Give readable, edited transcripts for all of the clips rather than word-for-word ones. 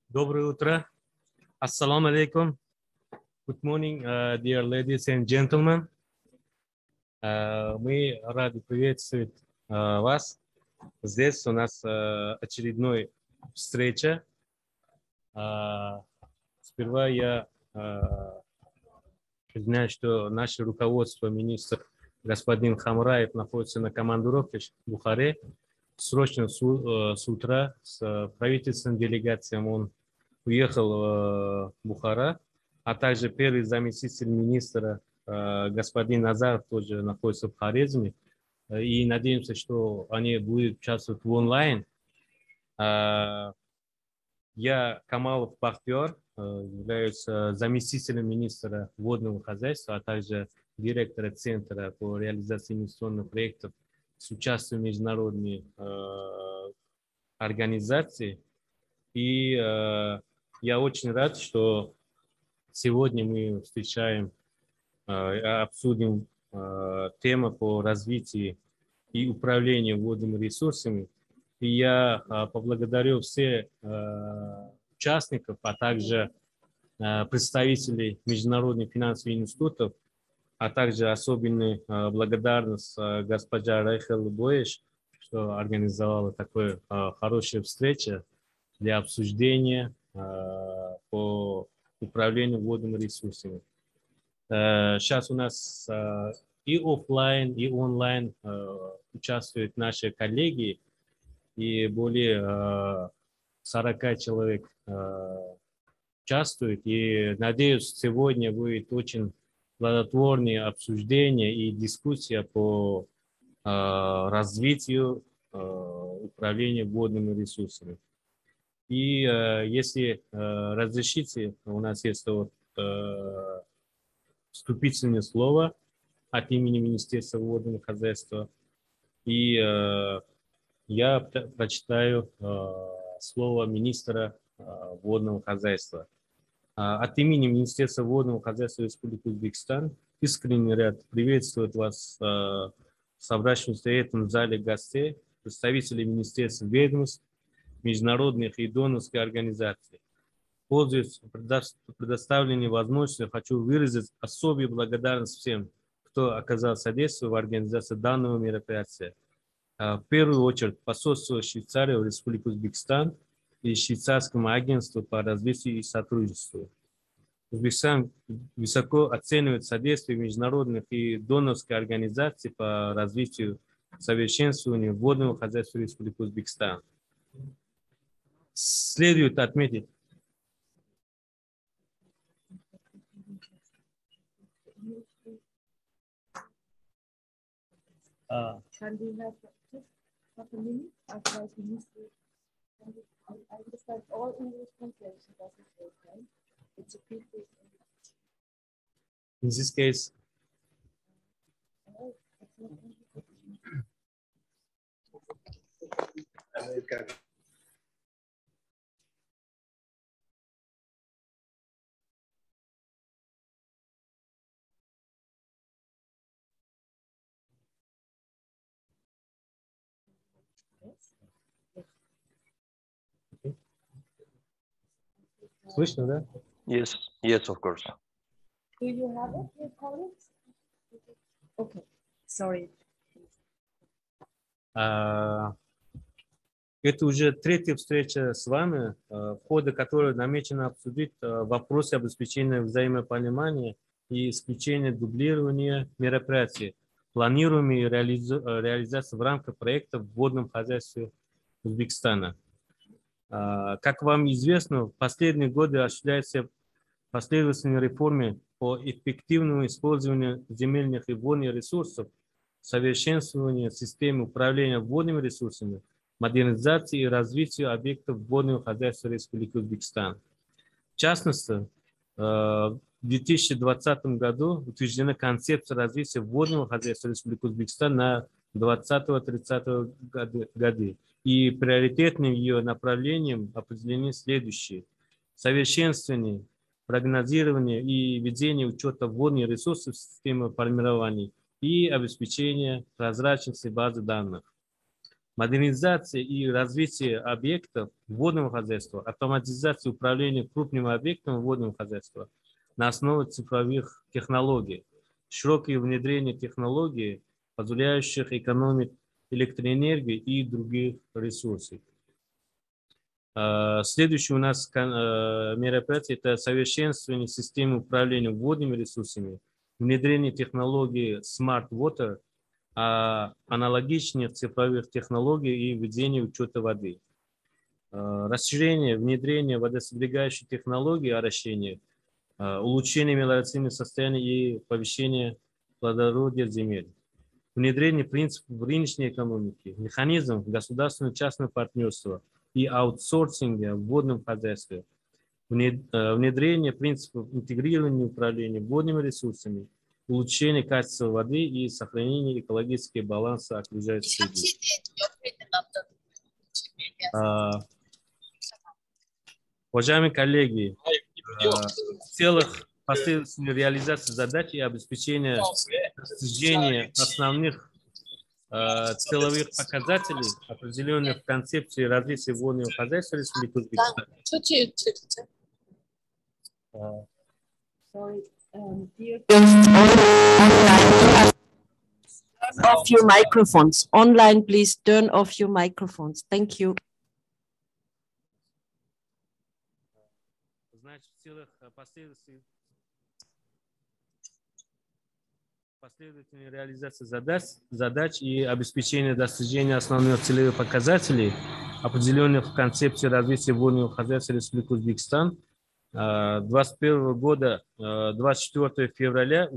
Доброе утро. Ассаламу алейкум. Good morning, dear ladies and gentlemen. Мы рады приветствовать вас. Здесь у нас очередная встреча. Сперва я знаю, что наше руководство, министр господин Хамраев, находится на командировке в Бухаре. Срочно с утра с правительственной делегацией он уехал в Бухара, а также первый заместитель министра господин Назаров тоже находится в Хорезме. И надеемся, что они будут участвовать в онлайн. Я Камалов Бахтияр, являюсь заместителем министра водного хозяйства, а также директора Центра по реализации инвестиционных проектов с участием международной организации. И я очень рад, что сегодня мы встречаем, обсудим тему по развитию и управлению водными ресурсами. И я поблагодарю всех участников, а также представителей международных финансовых институтов, а также особенная благодарность госпожа Райхел Боеш, что организовала такую хорошую встречу для обсуждения по управлению водными ресурсами. Сейчас у нас и офлайн, и онлайн участвуют наши коллеги, и более 40 человек участвуют. И надеюсь, сегодня будет очень плодотворное обсуждение и дискуссия по развитию управления водными ресурсами. И если разрешите, у нас есть вот, вступительное слово от имени Министерства водного хозяйства. И я прочитаю слово министра водного хозяйства. От имени Министерства водного хозяйства Республики Узбекистан искренне рад приветствовать вас собравшихся в этом зале гостей, представителей Министерства ведомств, международных и донорских организаций. Пользуясь предоставленной возможностью, хочу выразить особую благодарность всем, кто оказал содействие в организации данного мероприятия. В первую очередь посольству Швейцарии в Республике Узбекистан и Швейцарскому агентству по развитию и сотрудничеству. Узбекистан высоко оценивает содействие международных и донорских организаций по развитию и совершенствованию водного хозяйства Республики Узбекистан. Следует отметить, Can we have just half a minute? Otherwise, we need to. I understand all English translation doesn't work, right? It's a people. in this case, слышно, да? Yes, yes, of course. Do you have it, your colleagues? Okay, sorry. Это уже третья встреча с вами, в ходе которой намечено обсудить вопросы обеспечения взаимопонимания и исключения дублирования мероприятий, планируемой реализации в рамках проекта в водном хозяйстве Узбекистана. Как вам известно, в последние годы осуществляется последовательная реформа по эффективному использованию земельных и водных ресурсов, совершенствованию системы управления водными ресурсами, модернизации и развитию объектов водного хозяйства Республики Узбекистан. В частности, в 2020 году утверждена концепция развития водного хозяйства Республики Узбекистан на 20-30 годы. и приоритетным ее направлением определены следующие: совершенствование, прогнозирование и ведение учета водных ресурсов в системе формирования и обеспечение прозрачности базы данных. Модернизация и развитие объектов водного хозяйства, автоматизация управления крупными объектами водного хозяйства на основе цифровых технологий, широкое внедрение технологий, позволяющих экономить электроэнергию и других ресурсов. Следующее у нас мероприятие – это совершенствование системы управления водными ресурсами, внедрение технологии Smart Water, аналогичных цифровых технологий и ведение учета воды. Расширение, внедрение водосберегающих технологий орощения, улучшение мелиоративного состояния и повышение плодородия земель. Внедрение принципов рыночной экономики, механизмов государственно-частного партнерства и аутсорсинга в водном хозяйстве. Внедрение принципов интегрирования управления водными ресурсами, улучшение качества воды и сохранение экологического баланса окружающей среды. Уважаемые коллеги, в целях последовательной реализации задач и обеспечения достижения основных целевых показателей, определенных в концепции развития водного хозяйства Республики Узбекистан. Sorry, dear. Turn off your microphones. Online, please turn off your microphones. Thank you. Значит, в целях последовательной реализации задач и обеспечения достижения основных целевых показателей, определенных в концепции развития водного хозяйства Республики Узбекистан, 2021 года, 24 февраля,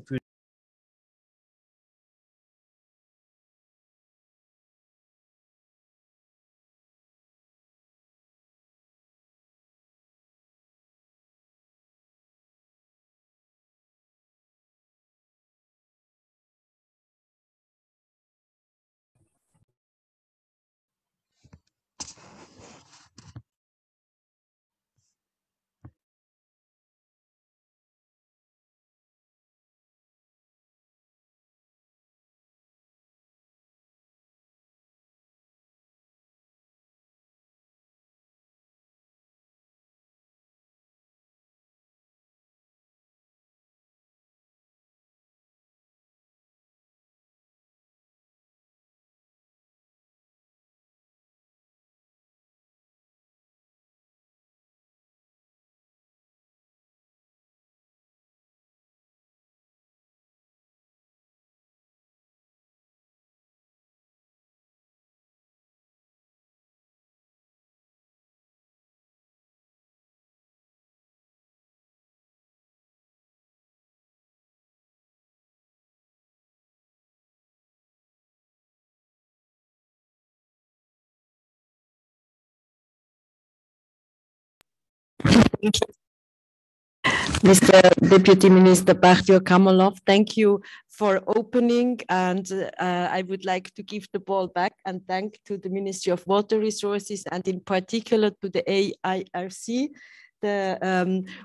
Mr. Deputy Minister Bakhtior Kamalov, thank you for opening, and I would like to give the ball back and thank to the Ministry of Water Resources and in particular to the AIRC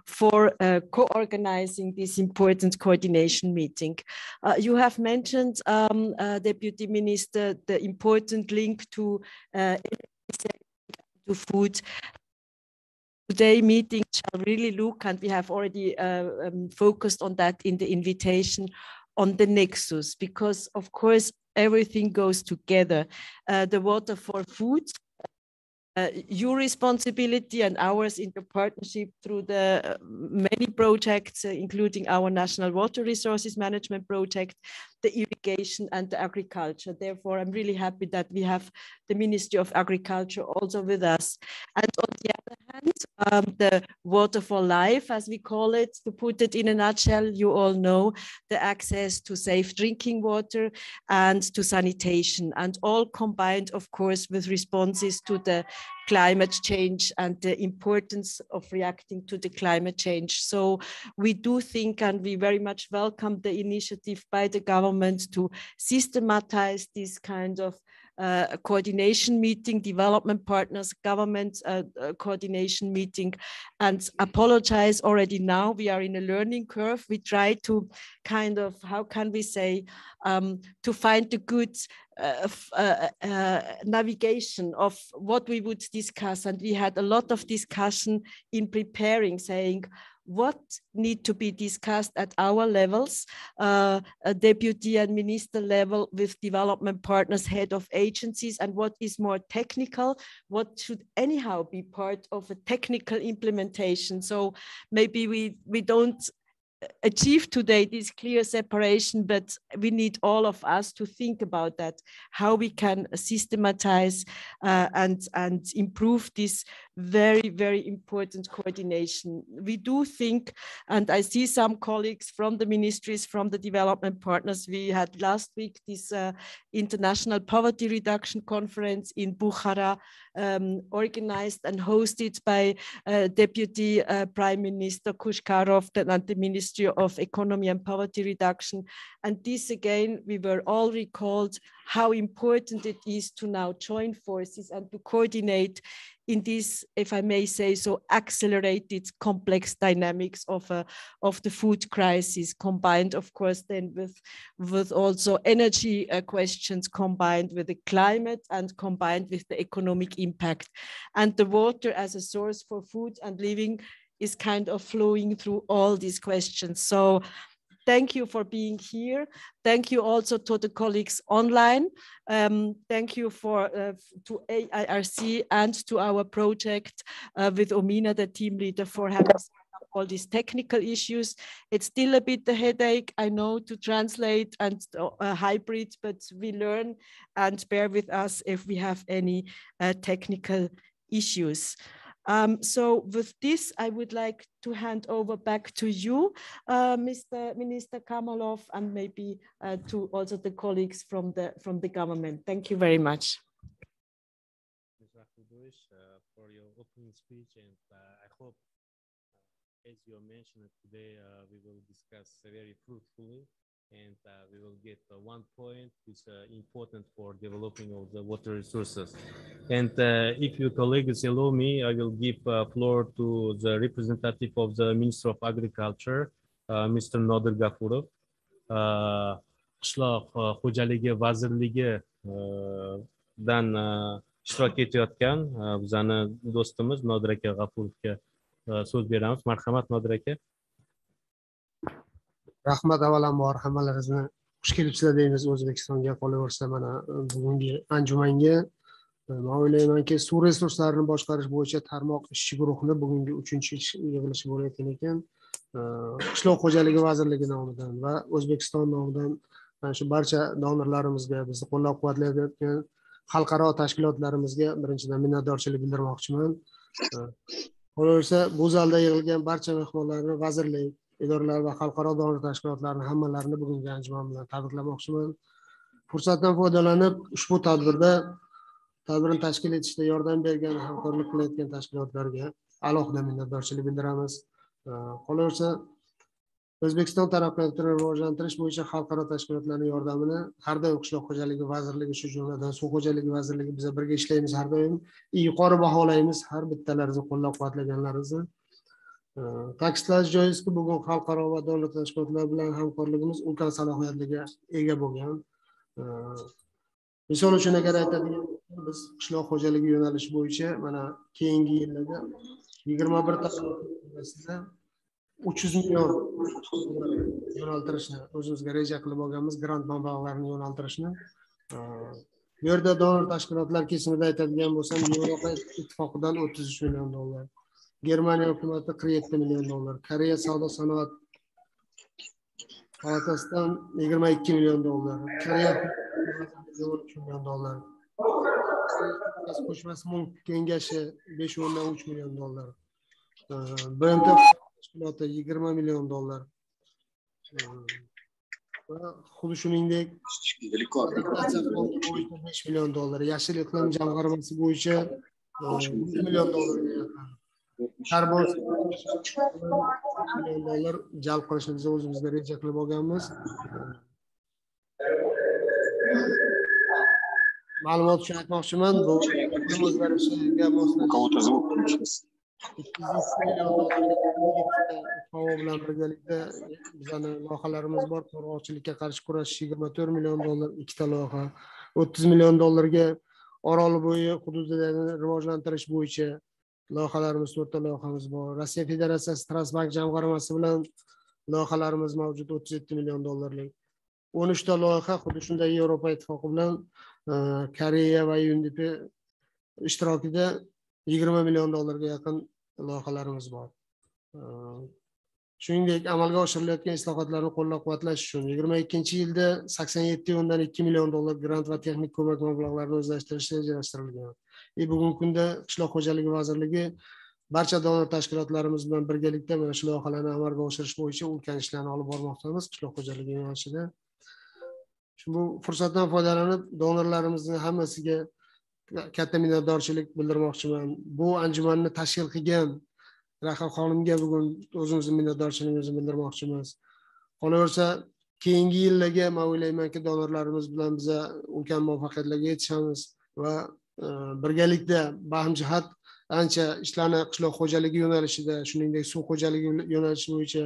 for co-organizing this important coordination meeting. You have mentioned, Deputy Minister, the important link to food. Today meeting shall really look, and we have already focused on that in the invitation, on the nexus, because of course everything goes together. The water for food, your responsibility and ours in the partnership through the many projects, including our National Water Resources Management Project, the irrigation and the agriculture. Therefore, I'm really happy that we have the Ministry of Agriculture also with us. And on the other hand, the water for life, as we call it, to put it in a nutshell, you all know the access to safe drinking water and to sanitation, and all combined, of course, with responses to the climate change and the importance of reacting to the climate change. So we do think, and we very much welcome the initiative by the government to systematize this kind of coordination meeting, development partners, government coordination meeting, and apologize already now. We are in a learning curve. We try to kind of, how can we say, to find the good navigation of what we would discuss. And we had a lot of discussion in preparing, saying, what need to be discussed at our levels, a deputy and minister level with development partners, head of agencies, and what is more technical, what should anyhow be part of a technical implementation. So maybe we don't achieve today this clear separation, but we need all of us to think about that, how we can systematize and improve this very, very important coordination. We do think, and I see some colleagues from the ministries, from the development partners, we had last week this International Poverty Reduction Conference in Bukhara, organized and hosted by Deputy Prime Minister Kushkarov and the Ministry of Economy and Poverty Reduction. And this again, we were all recalled how important it is to now join forces and to coordinate in this, if I may say so, accelerated complex dynamics of the food crisis, combined, of course, then with also energy questions, combined with the climate and combined with the economic impact. And the water as a source for food and living is kind of flowing through all these questions. So thank you for being here. Thank you also to the colleagues online. Thank you to AIRC and to our project with Omina, the team leader, for having all these technical issues. It's still a bit a headache, I know, to translate and a hybrid, but we learn, and bear with us if we have any technical issues. So with this, I would like to hand over back to you, Mr. Minister Kamalov, and maybe to also the colleagues from the government. Thank you very much. For your opening speech, and I hope, as you mentioned today, we will discuss very fruitfully, and we will get one point which is important for developing of the water resources. And if your colleagues allow me, I will give floor to the representative of the Minister of Agriculture, Mr. Nodir Gafurov. Qishloq xo'jaligi vazirligidan ishtirok etayotgan bizani do'stimiz Nodir aka G'afurovga so'z beramiz. Marhamat, Nodir aka. Rahmat, avvalambor hammalaringizni xush kelibsizlar deymiz O'zbekistonga. Qolaversa, mana bugungi anjumanga men o'ylaymanki, suv resurslarini boshqarish bo'yicha tarmoq ishchi guruhini bugungi 3-yig'ilishi bo'layotgan ekan. Qishloq xo'jaligi vazirligi nomidan va O'zbekiston nomidan shu barcha donorlarimizga, bizni qo'llab-quvvatlayotgan xalqaro tashkilotlarimizga birinchidan minnatdorchilik bildirmoqchiman. Qolaversa, bu zalda yig'ilgan barcha mehmonlarni, vazirlik, idoralar va xalqaro donor tashkilotlarni hammalarini bugungi anjuman bilan tabriklamoqchiman. Fursatdan foydalanib, ushbu tadbirni tashkil etishda yordam bergan, hamkorlik qilayotgan tashkilotlarga alohida minnatdorchilik bildiramiz. Qolaversa, O'zbekiston taraqqiyotini rivojlantirish bo'yicha xalqaro tashkilotlarning yordamini har doim Qishloq xo'jaligi vazirligi, shu jumladan Suv xo'jaligi vazirligi biza birga ishlaymiz, har doim yuqori baholaymiz har bittalaringizni qo'llab-quvvatlaganlaringizni. Ta'kidlash joizki, bugun xalqaro va davlat tashkilotlari bilan hamkorligimiz ulkan salohiyatga ega bo'lgan. Misol uchun agar aytadigan biz qishloq xo'jaligi yo'nalishi bo'yicha mana keyingi yillarda 21 ta 300 million yo'naltirishni o'zimizga reja qilib olganmiz, grant mablag'larini yo'naltirishni. Bu yerda donor tashkilotlar kesimida aytadigan bo'lsam, Yevropa ittifoqidan 33 million dollar, Germaniya hukumati 47 million dollar, Koreya savdo sanoat palatasidan 22 million dollar, Koreya 13 million dollar, Qo'shmas mulk kengashi 5.3 million dollar, BMT tashkiloti 20 million dollar va xuddi shuningdek 5 million dollar, yashil iqlim jamg'armasi bo'yicha 100 million dollarga yaqin, karbon million dollar jalb qilishni biz o'zimizga reja qilib olganmiz. ma'lumot uchun aytmoqchiman, bu iqlim o'zgarishiga moslashish 203 million dollarga 17 ta FAO bilan birgalikda bizning loyihalarimiz bor. Qurg'oqchilikka qarshi kurashish 24 million dollar, 2 ta loyiha, 30 million dollarga Orolbo'yi hududini rivojlantirish bo'yicha loyihalarimiz, 4 ta loyihamiz bor. Rossiya Federatsiyasi Transbank jamg'armasi bilan loyihalarimiz mavjud, 37 million dollarlik. 13 ta loyiha xuddi shunday Yevropa ittifoqi bilan Koreya va UNDP ishtirokida 20 million dollarga yaqin loyihalarimiz bor. Shuningdek, amalga oshirilayotgan islohotlarni qo'llab-quvvatlash uchun 22-yilda 87,2 million dollar grant va texnik ko'mak mablag'larini o'zlashtirish rejalashtirilgan. Bugungi kunda Qishloq xo'jaligi vazirligi barcha donor tashkilotlarimiz bilan birgalikda mana shu loyihalarni amalga oshirish bo'yicha ulkan ishlarni olib bormoqdamiz qishloq xo'jaligi yo'nalishida. Bu fursatdan foydalanib donorlarimizni hammasiga katta minnatdorchilik bildirmoqchiman. Bu anjumanni tashkil qilgan Rahim xonimga bugun o'zimizning minnatdorchiligimizni bildirmoqchimiz. Qolaversa, keyingi yillarga men o'ylaymanki, donorlarimiz bilan biz ulkan muvaffaqiyatlarga yetishamiz va birgalikda bahmjihat ancha ishlarni qishloq xo'jaligi yo'nalishida, shuningdek suv xo'jaligi yo'nalishi bo'yicha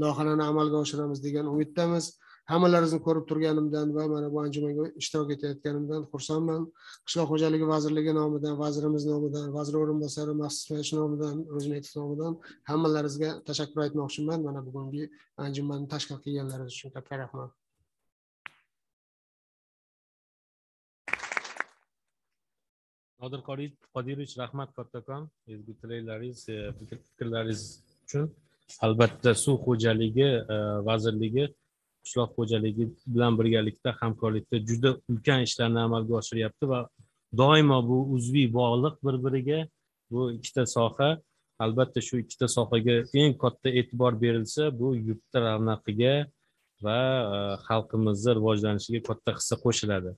loyihalarni amalga oshiramiz degan umiddamiz. Hammalaringizni ko'rib turganimdan va mana bu anjumanga ishtirok etayotganimdan xursandman. Qishloq xo'jaligi vazirligi nomidan, vazirimiz nomidan, vazir o'rinbosari Maxsus nomidan, Ro'zmetov nomidan hammalaringizga tashakkur aytmoqchiman. Mana bugungi anjumanni tashkil qilganlaringiz uchun katta rahmat. Nodir Qodirovich, rahmat kattakon. Ezgu tilaklaringiz, fikrlaringiz uchun. Albatta, suv xo'jaligi vazirligi qishloq xo'jaligi bilan birgalikda hamkorlikda juda ulkan ishlarni amalga oshiryapti va doimo bu uzviy bog'liq bir-biriga bu ikkita soha. Albatta shu ikkita sohaga eng katta e'tibor berilsa, bu yurtda ravnaqiga va xalqimizning rivojlanishiga katta hissa qo'shiladi.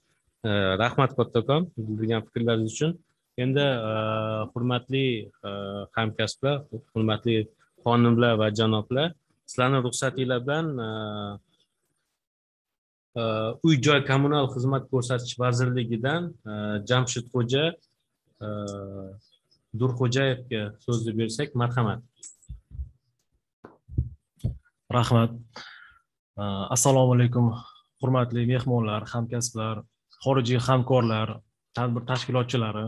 Rahmat kattakon bildirgan fikrlaringiz uchun. Endi hurmatli hamkasblar, hurmatli xonimlar va janoblar, sizlarning ruxsatinglar bilan Uy-joy kommunal xizmat ko'rsatish vazirligidan Jamshidxo'ja Durxo'jayevga so'zni bersak, marhamat. Rahmat. Assalomu alaykum, hurmatli mehmonlar, hamkasblar, xorijiy hamkorlar, tadbir tashkilotchilari.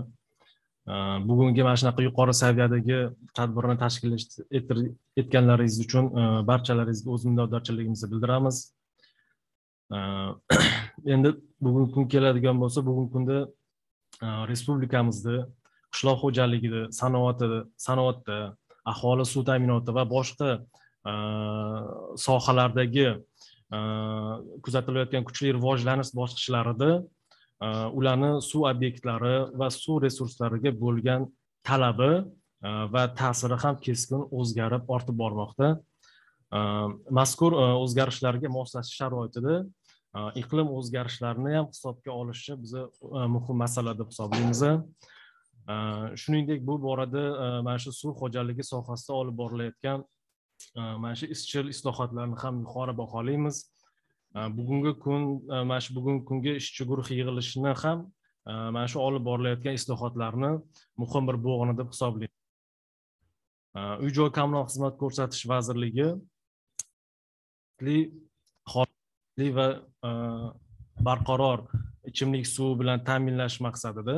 Bugungi mana shunaqa yuqori saviyadagi tadbirni tashkil etganlaringiz uchun barchalaringizga o'z minnatdorchiligimizni bildiramiz. Endi bugungi kun keladigan bo'lsa, bugungi kunda respublikamizda qishloq xo'jaligida, sanoatda, aholi suv ta'minoti va boshqa sohalardagi kuzatilayotgan kuchli rivojlanish bosqichlarida ularni suv obyektlari va suv resurslariga bo'lgan talabi va ta'siri ham keskin o'zgarib, ortib bormoqda. Mazkur o'zgarishlarga moslashish sharoitida iqlim o'zgarishlarini ham hisobga olishi biza muhim masala deb hisoblaymiz. Shuningdek, bu borada mana shu suv xo'jaligi sohasida olib borilayotgan mana shu izchil islohotlarni ham yuqori baholaymiz. Bugungi kun mana shu bugungi kungi ishchi guruh yig'ilishini ham mana shu olib borilayotgan islohotlarni muhim bir bo'g'ini deb hisoblaymiz. Uy-joy kommunal xizmat ko'rsatish vazirligi va barqaror ichimlik suvi bilan ta'minlash maqsadida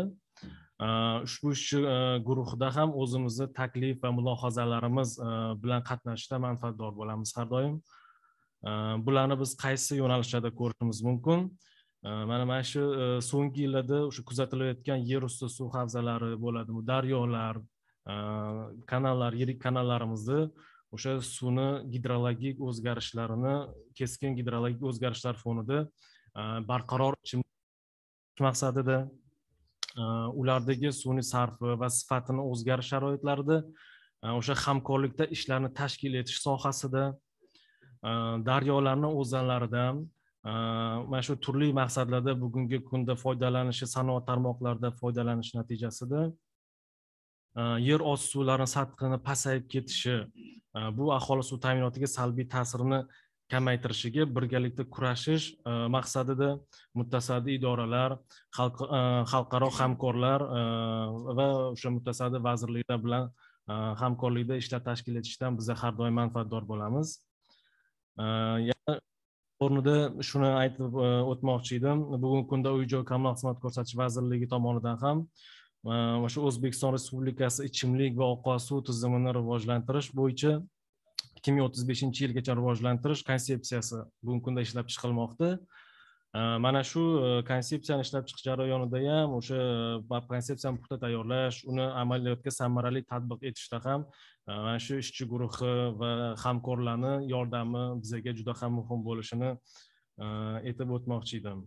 ushbu ishchi guruhida ham o'zimizni taklif va mulohazalarimiz bilan qatnashishda manfaatdor bo'lamiz har doim. Bularni biz qaysi yo'nalishlarda ko'rishimiz mumkin? Mana shu so'nggi yillarda o'sha kuzatilayotgan yer usti suv havzalari bo'ladimi, daryolar, kanallar, yirik kanallarimizda o'sha suvni gidrologik o'zgarishlarini, keskin gidrologik o'zgarishlar fonida barqaror ichimlik maqsadida ulardagi suvning sarfi va sifatini o'zgarish sharoitlarida o'sha hamkorlikda ishlarni tashkil etish sohasida daryolarning o'zanlaridan mana shu turli maqsadlarda bugungi kunda foydalanishi, sanoat tarmoqlarida foydalanish natijasida yer osti suvlarining sathini pasayib ketishi bu aholi suv ta'minotiga salbiy ta'sirini kamaytirishiga birgalikda kurashish maqsadida mutasaddi idoralar, xalqaro hamkorlar va o'sha mutasaddi vazirliklar bilan hamkorlikda ishlar tashkil etishdan biz har doim manfaatdor bo'lamiz. Yana o'rnida shuni aytib o'tmoqchi edim. Bugungi kunda Uy-joy kommunal xizmat ko'rsatish vazirligi tomonidan ham o'sha O'zbekiston Respublikasi ichimlik va oqova suv tizimini rivojlantirish bo'yicha 2035-yilgacha rivojlantirish konsepsiyasi bugungi kunda ishlab chiqilmoqda. Mana shu konsepsiyani ishlab chiqish jarayonida ham o'sha konsepsiyani puxta tayyorlash, uni amaliyotga samarali tatbiq etishda ham mana shu ishchi guruhi va hamkorlarni yordami bizga juda ham muhim bo'lishini aytib o'tmoqchi edim.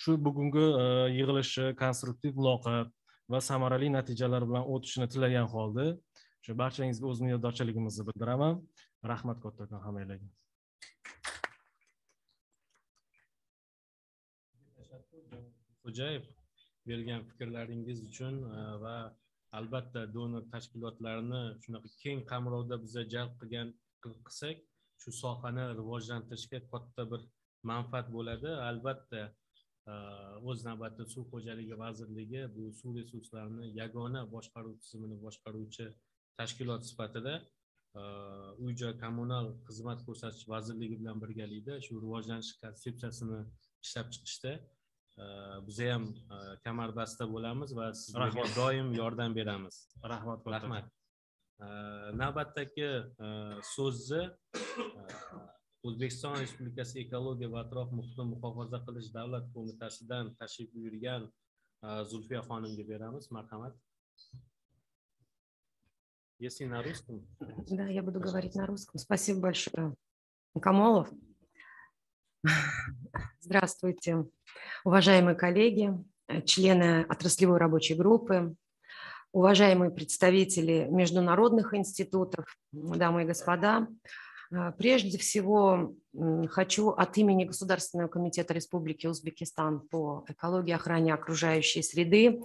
Shu bugungi yig'ilishi konstruktiv muloqot va samarali natijalar bilan o'tishini tilagan holda shu barchangizga o'z minnatdorchiligimizni bildiraman. Rahmat kattakon hammanglarga. Xo'jayev bergan fikrlaringiz uchun va albatta donor tashkilotlarini shunaqa keng qamrovda biza jalb qilsak, shu sohani rivojlantirishga katta bir manfaat bo'ladi. Albatta o'z navbatida Suv xo'jaligi vazirligi bu suv resurslarini yagona boshqaruv tizimini boshqaruvchi tashkilot sifatida Uy-joy kommunal xizmat ko'rsatish vazirligi bilan birgalikda shu rivojlanish konsepsiyasini ishlab chiqishda biz ham kamarbasta bo'lamiz va sizlarga doim yordam beramiz. Rahmat. Navbatdagi so'zni O'zbekiston Respublikasi Ekologiya va atrof muhitni muhofaza qilish davlat qo'mitasidan tashrif buyurgan Zulfiya xonimga beramiz. Marhamat. Если на русском. Да, я буду говорить на русском. Спасибо большое, Камолов. Здравствуйте, уважаемые коллеги, члены отраслевой рабочей группы, уважаемые представители международных институтов, дамы и господа. Прежде всего, хочу от имени Государственного комитета Республики Узбекистан по экологии и охране окружающей среды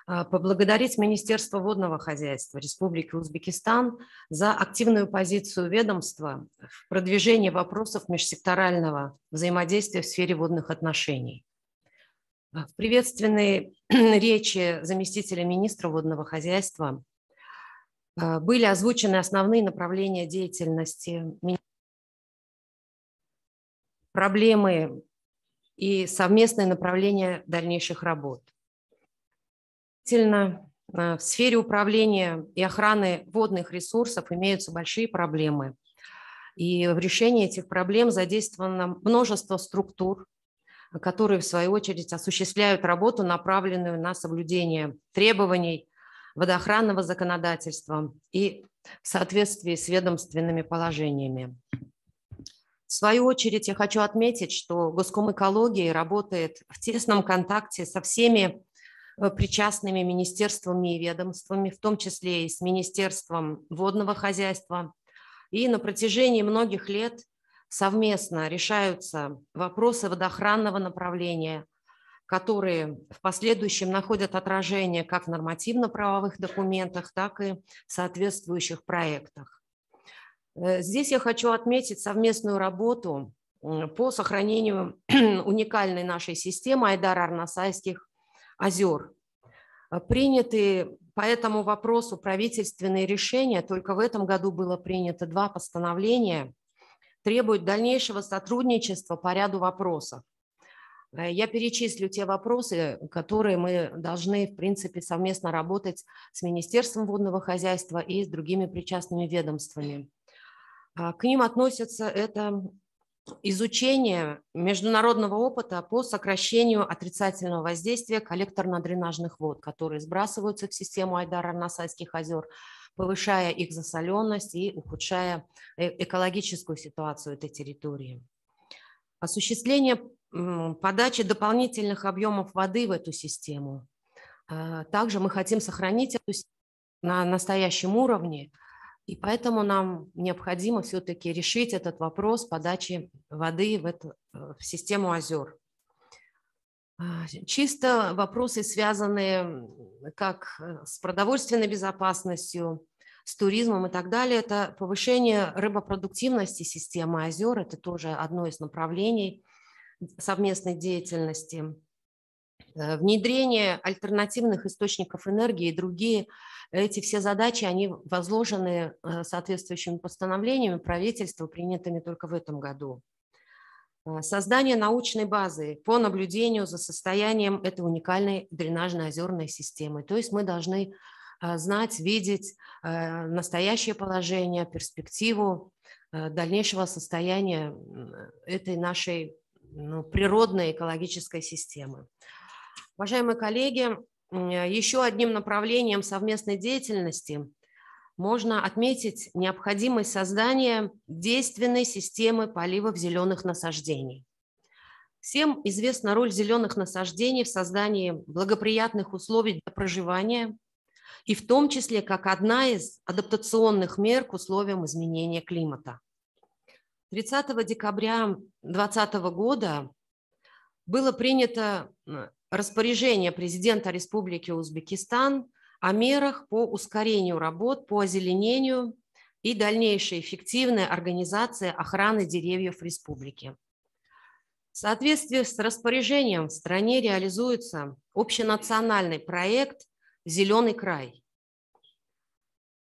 поблагодарить Министерство водного хозяйства Республики Узбекистан за активную позицию ведомства в продвижении вопросов межсекторального взаимодействия в сфере водных отношений. В приветственной речи заместителя министра водного хозяйства были озвучены основные направления деятельности, проблемы и совместные направления дальнейших работ. В сфере управления и охраны водных ресурсов имеются большие проблемы. И в решении этих проблем задействовано множество структур, которые, в свою очередь, осуществляют работу, направленную на соблюдение требований водоохранного законодательства и в соответствии с ведомственными положениями. В свою очередь, я хочу отметить, что Госкомэкологии работает в тесном контакте со всеми причастными министерствами и ведомствами, в том числе и с Министерством водного хозяйства. И на протяжении многих лет совместно решаются вопросы водоохранного направления, которые в последующем находят отражение как в нормативно-правовых документах, так и в соответствующих проектах. Здесь я хочу отметить совместную работу по сохранению уникальной нашей системы Айдар-Арнасайских озер. Приняты по этому вопросу правительственные решения, только в этом году было принято 2 постановления, требуют дальнейшего сотрудничества по ряду вопросов. Я перечислю те вопросы, которые мы должны, в принципе, совместно работать с Министерством водного хозяйства и с другими причастными ведомствами. К ним относятся это изучение международного опыта по сокращению отрицательного воздействия коллекторно-дренажных вод, которые сбрасываются в систему Айдар-Арнасайских озер, повышая их засоленность и ухудшая экологическую ситуацию этой территории. Осуществление подачи дополнительных объемов воды в эту систему. Также мы хотим сохранить эту систему на настоящем уровне, и поэтому нам необходимо все-таки решить этот вопрос подачи воды в систему озер. Чисто вопросы, связанные как с продовольственной безопасностью, с туризмом и так далее. Это повышение рыбопродуктивности системы озер. Это тоже одно из направлений совместной деятельности. Внедрение альтернативных источников энергии и другие. Эти все задачи, они возложены соответствующими постановлениями правительства, принятыми только в этом году. Создание научной базы по наблюдению за состоянием этой уникальной дренажной озерной системы. То есть мы должны знать, видеть настоящее положение, перспективу дальнейшего состояния этой нашей природной экологической системы. Уважаемые коллеги, еще одним направлением совместной деятельности можно отметить необходимость создания действенной системы поливов зеленых насаждений. Всем известна роль зеленых насаждений в создании благоприятных условий для проживания и в том числе как одна из адаптационных мер к условиям изменения климата. 30 декабря 2020 года было принято распоряжение президента Республики Узбекистан о мерах по ускорению работ по озеленению и дальнейшей эффективной организации охраны деревьев в республике. В соответствии с распоряжением в стране реализуется общенациональный проект «Зеленый край».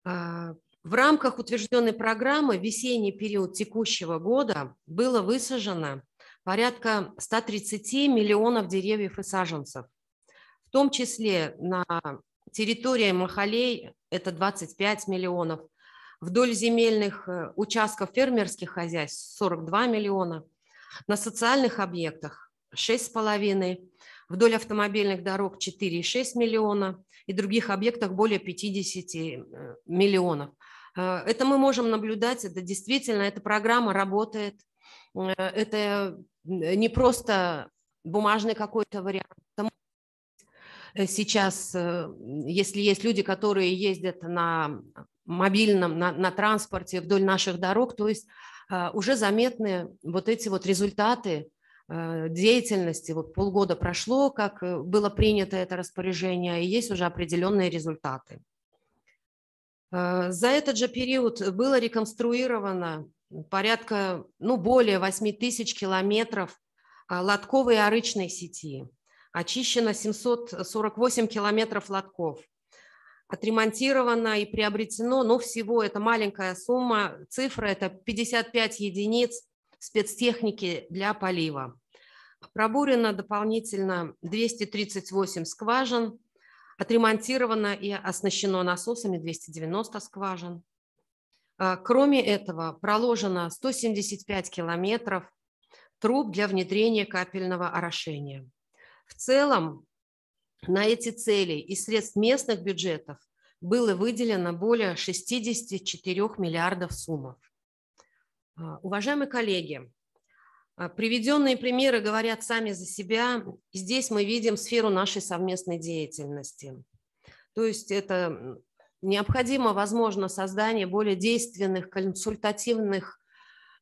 В рамках утвержденной программы в весенний период текущего года было высажено порядка 130 миллионов деревьев и саженцев, в том числе на территории махалей это 25 миллионов, вдоль земельных участков фермерских хозяйств 42 миллиона, на социальных объектах 6,5, вдоль автомобильных дорог 4,6 миллиона и других объектах более 50 миллионов. Это мы можем наблюдать, это действительно, эта программа работает, это не просто бумажный какой-то вариант. Сейчас, если есть люди, которые ездят на мобильном, на транспорте вдоль наших дорог, то есть уже заметны вот эти вот результаты деятельности. Вот полгода прошло, как было принято это распоряжение, и есть уже определенные результаты. За этот же период было реконструировано порядка, более 8 тысяч километров лотковой и арычной сети. Очищено 748 километров лотков. Отремонтировано и приобретено, всего это маленькая сумма, цифра это 55 единиц спецтехники для полива. Пробурено дополнительно 238 скважин, отремонтировано и оснащено насосами 290 скважин. Кроме этого, проложено 175 километров труб для внедрения капельного орошения. В целом, на эти цели из средств местных бюджетов было выделено более 64 миллиардов сумм. Уважаемые коллеги, приведенные примеры говорят сами за себя. Здесь мы видим сферу нашей совместной деятельности. То есть это необходимо, возможно, создание более действенных, консультативных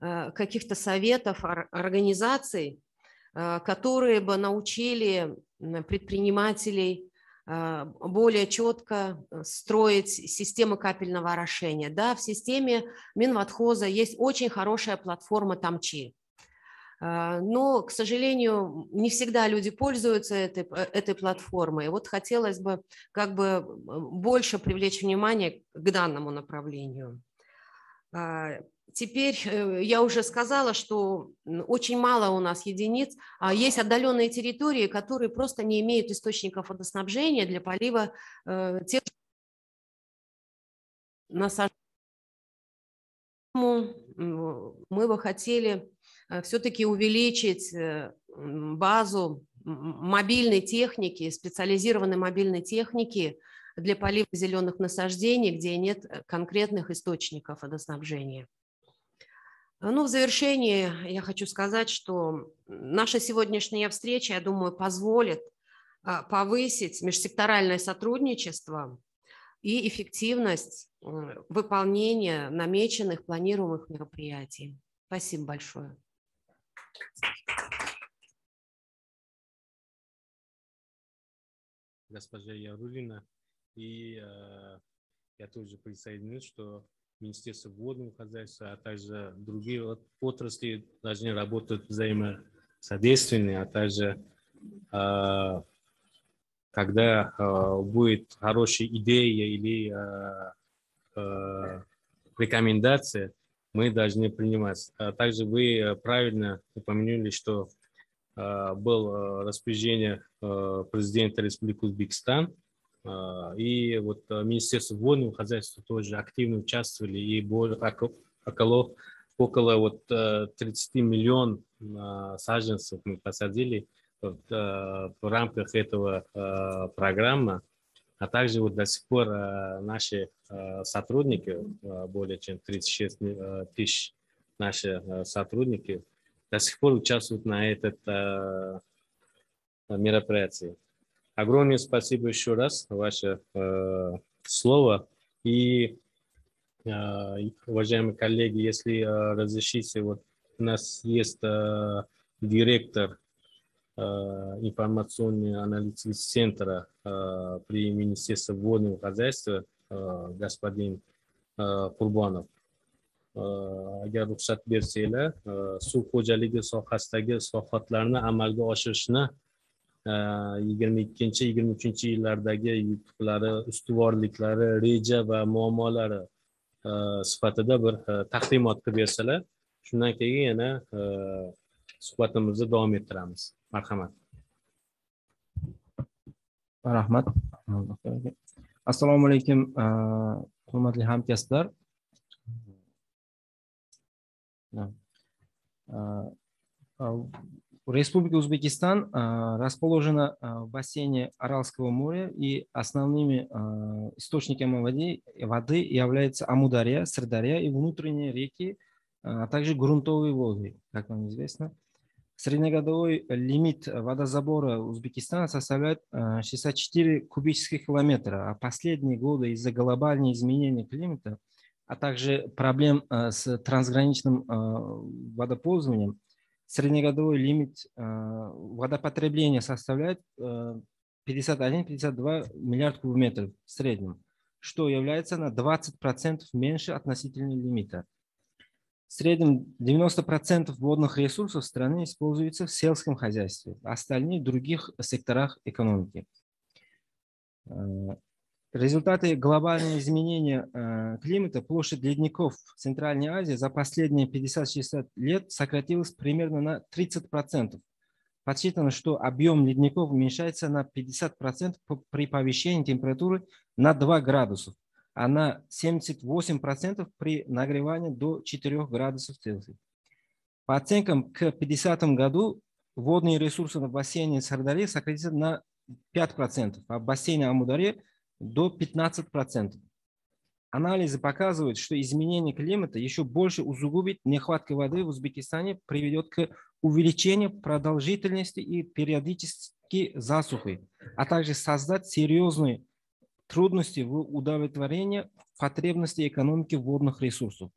каких-то советов, организаций, которые бы научили предпринимателей более четко строить систему капельного орошения. Да, в системе Минводхоза есть очень хорошая платформа Тамчи. Но, к сожалению, не всегда люди пользуются этой платформой. Вот хотелось бы больше привлечь внимание к данному направлению. Теперь я уже сказала, что очень мало у нас единиц. Есть отдаленные территории, которые просто не имеют источников водоснабжения для полива тех насаждений. Мы бы хотели все-таки увеличить базу мобильной техники, специализированной мобильной техники для полива зеленых насаждений, где нет конкретных источников водоснабжения. В завершение я хочу сказать, что наша сегодняшняя встреча, я думаю, позволит повысить межсекторальное сотрудничество и эффективность выполнения намеченных, планируемых мероприятий. Спасибо большое. Госпожа Яруллина. И я тоже присоединюсь, что Министерство водного хозяйства, а также другие отрасли должны работать взаимосодейственно, а также когда будет хорошая идея или рекомендация, мы должны принимать. Также вы правильно упомянули, что было распоряжение президента Республики Узбекистан, и вот Министерство водного хозяйства тоже активно участвовали, и около вот 30 миллионов саженцев мы посадили в рамках этого программы. А также вот до сих пор наши сотрудники, более чем 36 тысяч наши сотрудники, до сих пор участвуют на этом мероприятии. Огромное спасибо еще раз за ваше слово. И, уважаемые коллеги, если разрешите, вот у нас есть директор информационно-аналитического центра при Министерстве водного хозяйства господин Qurbanov. Agar ruxsat bersanglar, suv xo'jaligi sohasidagi islohotlarni amalga oshirishni 22-23 yillardagi yutuqlari, ustuvorliklari, reja va muammolari sifatida bir taqdimot qilib bersalar, shundan keyin yana suhbatimizni davom ettiramiz. Marhamat. Rahmat. Assalomu alaykum, hurmatli hamkasblar. Республика Узбекистан расположена в бассейне Аральского моря, и основными источниками воды являются Амударья, Сырдарья и внутренние реки, а также грунтовые воды, как вам известно. Среднегодовой лимит водозабора Узбекистана составляет 64 кубических километра, а последние годы из-за глобального изменения климата, а также проблем с трансграничным водопользованием, среднегодовой лимит водопотребления составляет 51-52 миллиарда кубометров в среднем, что является на 20% меньше относительного лимита. В среднем 90% водных ресурсов страны используются в сельском хозяйстве, а остальные в других секторах экономики. Результаты глобального изменения климата, площадь ледников в Центральной Азии за последние 50-60 лет сократилась примерно на 30%. Подсчитано, что объем ледников уменьшается на 50% при повышении температуры на 2 градуса, а на 78% при нагревании до 4 градусов Цельсия. По оценкам, к 50 году водные ресурсы на бассейне Сырдарьи сократятся на 5%, а в бассейне Амударьи до 15%. Анализы показывают, что изменение климата еще больше усугубит нехватку воды в Узбекистане, приведет к увеличению продолжительности и периодически засухи, а также создать серьезные трудности в удовлетворении потребностей экономики водных ресурсов.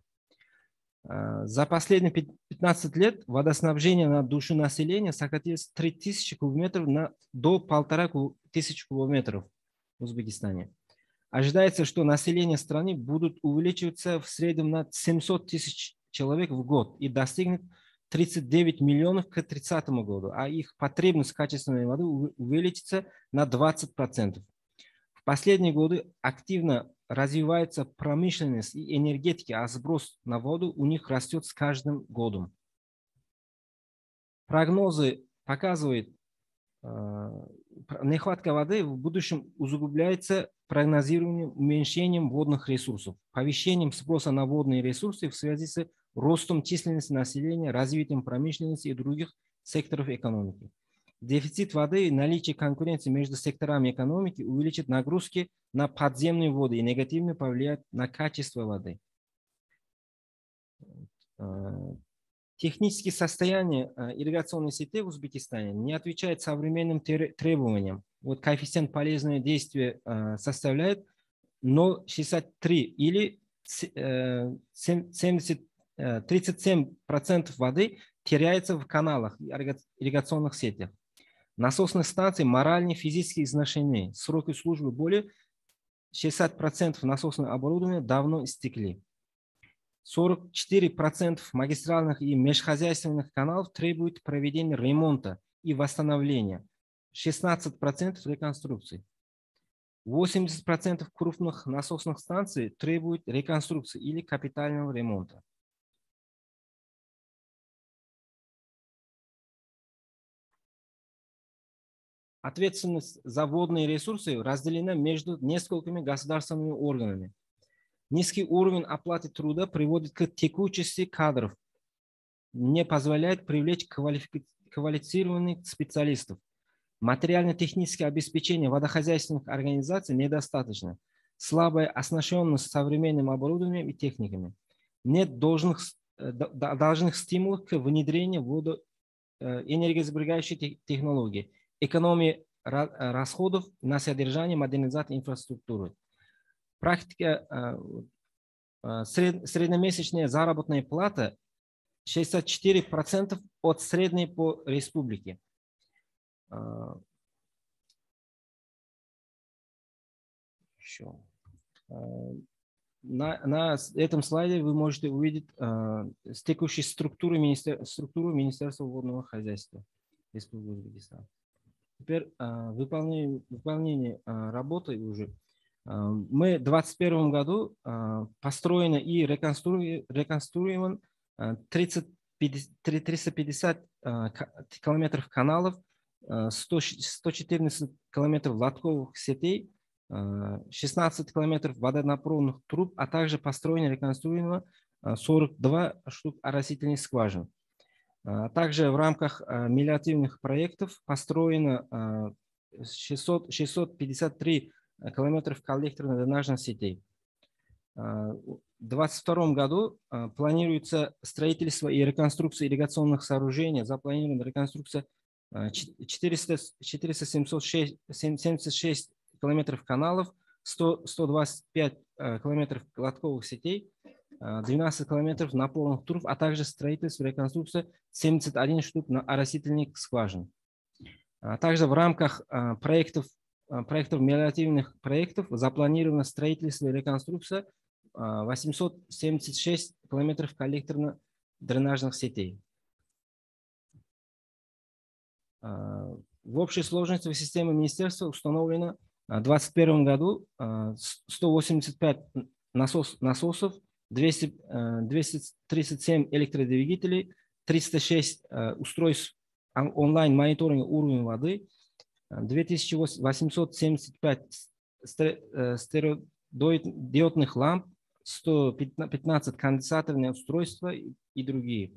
За последние 15 лет водоснабжение на душу населения сократилось 3000 кубометров до 1500 кубометров в Узбекистане. Ожидается, что население страны будет увеличиваться в среднем на 700 тысяч человек в год и достигнет 39 миллионов к 2030 году, а их потребность в качественной воды увеличится на 20%. В последние годы активно развивается промышленность и энергетика, а сброс на воду у них растет с каждым годом. Прогнозы показывают, нехватка воды в будущем усугубляется прогнозируемым уменьшением водных ресурсов, повышением спроса на водные ресурсы в связи с ростом численности населения, развитием промышленности и других секторов экономики. Дефицит воды и наличие конкуренции между секторами экономики увеличит нагрузки на подземные воды и негативно повлияет на качество воды. Техническое состояние ирригационной сети в Узбекистане не отвечает современным требованиям. Вот коэффициент полезного действия составляет 0,63 или 37% воды теряется в каналах и ирригационных сетях. Насосные станции морально и физически изношены. Сроки службы более 60% насосного оборудования давно истекли. 44% магистральных и межхозяйственных каналов требуют проведения ремонта и восстановления. 16% реконструкции. 80% крупных насосных станций требуют реконструкции или капитального ремонта. Ответственность за водные ресурсы разделена между несколькими государственными органами. Низкий уровень оплаты труда приводит к текучести кадров, не позволяет привлечь квалифицированных специалистов. Материально-техническое обеспечение водохозяйственных организаций недостаточно. Слабая оснащенность современным оборудованием и техниками. Нет должных стимулов к внедрению энергосберегающих технологий, экономии расходов на содержание и модернизацию инфраструктуры. Практика среднемесячная заработная плата 64% от средней по республике. На этом слайде вы можете увидеть текущую структуру Министерства водного хозяйства Республики Узбекистан. Теперь выполнение работы уже. Мы в 2021 году построено и реконструирован 350 километров каналов, 114 километров лотковых сетей, 16 километров водонапорных труб, а также построено и реконструировано 42 штук оросительных скважин. Также в рамках мелиоративных проектов построено 653 километров коллекторно-дренажных сетей. В 2022 году планируется строительство и реконструкция ирригационных сооружений. Запланирована реконструкция 476 километров каналов, 125 километров лотковых сетей, 12 километров напорных труб, а также строительство и реконструкция 71 штук на оросительных скважин. Также в рамках проектов мелиоративных проектов запланировано строительство и реконструкция 876 километров коллекторно-дренажных сетей. В общей сложности в системе министерства установлено в 2021 году 185 насосов, 237 электродвигателей, 306 устройств онлайн-мониторинга уровня воды, 2875 стереодиодных ламп, 115 конденсаторных устройств и другие.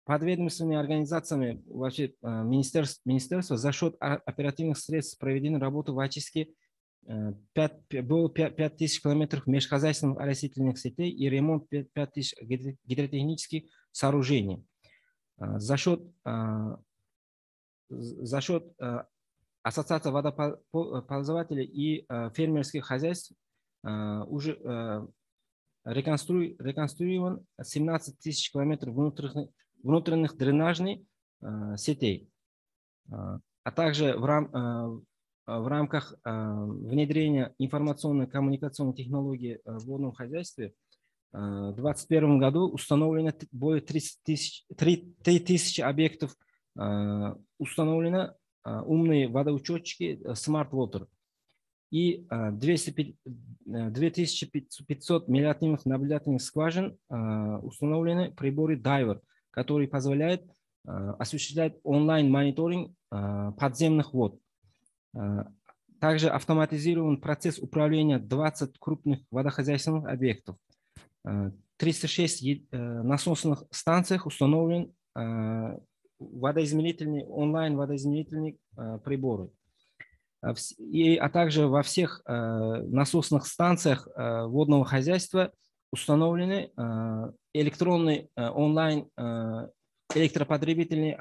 Подведомственными организациями вообще министерства за счет оперативных средств проведена работа в очистке 5000 километров межхозяйственных оросительных сетей и ремонт 5000 гидротехнических сооружений. За счет Ассоциации водопользователей и фермерских хозяйств уже реконструирован 17 тысяч километров внутренних дренажных сетей, а также в рамках внедрения информационно-коммуникационной технологии в водном хозяйстве в 2021 году установлено более 3000 объектов, установлено умные водоучетчики Smart Water и 2500 мелиоративных наблюдательных скважин установлены приборы Diver, который позволяет осуществлять онлайн-мониторинг подземных вод. Также автоматизирован процесс управления 20 крупных водохозяйственных объектов. 306 насосных станциях установлен онлайн-водоизмерительные приборы. А также во всех насосных станциях водного хозяйства установлены электронные онлайн электропотребительные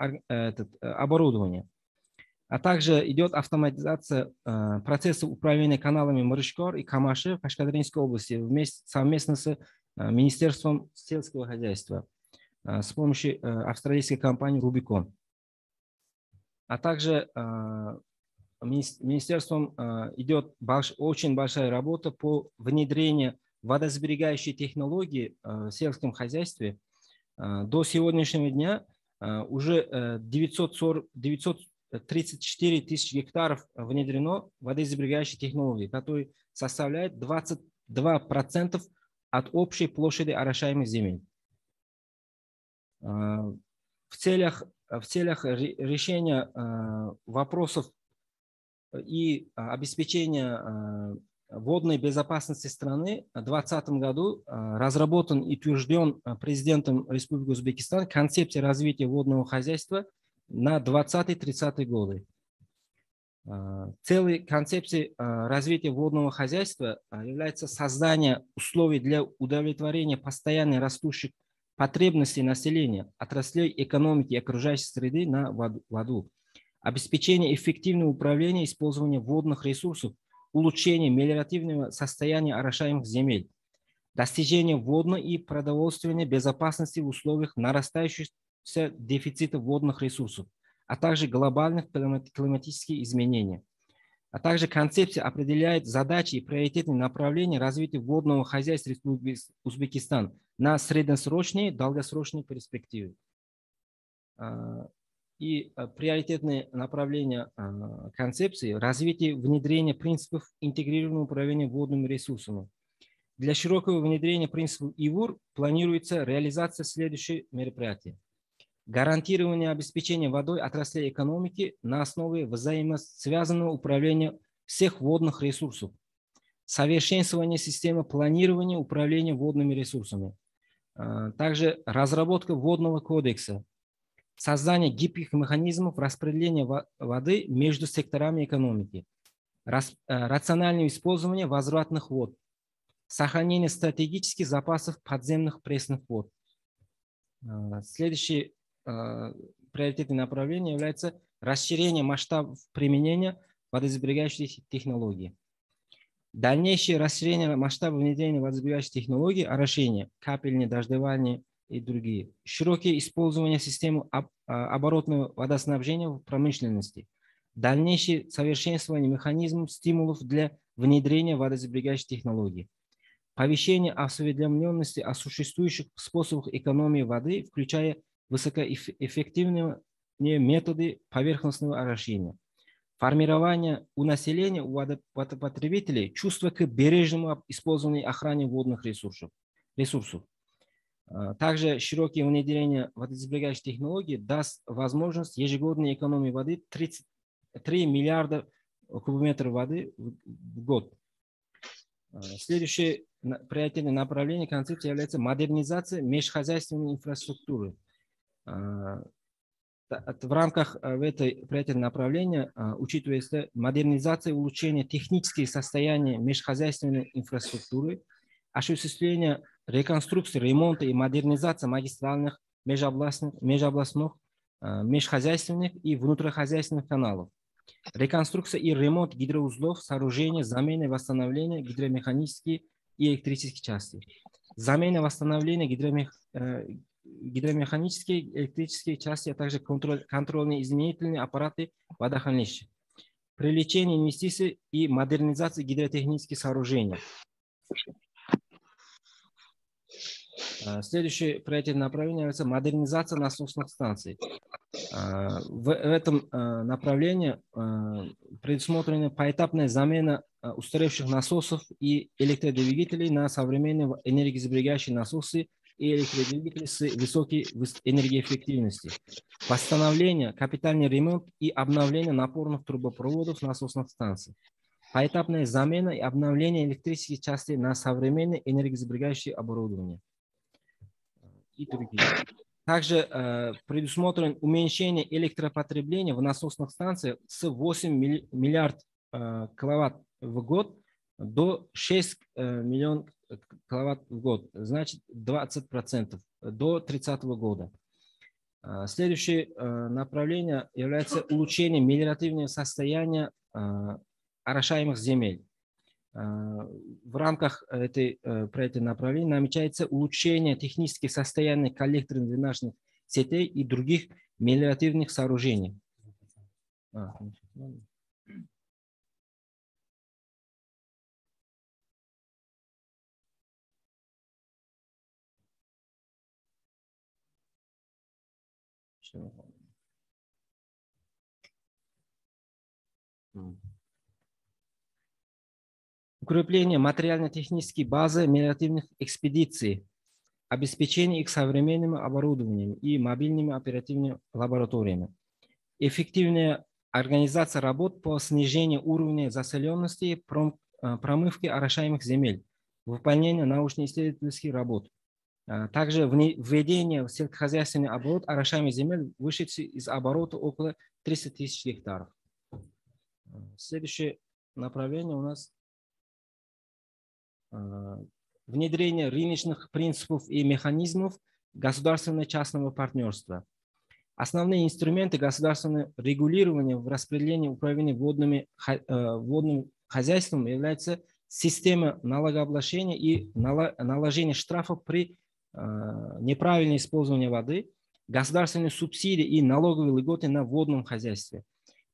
оборудования. А также идет автоматизация процесса управления каналами Мырышкор и Камаши в Кашкадринской области совместно с Министерством сельского хозяйства с помощью австралийской компании Rubicon. А также министерством идет очень большая работа по внедрению водосберегающей технологии в сельском хозяйстве. До сегодняшнего дня уже 934 тысячи гектаров внедрено водосберегающей технологии, которые составляют 22% от общей площади орошаемых земель. В целях решения вопросов и обеспечения водной безопасности страны в 2020 году разработан и утвержден президентом Республики Узбекистан концепция развития водного хозяйства на 20-30 годы. Целью концепции развития водного хозяйства является создание условий для удовлетворения постоянно растущих потребностей населения, отраслей экономики и окружающей среды на воду, обеспечение эффективного управления использованием водных ресурсов, улучшение мелиоративного состояния орошаемых земель, достижение водной и продовольственной безопасности в условиях нарастающего дефицита водных ресурсов, а также глобальных климатических изменений. А также концепция определяет задачи и приоритетные направления развития водного хозяйства Республики Узбекистан на средносрочные и долгосрочные перспективы. И приоритетные направления концепции – развитие внедрения принципов интегрированного управления водными ресурсами. Для широкого внедрения принципов ИВУР планируется реализация следующих мероприятий. Гарантирование обеспечения водой отраслей экономики на основе взаимосвязанного управления всех водных ресурсов. Совершенствование системы планирования управления водными ресурсами. Также разработка водного кодекса. Создание гибких механизмов распределения воды между секторами экономики. Рациональное использование возвратных вод. Сохранение стратегических запасов подземных пресных вод. Следующее приоритетное направление является расширение масштабов применения водосберегающих технологий. Дальнейшее расширение масштаба внедрения водосберегающих технологий, орошение, капельное, дождевание и другие. Широкое использование системы оборотного водоснабжения в промышленности. Дальнейшее совершенствование механизмов, стимулов для внедрения водосберегающих технологий. Повышение осведомленности о существующих способах экономии воды, включая высокоэффективные методы поверхностного орошения. Формирование у населения, у водопотребителей чувства к бережному использованию и охране водных ресурсов. Также широкое внедрение водосберегающих технологий даст возможность ежегодной экономии воды 33 миллиарда кубометров воды в год. Следующее приоритетное направление концепции является модернизация межхозяйственной инфраструктуры. В рамках этой приоритетного направления учитывается модернизация и улучшение технического состояния межхозяйственной инфраструктуры, осуществление реконструкции, ремонта и модернизации магистральных, межобластных, межхозяйственных и внутрихозяйственных каналов, реконструкция и ремонт гидроузлов, сооружений, замена и восстановление гидромеханических и электрических частей, замена и восстановление гидромеханические, электрические части, а также контрольные изменительные аппараты водохранилища, привлечение инвестиций и модернизация гидротехнических сооружений. Следующее приоритетное направление является модернизация насосных станций. В этом направлении предусмотрена поэтапная замена устаревших насосов и электродвигателей на современные энергосберегающие насосы и электродвигатели с высокой энергоэффективностью, восстановление, капитальный ремонт и обновление напорных трубопроводов насосных станций, поэтапная замена и обновление электрических частей на современное энергосберегающее оборудование и другие. Также предусмотрено уменьшение электропотребления в насосных станциях с 8 миллиардов киловатт в год до 6 миллионов киловатт в год, значит 20% до 30 года. Следующее направление является улучшение мелиоративного состояния орошаемых земель. В рамках этой направления намечается улучшение технических состояний коллекторных дренажных сетей и других мелиоративных сооружений. Укрепление материально-технической базы мелиоративных экспедиций, обеспечение их современным оборудованием и мобильными оперативными лабораториями, эффективная организация работ по снижению уровня засоленности и промывки орошаемых земель, выполнение научно-исследовательских работ. Также введение в сельскохозяйственный оборот орошаемых земель, вышедших из оборота около 300 тысяч гектаров. Следующее направление у нас внедрение рыночных принципов и механизмов государственно-частного партнерства. Основные инструменты государственного регулирования в распределении управления водным хозяйством являются система налогообложения и наложения штрафов при неправильном использовании воды, государственные субсидии и налоговые льготы на водном хозяйстве,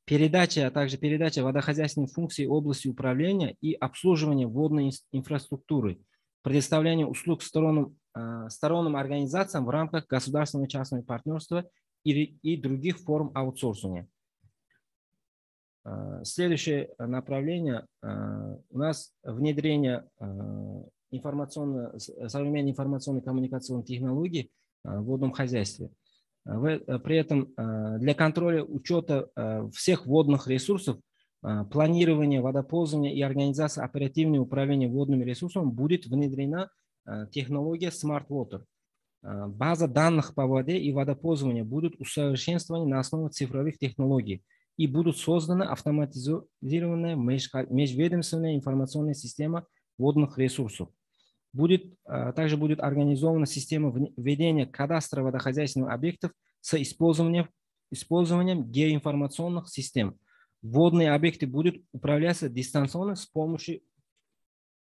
передача, а также передача водохозяйственных функций области управления и обслуживания водной инфраструктуры, предоставление услуг сторонним организациям в рамках государственного частного партнерства и других форм аутсорсинга. Следующее направление у нас внедрение современной информационной коммуникационной технологии в водном хозяйстве. При этом для контроля учета всех водных ресурсов, планирования водопользования и организации оперативного управления водными ресурсами будет внедрена технология Smart Water. База данных по воде и водопользованию будут усовершенствованы на основе цифровых технологий и будут созданы автоматизированная межведомственная информационная система водных ресурсов. Также будет организована система ведения кадастра водохозяйственных объектов с использованием геоинформационных систем. Водные объекты будут управляться дистанционно с помощью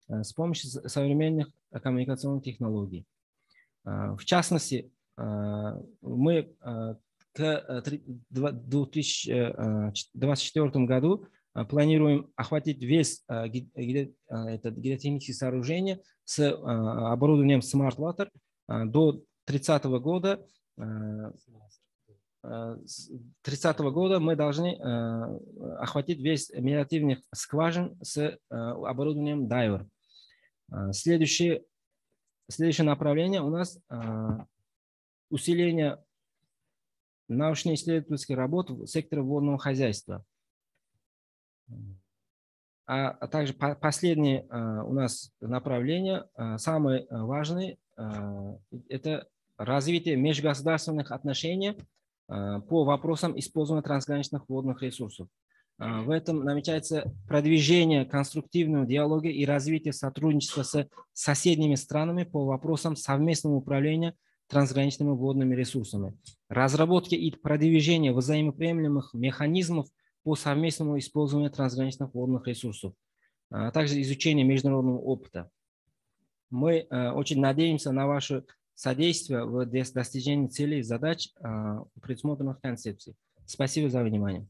современных коммуникационных технологий. В частности, мы к 2024 году планируем охватить весь гидротехнические сооружения с оборудованием Smart Water до 30 года. 30 года мы должны охватить весь мелиоративных скважин с оборудованием Diver. Следующее направление у нас усиление научно-исследовательской работы в секторе водного хозяйства. А также последнее у нас направление, самое важное, это развитие межгосударственных отношений по вопросам использования трансграничных водных ресурсов. В этом намечается продвижение конструктивного диалога и развитие сотрудничества с соседними странами по вопросам совместного управления трансграничными водными ресурсами, разработки и продвижение взаимоприемлемых механизмов по совместному использованию трансграничных водных ресурсов, а также изучение международного опыта. Мы очень надеемся на ваше содействие в достижении целей и задач предусмотренных концепций. Спасибо за внимание.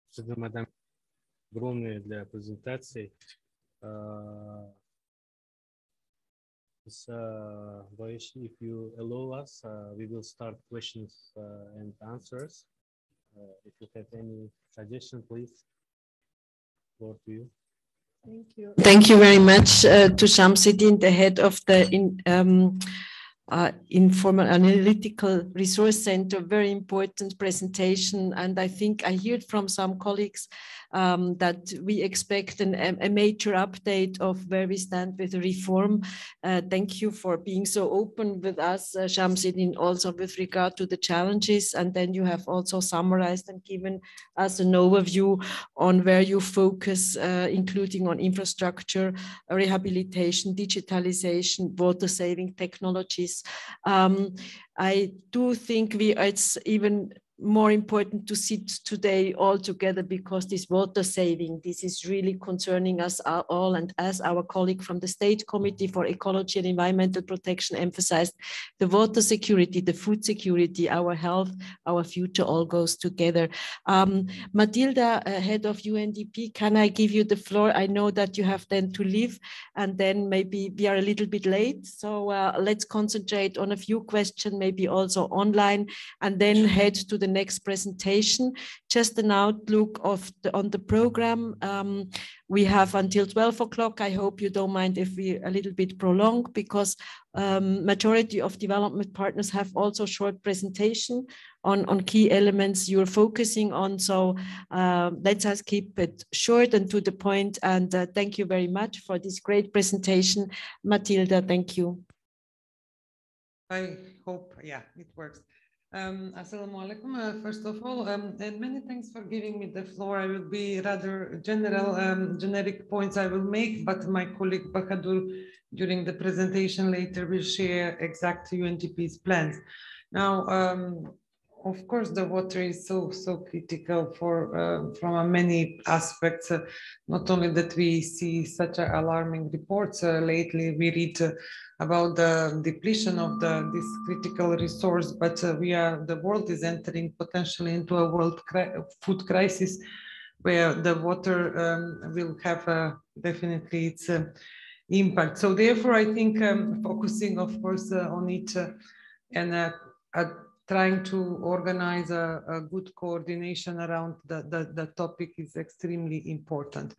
Спасибо, мадам, огромное для презентации. Boris, if you allow us, we will start questions and answers. If you have any suggestion, please, floor to you. Thank you. Thank you very much to Shamsuddin, the head of the Informal Analytical Resource Center. Very important presentation, and I think I heard from some colleagues that we expect a major update of where we stand with the reform. Thank you for being so open with us, Shamsuddin, also with regard to the challenges, and then you have also summarized and given us an overview on where you focus, including on infrastructure, rehabilitation, digitalization, water-saving technologies. I do think it's even more important to sit today all together, because this water saving, this is really concerning us all. And as our colleague from the State Committee for Ecology and Environmental Protection emphasized, the water security, the food security, our health, our future all goes together. Matilda, head of UNDP, can I give you the floor? I know that you have then to leave, and then maybe we are a little bit late. So let's concentrate on a few questions, maybe also online, and then head to the next presentation. Just an outlook on the program. We have until 12 o'clock. I hope you don't mind if we a little bit prolong, because majority of development partners have also short presentation on key elements you're focusing on. So let's just keep it short and to the point. And thank you very much for this great presentation. Matilda, thank you. I hope, yeah, it works. Assalamu alaikum. First of all, and many thanks for giving me the floor. I will be rather generic points I will make, but my colleague Bahadur during the presentation later will share exact UNDP's plans. Now, of course, the water is so critical for from many aspects. Not only that we see such alarming reports lately, we read about the depletion of this critical resource, but the world is entering potentially into a world food crisis, where the water will have definitely its impact. So therefore, I think focusing, of course, on it and trying to organize a good coordination around the topic is extremely important.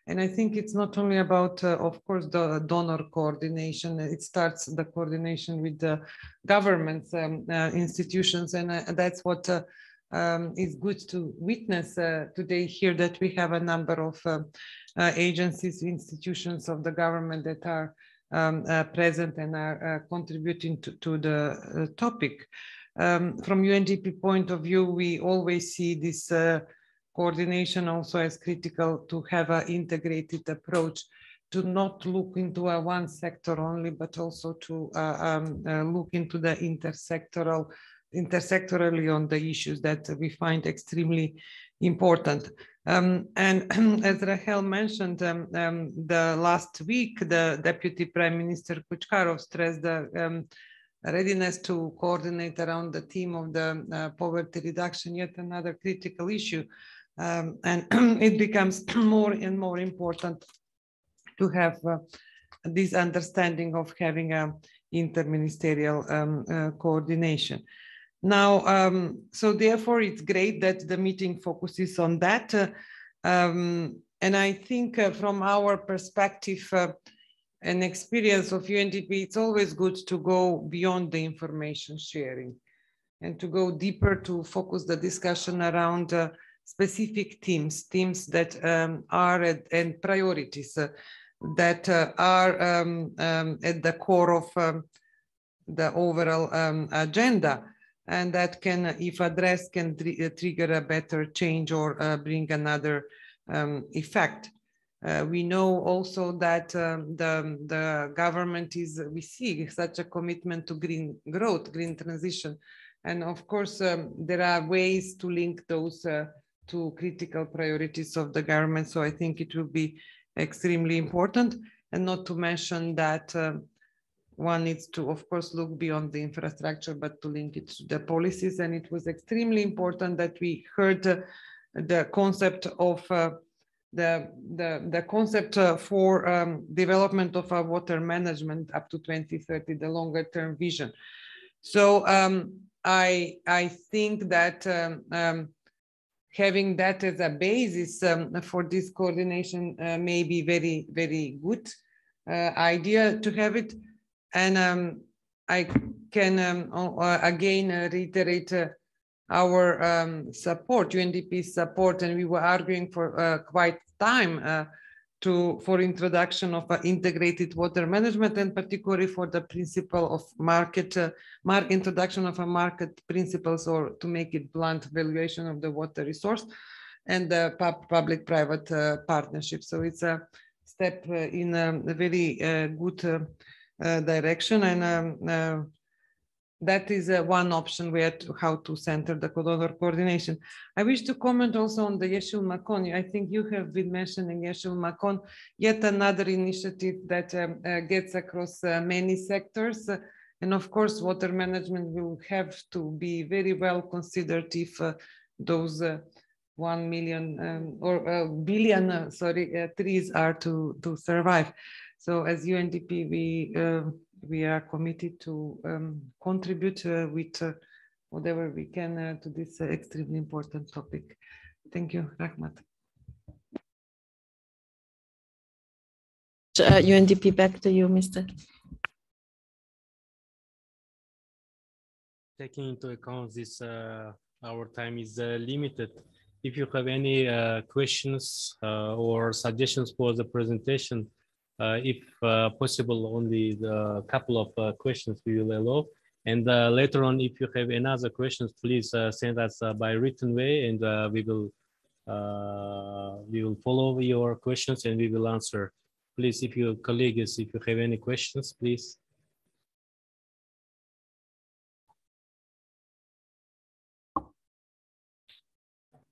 And I think it's not only about, of course, the donor coordination. It starts the coordination with the governments, institutions, and that's what is good to witness today here, that we have a number of agencies, institutions of the government that are present and are contributing to the topic. From UNDP point of view, we always see this coordination also as critical, to have an integrated approach, to not look into one sector only, but also to look into the intersectorally on the issues that we find extremely important. And as Rahel mentioned, the last week, the Deputy Prime Minister Kuchkarov stressed the readiness to coordinate around the theme of the poverty reduction, yet another critical issue. And it becomes more and more important to have this understanding of having a interministerial coordination. Now, so therefore, it's great that the meeting focuses on that. And I think from our perspective and experience of UNDP, it's always good to go beyond the information sharing and to go deeper, to focus the discussion around specific themes that are and priorities that are at the core of the overall agenda, and that can, if addressed, can trigger a better change or bring another effect. We know also that the government we see such a commitment to green growth, green transition. And of course, there are ways to link those to critical priorities of the government. So I think it will be extremely important, and not to mention that one needs to, of course, look beyond the infrastructure, but to link it to the policies. And it was extremely important that we heard the concept of the concept for development of water management up to 2030, the longer term vision. So I think that having that as a basis for this coordination may be very, very good idea to have it. And I can again reiterate our support, UNDP's support, and we were arguing for quite time for introduction of integrated water management, and particularly for the principle of introduction of a market principles, or to make it blunt, valuation of the water resource, and the public-private partnership. So it's a step in a very good direction, and that is one option how to center the donor coordination. I wish to comment also on the Yeshul Makon. I think you have been mentioning Yeshul Makon, yet another initiative that gets across many sectors. And of course, water management will have to be very well considered if those 1 million or billion, trees are to survive. So as UNDP, we are committed to contribute with whatever we can to this extremely important topic. Thank you, Rahmat. UNDP, back to you, Mr. Taking into account this, our time is limited. If you have any questions or suggestions for the presentation, if possible, only a couple of questions we will allow. And later on, if you have another questions, please send us by written way, and we will follow your questions and we will answer. Please, if your colleagues, if you have any questions, please.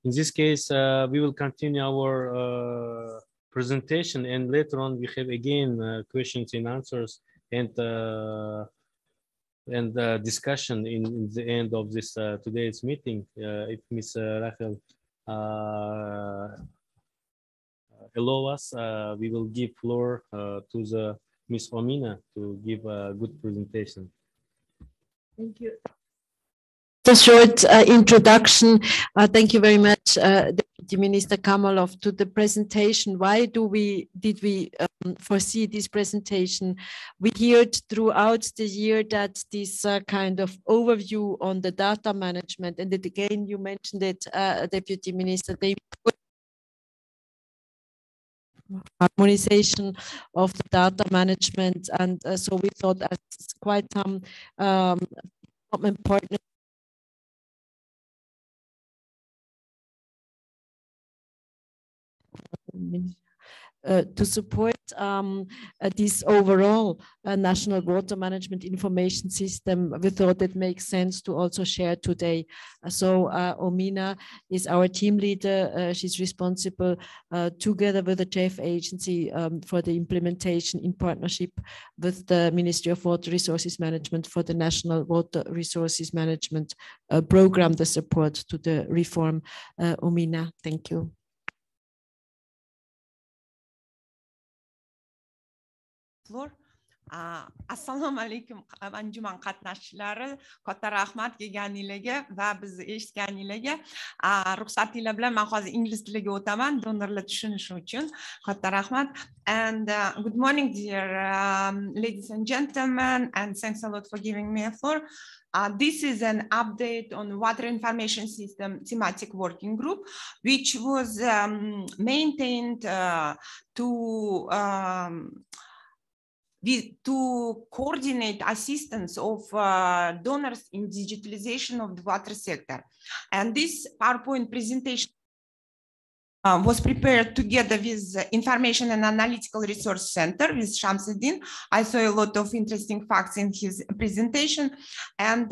In this case, we will continue our presentation, and later on we have again questions and answers and discussion in the end of this today's meeting. If Ms. Rachel allow us, we will give floor to the Ms. Omina to give a good presentation. Thank you. A short introduction. Thank you very much, Deputy Minister Kamalov, to the presentation. Why did we foresee this presentation? We heard throughout the year that this kind of overview on the data management, and that again you mentioned it, Deputy Minister, the harmonization of the data management, and so we thought that's quite some important. To support this overall national water management information system, we thought it makes sense to also share today. So Omina is our team leader. She's responsible together with the chief agency for the implementation in partnership with the Ministry of Water Resources Management for the National Water Resources Management Program, the support to the reform. Omina, thank you. Assalomu alaykum anjuman qatnashchilari, katta rahmat kelganinglarga va bizni eshitganinglarga. Ruxsatinglar bilan men hozir ingliz tiliga o'taman, donorlar tushunishi uchun. Katta rahmat. And good morning, dear ladies and gentlemen, and thanks a lot for giving me a floor. This is an update on Water Information System Thematic Working Group, which was maintained to coordinate assistance of donors in digitalization of the water sector. And this PowerPoint presentation was prepared together with Information and Analytical Resource Center with Shamsuddin. I saw a lot of interesting facts in his presentation, and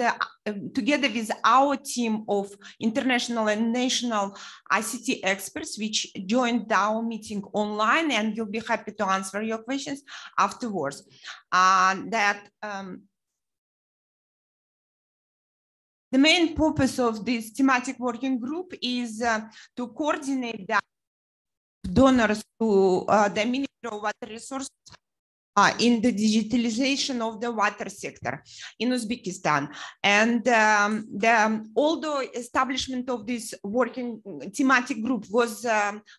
together with our team of international and national ICT experts, which joined our meeting online, and we'll be happy to answer your questions afterwards. The main purpose of this thematic working group is to coordinate the donors to the Ministry of Water Resources in the digitalization of the water sector in Uzbekistan. And although establishment of this working thematic group was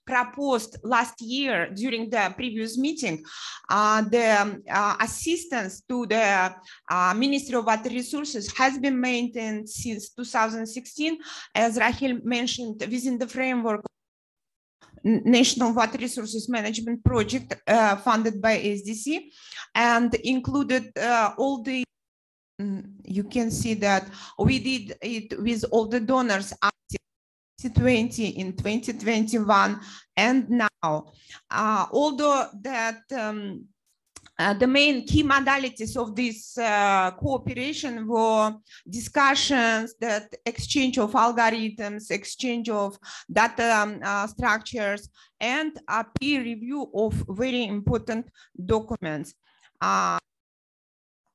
proposed last year during the previous meeting, the assistance to the Ministry of Water Resources has been maintained since 2016, as Rahel mentioned, within the framework National Water Resources Management Project funded by SDC, and included all the, you can see that we did it with all the donors up to 2020, in 2021, and now. Although that the main key modalities of this cooperation were discussions, that exchange of algorithms, exchange of data structures, and a peer review of very important documents.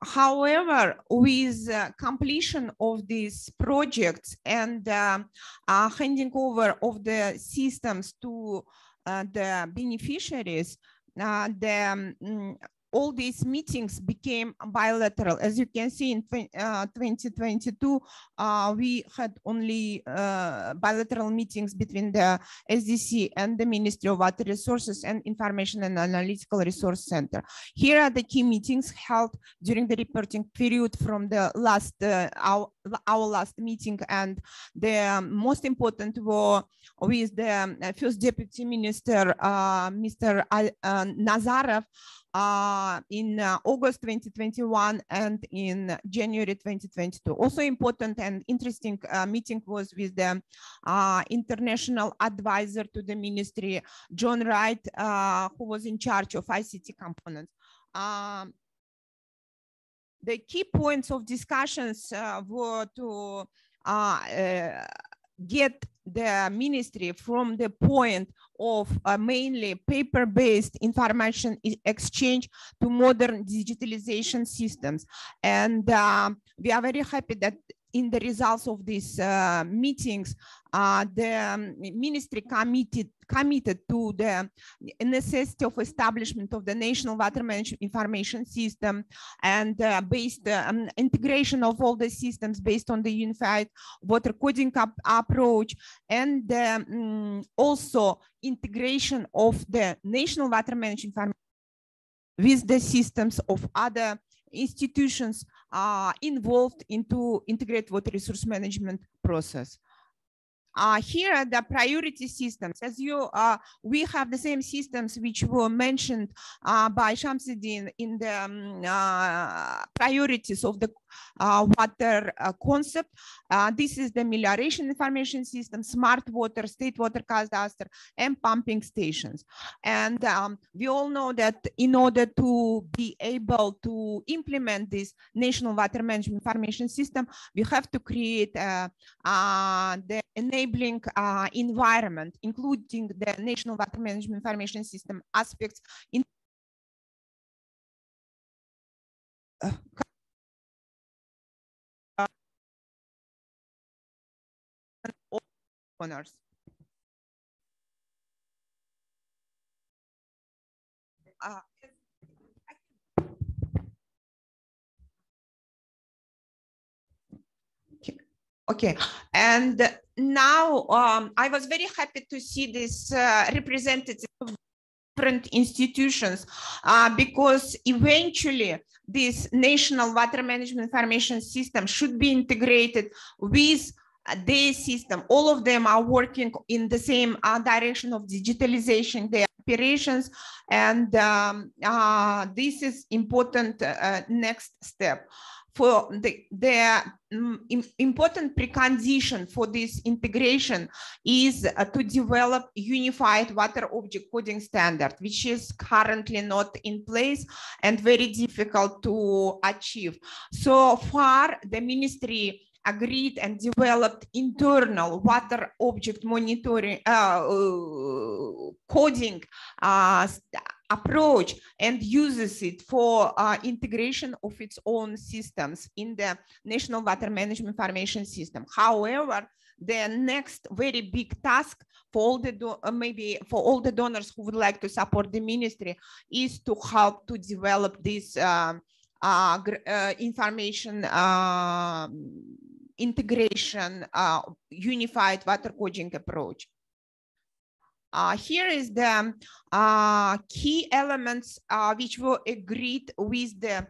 However, with completion of these projects and handing over of the systems to the beneficiaries, all these meetings became bilateral. As you can see, in 2022, we had only bilateral meetings between the SDC and the Ministry of Water Resources and Information and Analytical Resource Center. Here are the key meetings held during the reporting period from the last our last meeting, and the most important were with the First Deputy Minister, Mr. Nazarov, in August 2021 and in January 2022. Also important and interesting meeting was with the international advisor to the ministry, John Wright, who was in charge of ICT components. The key points of discussions were to get the ministry from the point of mainly paper-based information exchange to modern digitalization systems. And we are very happy that in the results of these meetings, the ministry committed to the necessity of establishment of the National Water Management Information System, and based integration of all the systems based on the unified water coding approach, and also integration of the National Water Management Information with the systems of other institutions involved into integrated water resource management process. Here are the priority systems. As you, we have the same systems which were mentioned by Shamsuddin in the priorities of the water concept. This is the melioration information system, smart water, state water cadastre, and pumping stations. And we all know that in order to be able to implement this national water management information system, we have to create the enabling environment, including the national water management information system aspects in owners. Okay, and now I was very happy to see this representative of different institutions because eventually this national water management information system should be integrated with their system. All of them are working in the same direction of digitalization their operations, and this is important next step. For the important precondition for this integration is to develop unified water object coding standard, which is currently not in place and very difficult to achieve. So far, the ministry agreed and developed internal water object monitoring coding approach and uses it for integration of its own systems in the National Water Management Information System. However, the next very big task for all the maybe for all the donors who would like to support the ministry is to help to develop this information integration unified water coding approach. Here is the key elements which were agreed with the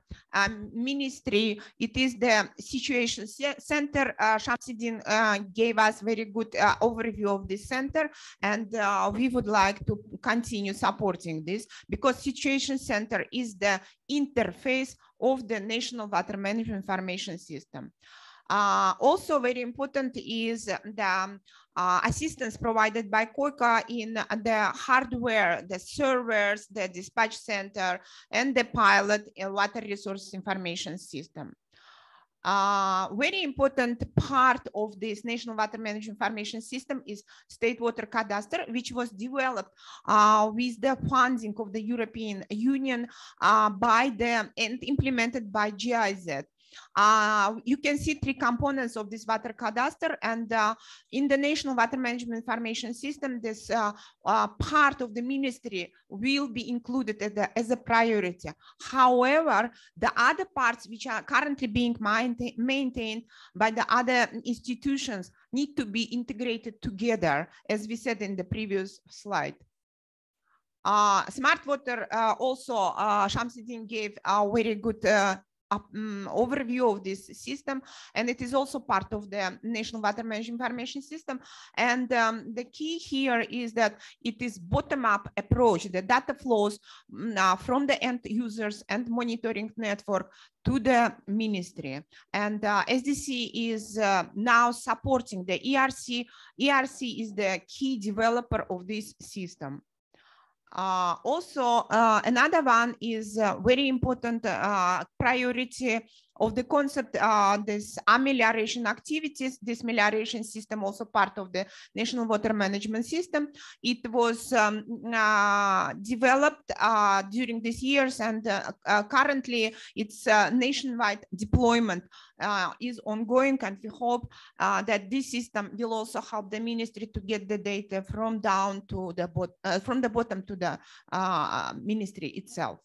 ministry. It is the situation center. Shamsuddin gave us very good overview of this center, and we would like to continue supporting this because situation center is the interface of the National Water Management Information System. Also very important is the assistance provided by KOICA in the hardware, the servers, the dispatch center, and the pilot water resource information system. Very important part of this National Water Management Information System is State Water Cadastre, which was developed with the funding of the European Union and implemented by GIZ. You can see three components of this water cadastre, and in the National Water Management Information System, this part of the ministry will be included as a priority. However, the other parts which are currently being maintained by the other institutions need to be integrated together, as we said in the previous slide. Smart water also, Shamsuddin gave a very good overview of this system, and it is also part of the National Water Management Information System. And the key here is that it is bottom-up approach. The data flows from the end users and monitoring network to the ministry. And SDC is now supporting the ERC. ERC is the key developer of this system. Also, another one is very important priority of the concept, this amelioration activities. This amelioration system also part of the National Water Management System. It was developed during these years, and currently its nationwide deployment is ongoing, and we hope that this system will also help the ministry to get the data from down to the from the bottom to the ministry itself.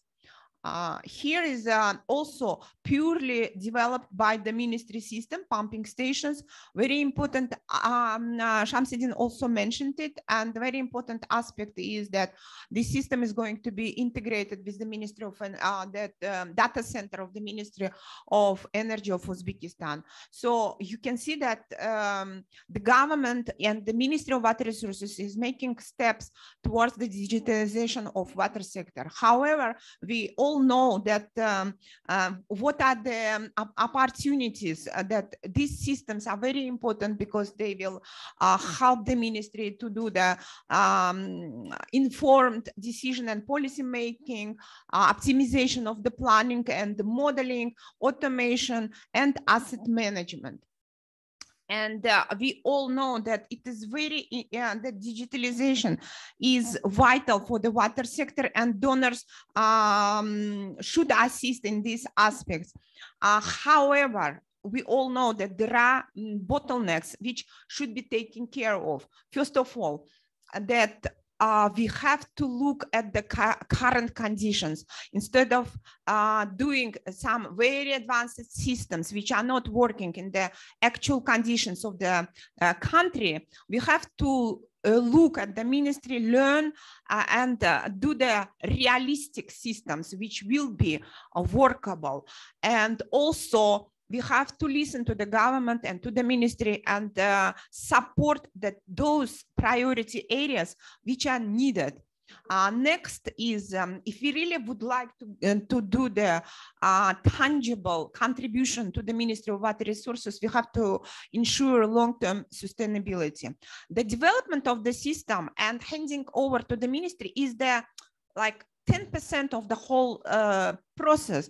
Here is also purely developed by the ministry system, pumping stations. Very important, Shamsuddin also mentioned it, and the very important aspect is that this system is going to be integrated with the Ministry of data center of the Ministry of Energy of Uzbekistan. So you can see that the government and the Ministry of Water Resources is making steps towards the digitalization of water sector. However, we all know that what are the opportunities that these systems are very important, because they will help the ministry to do the informed decision and policy making, optimization of the planning and the modeling, automation, and asset management. And we all know that it is very, the digitalization is vital for the water sector, and donors should assist in these aspects. However, we all know that there are bottlenecks which should be taken care of. First of all, that we have to look at the current conditions. Instead of doing some very advanced systems which are not working in the actual conditions of the country, we have to look at the ministry, learn and do the realistic systems which will be workable. And also, we have to listen to the government and to the ministry and support those priority areas which are needed. Next is, if we really would like to do the tangible contribution to the Ministry of Water Resources, we have to ensure long-term sustainability. The development of the system and handing over to the ministry is the 10% of the whole process.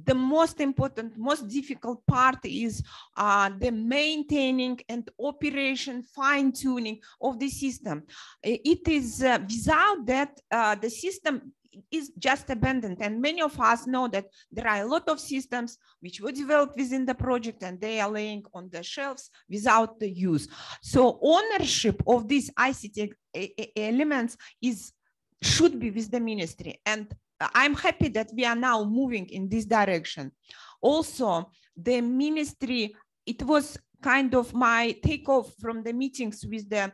The most important, most difficult part is the maintaining and operation, fine-tuning of the system. It is without that, the system is just abandoned. And many of us know that there are a lot of systems which were developed within the project and they are laying on the shelves without the use. So ownership of these ICT elements should be with the ministry. And I'm happy that we are now moving in this direction. Also, the ministry, it was kind of my takeoff from the meetings with the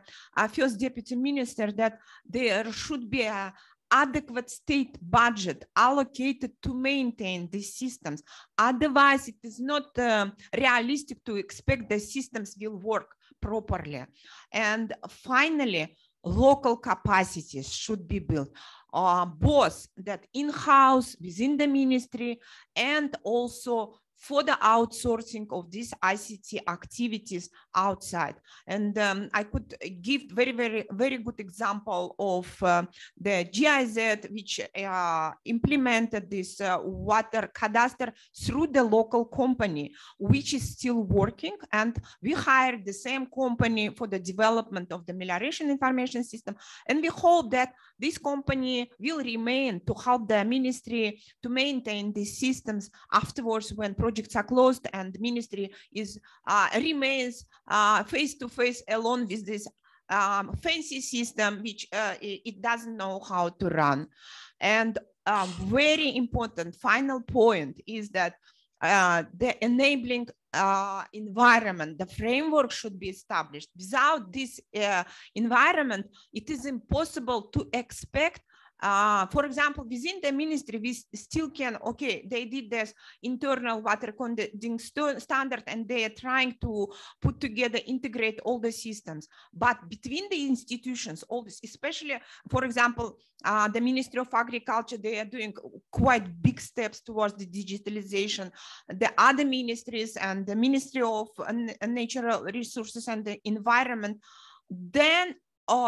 first deputy minister, that there should be an adequate state budget allocated to maintain these systems. Otherwise, it is not realistic to expect the systems will work properly. And finally, local capacities should be built, both that in-house within the ministry and also for the outsourcing of these ICT activities outside. And I could give very good example of the GIZ, which implemented this water cadastre through the local company, which is still working. And we hired the same company for the development of the melioration information system. And we hope that this company will remain to help the ministry to maintain these systems afterwards when projects are closed and the ministry is remains face to face alone with this fancy system which it doesn't know how to run. And very important final point is that the enabling environment, the framework should be established. Without this environment, it is impossible to expect. For example, within the ministry, we still can, okay, they did this internal water conducting standard and they are trying to put together, integrate all the systems. But between the institutions, all this, especially, for example, the Ministry of Agriculture, they are doing quite big steps towards the digitalization. The other ministries and the Ministry of Natural Resources and the Environment, then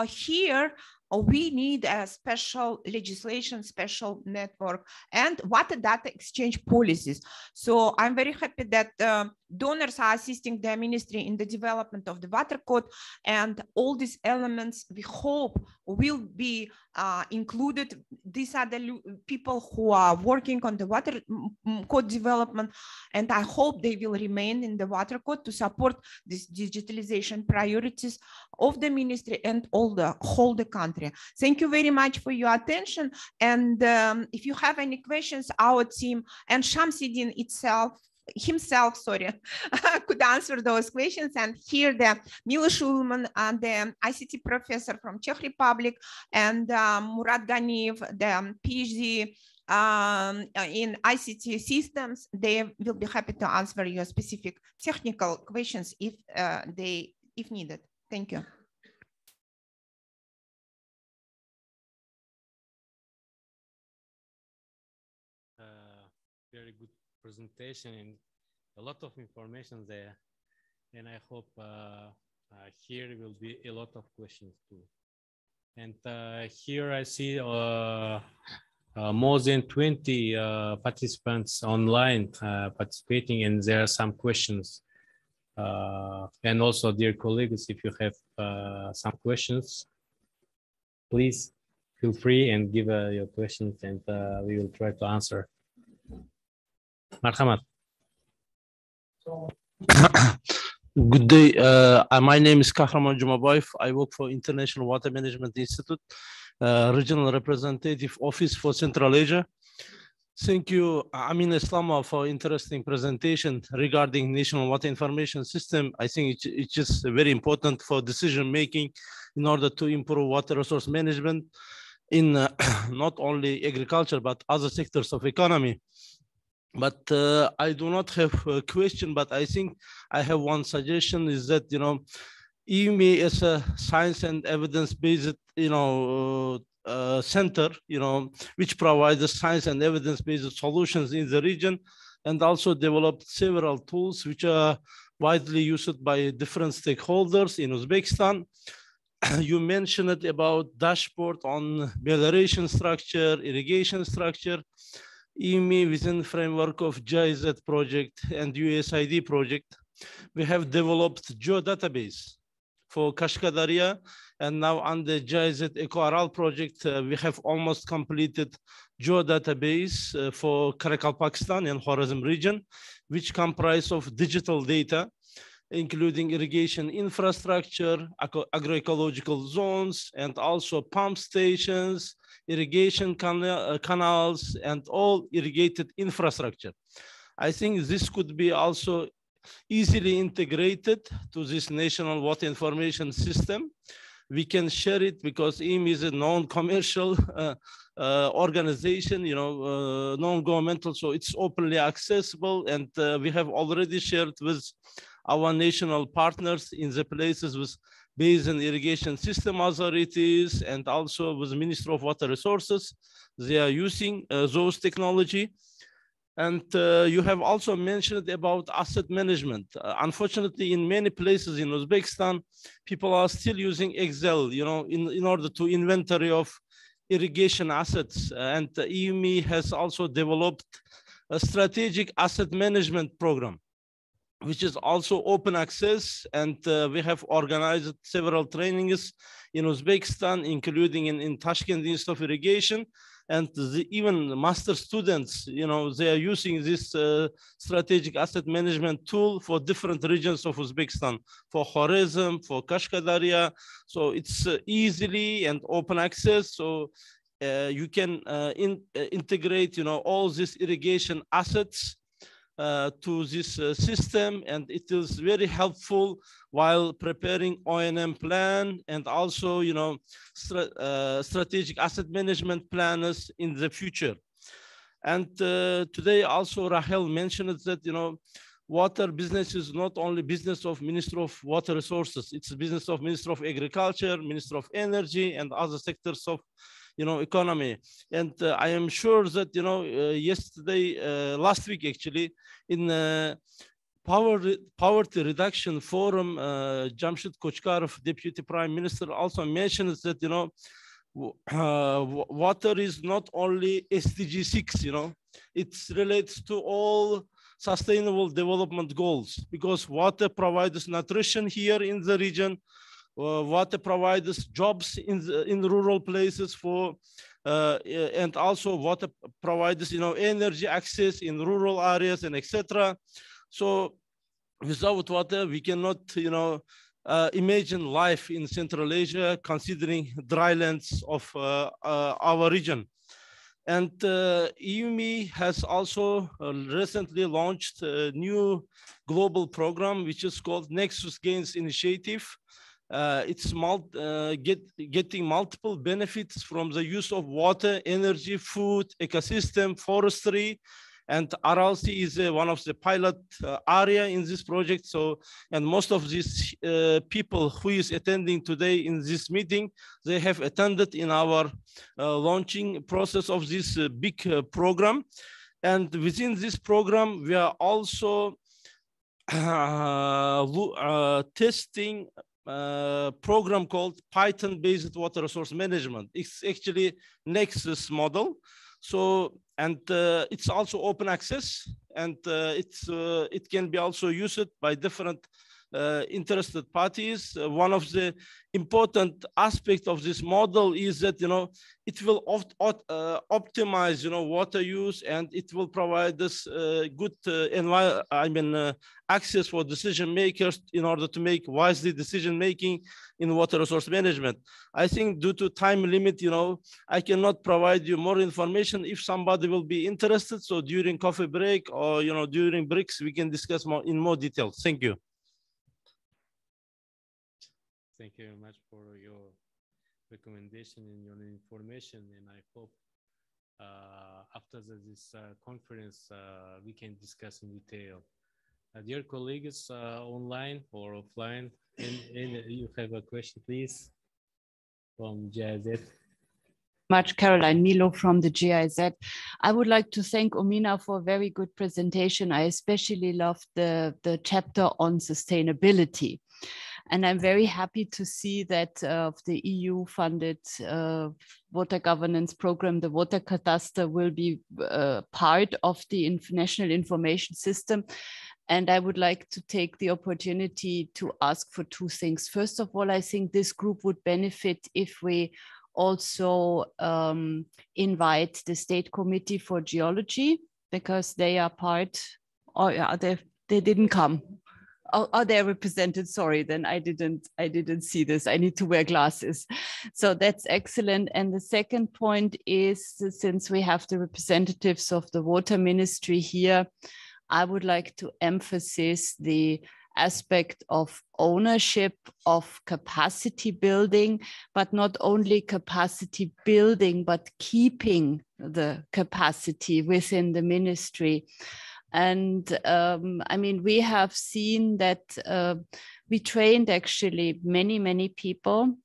here, we need a special legislation, special network, and water data exchange policies. So I'm very happy that donors are assisting the ministry in the development of the water code, and all these elements we hope will be included. These are the people who are working on the water code development, and I hope they will remain in the water code to support these digitalization priorities of the ministry and all the whole the country. Thank you very much for your attention. And if you have any questions, our team and Shamsidin himself, could answer those questions. And here the Mila Shulman, the ICT professor from Czech Republic, and Murat Ganiyev, the PhD in ICT systems, they will be happy to answer your specific technical questions if needed. Thank you. Very good presentation and a lot of information there, and I hope here will be a lot of questions too. And here I see more than 20 participants online participating, and there are some questions. And also, dear colleagues, if you have some questions, please feel free and give your questions, and we will try to answer. Marhamat. Good day. My name is Kahraman Jumabayev. I work for International Water Management Institute, Regional Representative Office for Central Asia. Thank you, Amin Islama, for interesting presentation regarding National Water Information System. I think it's just very important for decision making in order to improve water resource management in not only agriculture but other sectors of economy. But I do not have a question, but I think I have one suggestion is that, EME is a science and evidence-based, center, which provides science and evidence-based solutions in the region, and also developed several tools which are widely used by different stakeholders in Uzbekistan. You mentioned about dashboard on melioration structure, irrigation structure. EME within the framework of GIZ project and USAID project, we have developed geodatabase for Kashkadaria, and now under GIZ EcoAral project, we have almost completed geodatabase for Karakalpakstan and Khwarezm region, which comprise of digital data, including irrigation infrastructure, agroecological zones, and also pump stations, irrigation canals, and all irrigated infrastructure. I think this could be also easily integrated to this National Water Information System. We can share it because EME is a non-commercial organization, non-governmental, so it's openly accessible, and we have already shared with our national partners in the places with basin irrigation system authorities and also with the Ministry of Water Resources. They are using those technology. And you have also mentioned about asset management. Unfortunately, in many places in Uzbekistan, people are still using Excel, in order to inventory of irrigation assets. And EUME has also developed a strategic asset management program, which is also open access. And we have organized several trainings in Uzbekistan, including in Tashkent Institute of Irrigation. And even master students, they are using this strategic asset management tool for different regions of Uzbekistan, for Khwarezm, for Kashkadarya. So it's easily and open access. So you can integrate, all these irrigation assets to this system, and it is very helpful while preparing O&M plan and also, strategic asset management planners in the future. And today also Rahel mentioned that, water business is not only business of Ministry of Water Resources, it's a business of Ministry of Agriculture, Ministry of Energy, and other sectors of economy. And I am sure that, yesterday, last week actually, in Poverty Reduction Forum, Jamshid Kochkarov, Deputy Prime Minister, also mentioned that, water is not only SDG 6, it relates to all sustainable development goals, because water provides nutrition here in the region. Water provides jobs in rural places and also water provides, energy access in rural areas and etc. So without water, we cannot, imagine life in Central Asia, considering drylands of our region. And EUME has also recently launched a new global program, which is called Nexus Gains Initiative. It's getting multiple benefits from the use of water, energy, food, ecosystem, forestry, and RLC is one of the pilot area in this project. So, and most of these people who is attending today in this meeting, they have attended in our launching process of this big program. And within this program, we are also testing program called Python-based water resource management. It's actually Nexus model. So, and it's also open access, and it can be also used by different interested parties. One of the important aspects of this model is that, it will optimize, water use, and it will provide us good access for decision makers in order to make wisely decision making in water resource management. I think due to time limit, I cannot provide you more information. If somebody will be interested, so during coffee break or during breaks, we can discuss more in more detail. Thank you. Thank you very much for your recommendation and your information. And I hope after this conference, we can discuss in detail. Dear colleagues, online or offline, and you have a question, please, from GIZ. Much, Caroline Milo from the GIZ. I would like to thank Omina for a very good presentation. I especially loved the chapter on sustainability. And I'm very happy to see that the EU-funded water governance program, the Water Cadastre, will be part of the national information system. And I would like to take the opportunity to ask for two things. First of all, I think this group would benefit if we also invite the State Committee for Geology, because they are part, or they didn't come. Oh, they're represented. Sorry, then I didn't see this. I need to wear glasses. So that's excellent. And the second point is, since we have the representatives of the Water Ministry here, I would like to emphasize the aspect of ownership of capacity building, but not only capacity building, but keeping the capacity within the ministry. And I mean, we have seen that we trained actually many people,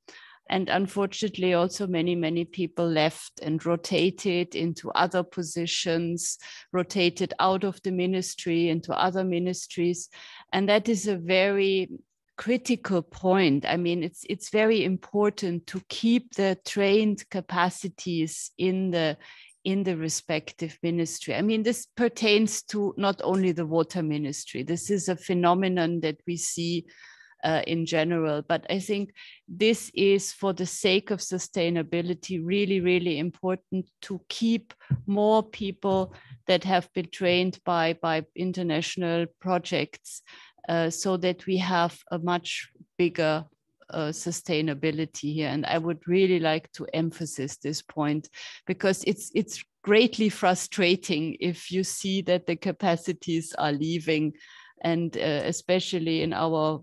And unfortunately, also many people left and rotated into other positions, rotated out of the ministry into other ministries. And that is a very critical point. I mean, it's very important to keep the trained capacities in the respective ministry. I mean, this pertains to not only the water ministry. This is a phenomenon that we see in general, but I think this is, for the sake of sustainability, really important to keep more people that have been trained by international projects, so that we have a much bigger sustainability here. And I would really like to emphasize this point, because it's greatly frustrating if you see that the capacities are leaving. And especially in our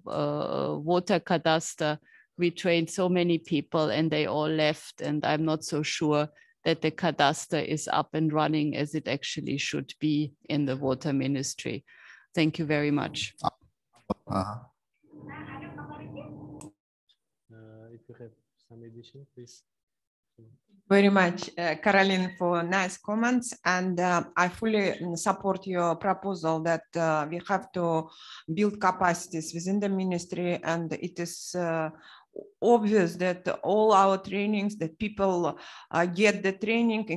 water cadastre, we trained so many people and they all left. And I'm not so sure that the cadastre is up and running as it actually should be in the water ministry. Thank you very much. If you have some addition, please. Very much, Caroline, for nice comments. And I fully support your proposal that we have to build capacities within the ministry. And it is obvious that all our trainings, that people get the training,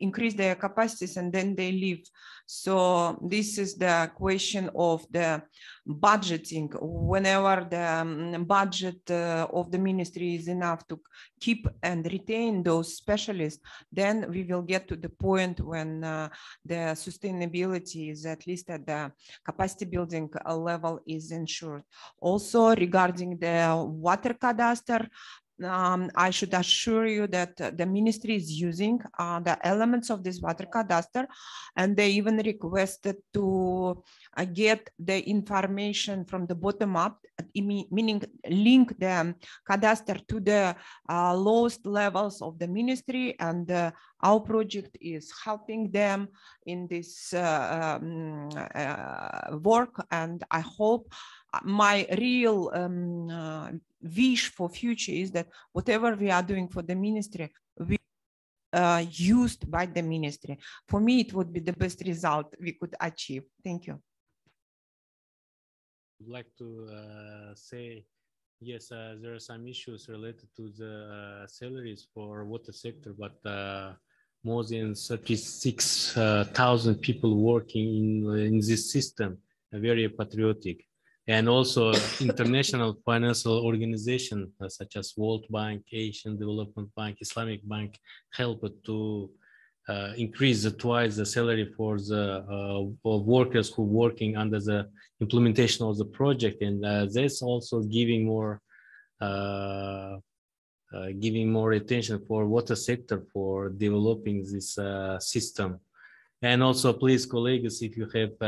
increase their capacities, and then they leave. So this is the question of the budgeting. Whenever the budget of the ministry is enough to keep and retain those specialists, then we will get to the point when the sustainability is at least at the capacity building level is ensured. Also, regarding the water cadastre, I should assure you that the ministry is using the elements of this water cadastre, and they even requested to get the information from the bottom up, meaning link the cadastre to the lowest levels of the ministry, and our project is helping them in this work. And I hope, my real wish for future is that whatever we are doing for the ministry, we used by the ministry. For me, it would be the best result we could achieve. Thank you. I'd like to say, yes, there are some issues related to the salaries for water sector, but more than 36,000 people working in this system are very patriotic. And also international financial organizations such as World Bank, Asian Development Bank, Islamic Bank helped to increase twice the salary for the workers who are working under the implementation of the project. And that's also giving more attention for water sector for developing this system. And also, please, colleagues, if you have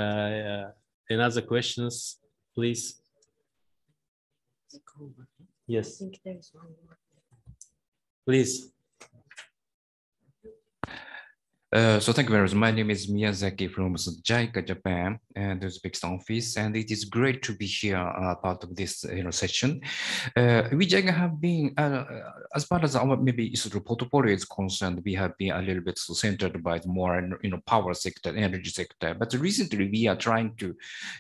another questions, please. Yes. I think there's one more. Please. So thank you very much. My name is Miyazaki from JICA, Japan, and the Uzbekistan office, and it is great to be here part of this session. We JICA have been, as far as our maybe sort of portfolio is concerned, we have been a little bit centered by the more power sector, energy sector. But recently we are trying to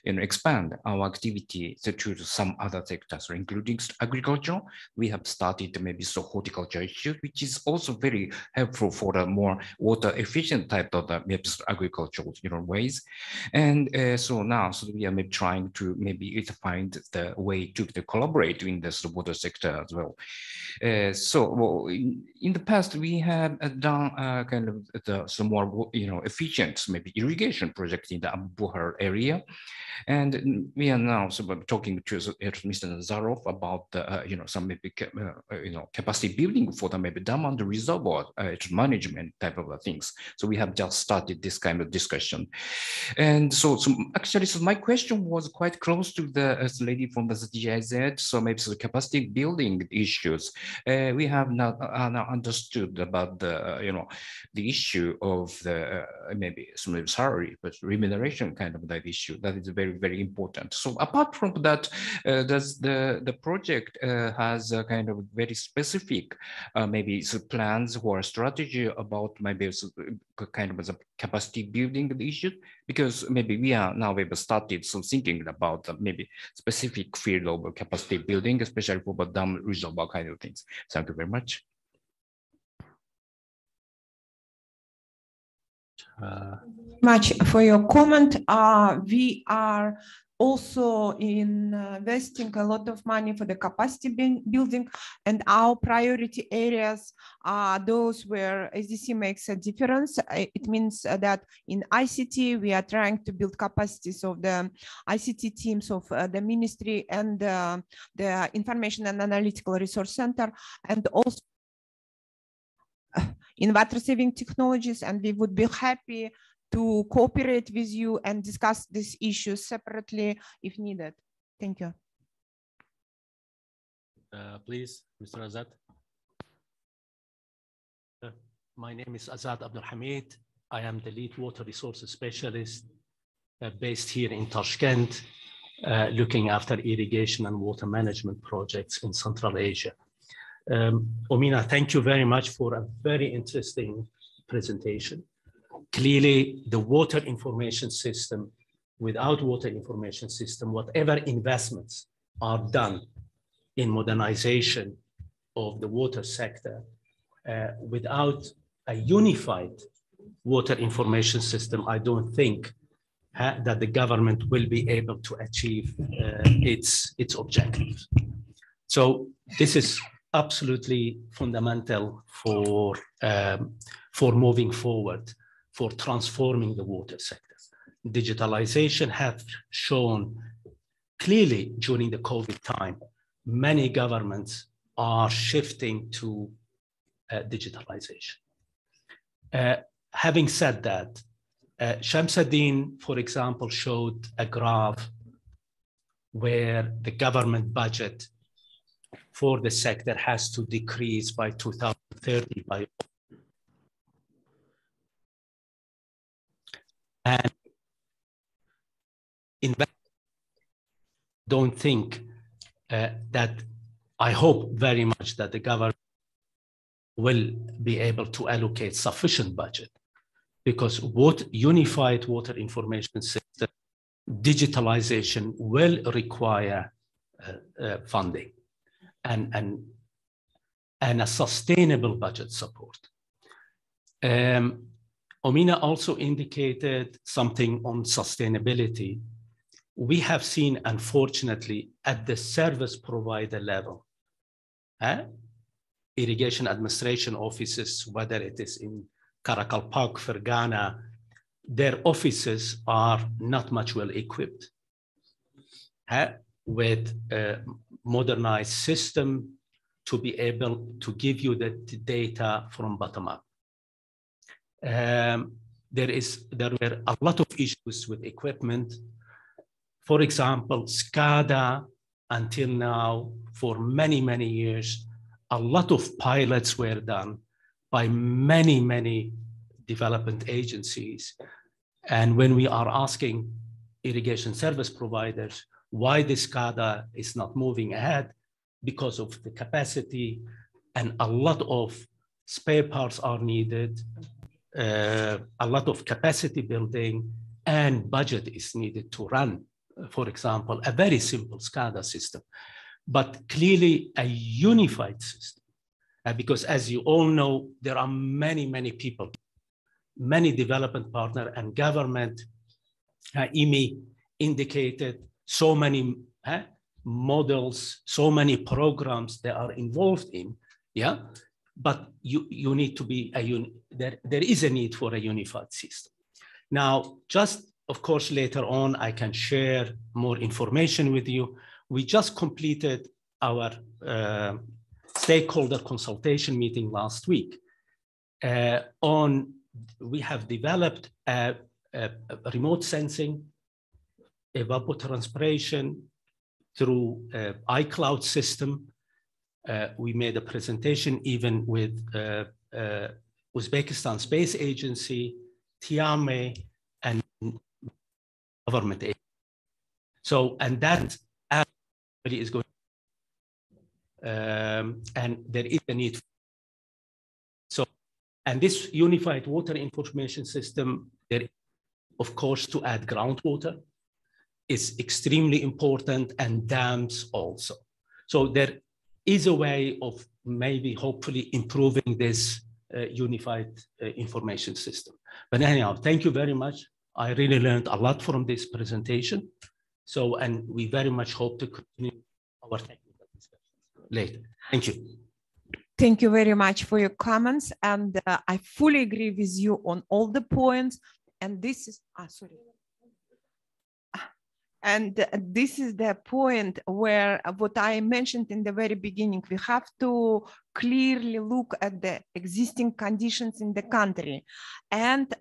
expand our activity to some other sectors, including agriculture. We have started maybe horticulture issue, which is also very helpful for the more water efficient type of agricultural ways. And so now we are maybe trying to find the way to collaborate in this water sector as well. In the past we have done kind of some more efficient maybe irrigation project in the Buhar area, and we are now talking to Mr. Nazarov about some maybe capacity building for the maybe dam and reservoir management type of things. So we have just started this kind of discussion. And so actually, so my question was quite close to the lady from the GIZ. So maybe the capacity building issues. We have now understood about the, the issue of the maybe some salary, but remuneration kind of that issue. That is very, very important. So apart from that, does the project has a kind of very specific maybe plans or strategy about maybe kind of the capacity building issue? Because maybe we are now able started some thinking about maybe specific field of capacity building, especially for the dam reservoir kind of things. Thank you very much. Much for your comment. We are also investing a lot of money for the capacity building, and our priority areas are those where SDC makes a difference. It means that in ICT, we are trying to build capacities of the ICT teams of the ministry and the Information and Analytical Resource Center, and also in water saving technologies, and we would be happy to cooperate with you and discuss these issues separately if needed. Thank you. Please, Mr. Azad. My name is Azad Abdulhamid. I am the lead water resources specialist based here in Tashkent, looking after irrigation and water management projects in Central Asia. Omina, thank you very much for a very interesting presentation. Clearly, the water information system, without water information system, whatever investments are done in modernization of the water sector, without a unified water information system, I don't think that the government will be able to achieve its objectives. So this is absolutely fundamental for moving forward, for transforming the water sectors. Digitalization has shown clearly during the COVID time, many governments are shifting to digitalization. Having said that, Shamsuddin, for example, showed a graph where the government budget for the sector has to decrease by 2030 by. And don't think that, I hope very much that the government will be able to allocate sufficient budget, because unified water information system digitalization will require funding and a sustainable budget support. Omina also indicated something on sustainability. We have seen, unfortunately, at the service provider level, irrigation administration offices, whether it is in Karakalpak, Fergana, their offices are not much well equipped with a modernized system to be able to give you the data from bottom up. There were a lot of issues with equipment. For example, SCADA, until now, for many, many years, a lot of pilots were done by many, many development agencies. And when we are asking irrigation service providers why the SCADA is not moving ahead, because of the capacity and a lot of spare parts are needed, a lot of capacity building and budget is needed to run, for example, a very simple SCADA system, but clearly a unified system. Because as you all know, there are many, many people, many development partner and government. IMI indicated so many models, so many programs they are involved in, yeah? But you need to be, there is a need for a unified system. Now, just of course, later on, I can share more information with you. We just completed our stakeholder consultation meeting last week on we have developed a remote sensing, evapotranspiration through iCloud system. We made a presentation even with Uzbekistan Space Agency, TIAME, and government agency. So, and that actually is going, and there is a need. So, and this unified water information system, there, of course, to add groundwater is extremely important, and dams also. So there is a way of maybe hopefully improving this unified information system. But anyhow, thank you very much. I really learned a lot from this presentation. So, and we very much hope to continue our technical discussions later. Thank you. Thank you very much for your comments. And I fully agree with you on all the points. And this is, sorry. And this is the point where what I mentioned in the very beginning, we have to clearly look at the existing conditions in the country. And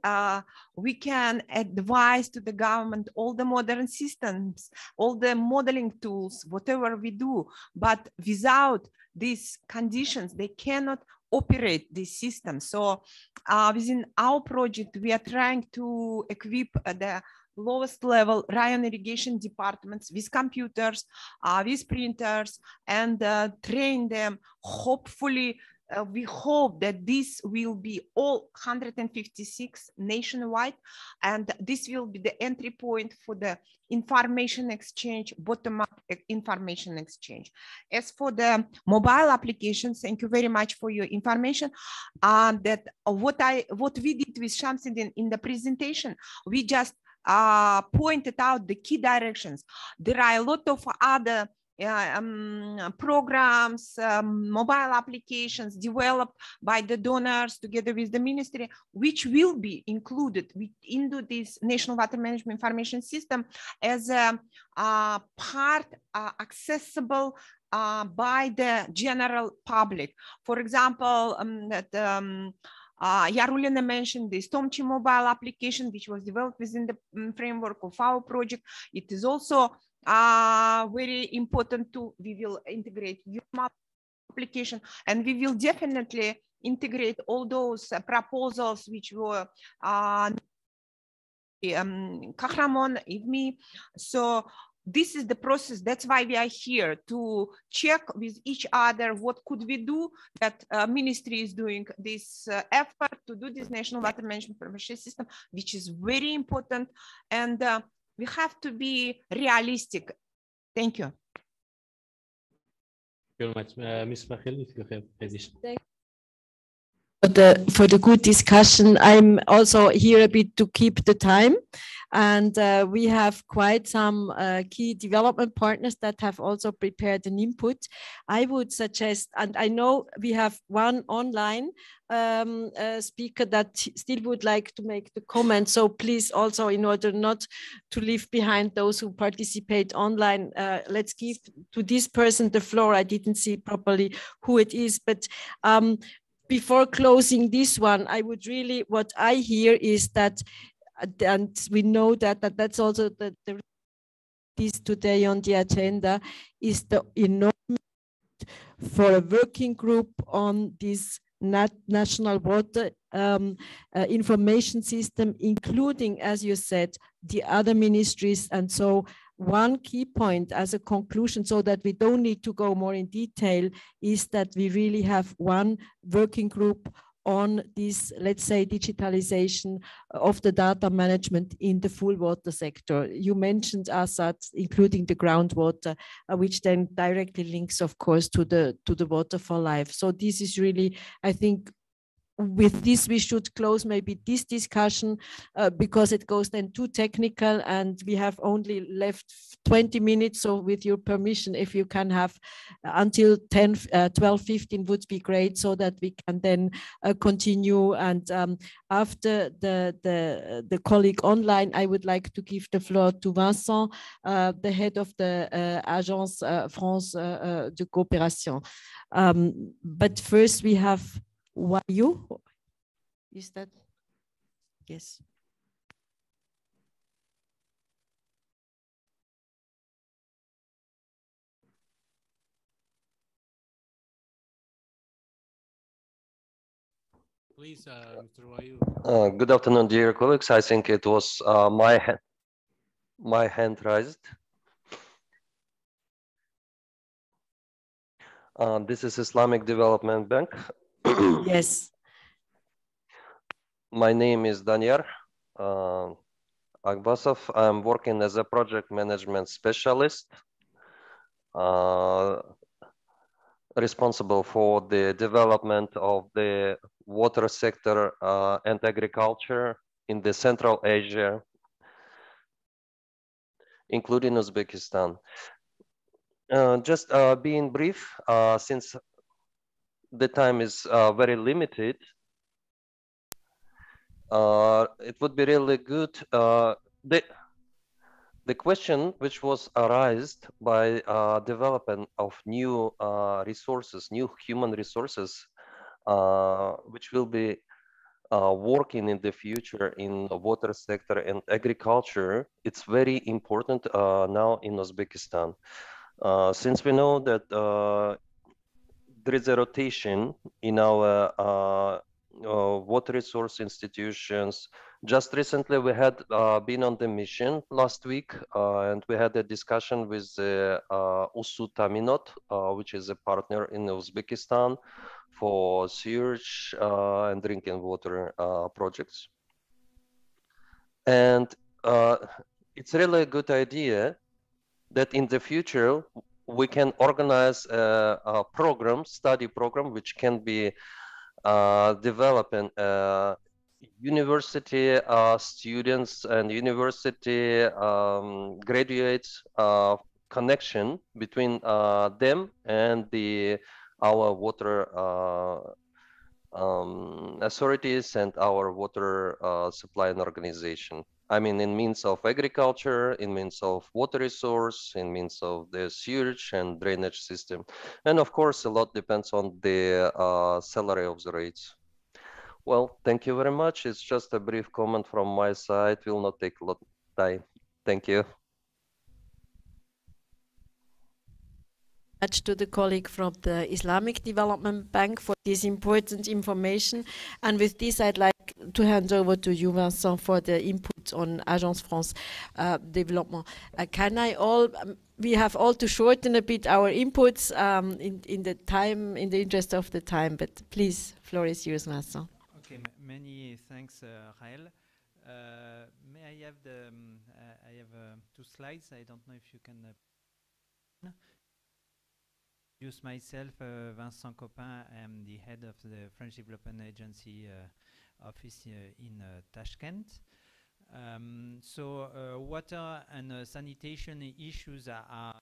we can advise to the government all the modern systems, all the modeling tools, whatever we do. But without these conditions, they cannot operate this system. So within our project, we are trying to equip the lowest level Ryan irrigation departments with computers, with printers, and train them. Hopefully, we hope that this will be all 156 nationwide, and this will be the entry point for the information exchange, bottom-up information exchange. As for the mobile applications, thank you very much for your information. That what we did with Shamsuddin in the presentation, we just pointed out the key directions. There are a lot of other programs, mobile applications developed by the donors together with the ministry, which will be included into this National Water Management Information System as a part accessible by the general public. For example, Yarulina mentioned the Tomchi mobile application, which was developed within the framework of our project. It is also very important to, we will integrate UMAP application, and we will definitely integrate all those proposals which were Kahraman, IVMI. So this is the process. That's why we are here, to check with each other what could we do. That ministry is doing this effort to do this National Water Management Information System, which is very important. And we have to be realistic. Thank you. Thank you very much. Ms. Machel, if you have additional. For the good discussion. I'm also here a bit to keep the time, and we have quite some key development partners that have also prepared an input. I would suggest, and I know we have one online speaker that still would like to make the comment, so please also, in order not to leave behind those who participate online, let's give to this person the floor. I didn't see properly who it is, but before closing this one, I would really, what I hear is that, and we know that that's also the this today on the agenda, is the enormous for a working group on this national water information system, including, as you said, the other ministries. And so one key point as a conclusion, so that we don't need to go more in detail, is that we really have one working group on this, let's say, digitalization of the data management in the full water sector. You mentioned Assad, including the groundwater, which then directly links, of course, to the Water for Life. So this is really, I think, with this, we should close maybe this discussion because it goes then too technical, and we have only left 20 minutes. So with your permission, if you can have until 12:15 would be great, so that we can then continue. And after the colleague online, I would like to give the floor to Vincent, the head of the Agence France de Coopération. But first we have Wayu, is that? Yes. Please, Mr. Wayu. Good afternoon, dear colleagues. I think it was my hand raised. This is Islamic Development Bank. Yes. My name is Danyar Agbasov. I'm working as a project management specialist, responsible for the development of the water sector and agriculture in the Central Asia, including Uzbekistan. Just being brief, since the time is very limited, it would be really good. The question which was arised by development of new resources, new human resources, which will be working in the future in the water sector and agriculture, it's very important now in Uzbekistan. Since we know that there is a rotation in our water resource institutions. Just recently, we had been on the mission last week, and we had a discussion with USU Taminot, which is a partner in Uzbekistan for sewage and drinking water projects. And it's really a good idea that in the future, we can organize a program, study program, which can be developing university students and university graduates connection between them and our water authorities and our water supply and organization. I mean, in means of agriculture, in means of water resource, in means of the sewage and drainage system. And of course, a lot depends on the salary of the rates. Well, thank you very much. It's just a brief comment from my side. Will not take a lot of time. Thank you. Much to the colleague from the Islamic Development Bank for this important information. And with this, I'd like to hand over to you, Vincent, for the input on Agence France Développement. Can I all, we have all to shorten a bit our inputs in the time, in the interest of the time, but please, floor is yours, Vincent. Okay, many thanks, Raël. May I have the, I have 2 slides. I don't know if you can introduce myself, Vincent Copin. I am the head of the French Development Agency office in Tashkent. So water and sanitation issues are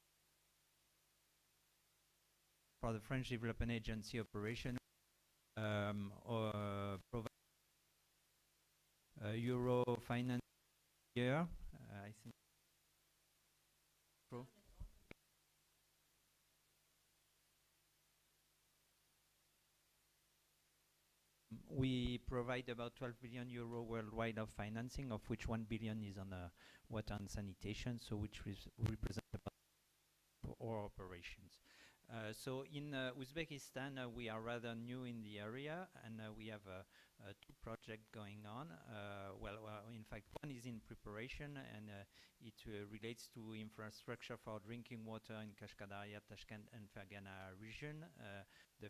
for the French Development Agency operation or provide Euro finance year. I think. We provide about 12 billion euro worldwide of financing, of which 1 billion is on water and sanitation, so which represent about our operations. So in Uzbekistan, we are rather new in the area, and we have 2 projects going on. In fact, one is in preparation, and it relates to infrastructure for drinking water in Kashkadarya, Tashkent, and Fergana region. The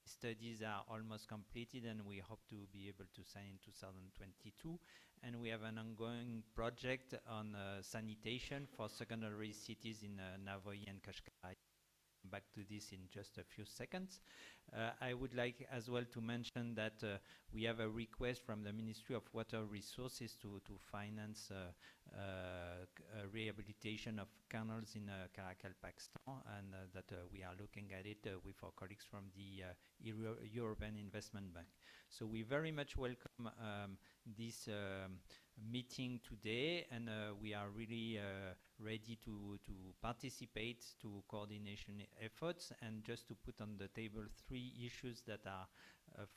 studies are almost completed, and we hope to be able to sign in 2022. And we have an ongoing project on sanitation for secondary cities in Navoy and Kashkadarya. Back to this in just a few seconds. I would like as well to mention that we have a request from the Ministry of Water Resources to finance rehabilitation of canals in Karakkal, Pakistan, and that we are looking at it with our colleagues from the European Investment Bank. So we very much welcome this meeting today, and we are really ready to participate to coordination efforts. And just to put on the table 3 issues that are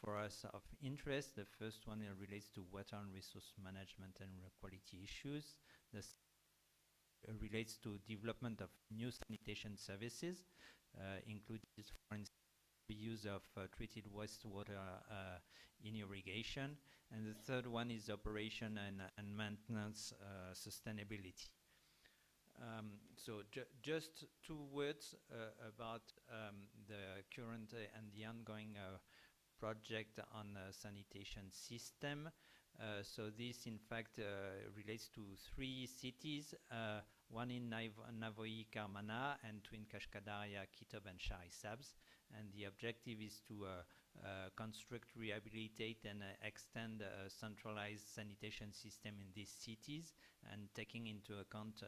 for us of interest. The first one relates to water and resource management and quality issues. The relates to development of new sanitation services, including, for instance, the use of treated wastewater in irrigation. And the third one is operation and maintenance sustainability. So just 2 words about the current and the ongoing project on sanitation system. So this, in fact, relates to 3 cities, one in Navoi Karmana and 2 in Kashkadaria, Kitob and Shari Sabs. And the objective is to construct, rehabilitate, and extend a centralized sanitation system in these cities, and taking into account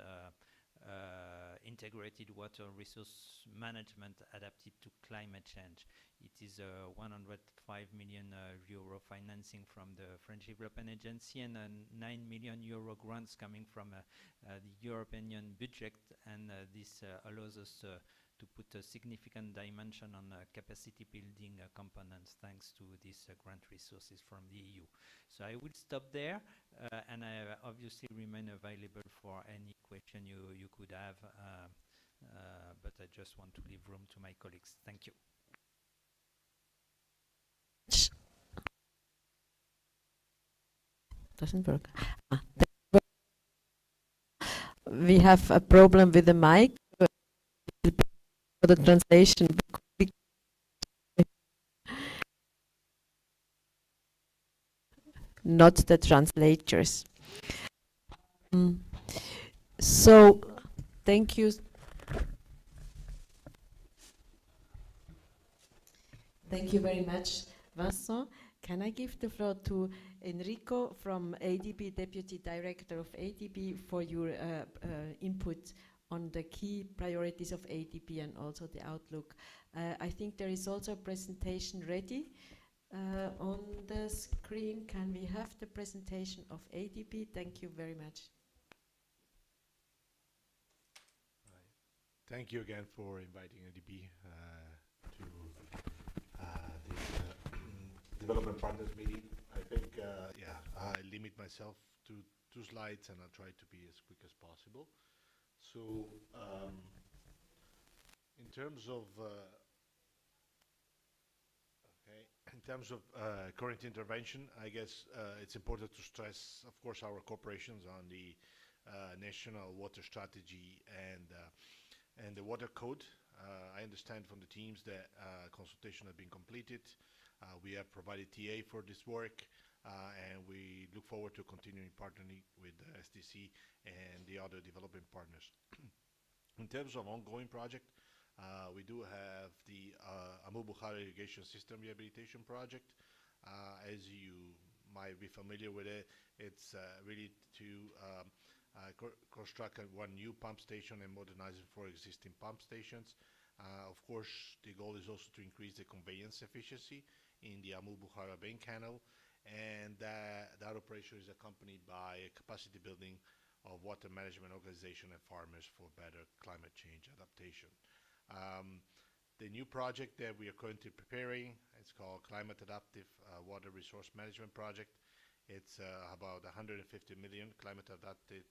integrated water resource management adapted to climate change. It is a 105 million euro financing from the French Development Agency and a 9 million euro grants coming from the European Union budget, and this allows us to put a significant dimension on capacity building components thanks to these grant resources from the EU. So I will stop there, and I obviously remain available for any question you could have, but I just want to leave room to my colleagues. Thank you. Doesn't work. We have a problem with the mic for the translation. Not the translators. So, thank you. Thank you very much, Vincent. Can I give the floor to Enrico from ADB, Deputy Director of ADB, for your input on the key priorities of ADB and also the outlook. I think there is also a presentation ready on the screen. Can we have the presentation of ADB? Thank you very much. Thank you again for inviting ADB to the Development Partners meeting. I think, I limit myself to 2 slides and I'll try to be as quick as possible. So, in terms of current intervention, I guess it's important to stress, of course, our cooperations on the National Water Strategy and the Water Code. I understand from the teams that consultation has been completed. We have provided TA for this work, and we look forward to continuing partnering with the SDC and the other development partners. In terms of ongoing project, we do have the Amu Bukhara Irrigation System Rehabilitation Project. As you might be familiar with it, it's really to construct 1 new pump station and modernize it for existing pump stations. Of course, the goal is also to increase the conveyance efficiency in the Amu Bukhara Main Canal, and that operation is accompanied by a capacity building of water management organization and farmers for better climate change adaptation. The new project that we are currently preparing, it's called Climate Adaptive Water Resource Management Project. It's about 150 million climate adapted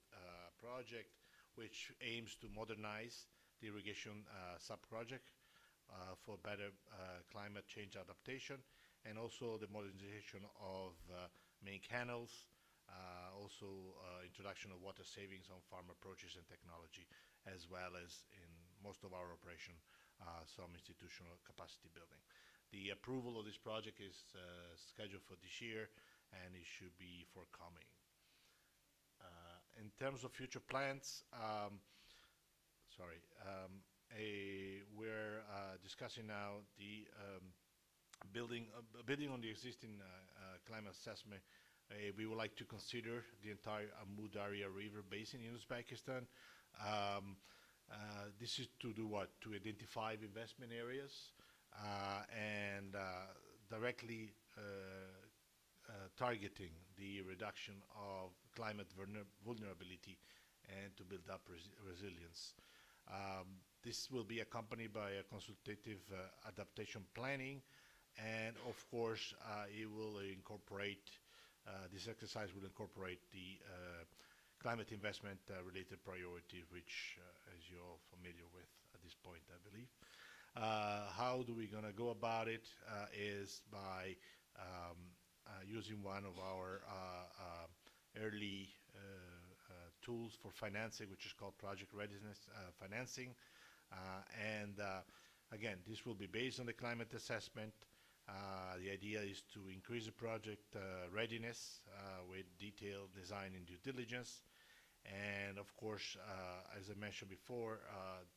project, which aims to modernize the irrigation sub-project for better climate change adaptation, and also the modernization of main canals, also introduction of water savings on farm approaches and technology, as well as in most of our operation, some institutional capacity building. The approval of this project is scheduled for this year, and it should be forthcoming. In terms of future plans, we're discussing now the building on the existing climate assessment. We would like to consider the entire Amu Darya River basin in Uzbekistan. This is to do what? To identify investment areas and directly targeting the reduction of climate vulnerability and to build up resilience. This will be accompanied by a consultative adaptation planning, and of course it will incorporate, this exercise will incorporate the climate investment related priority, which as you're all familiar with at this point, I believe. How do we gonna go about it is by using one of our early tools for financing, which is called project readiness financing. Again, this will be based on the climate assessment. The idea is to increase the project readiness with detailed design and due diligence. And of course, as I mentioned before,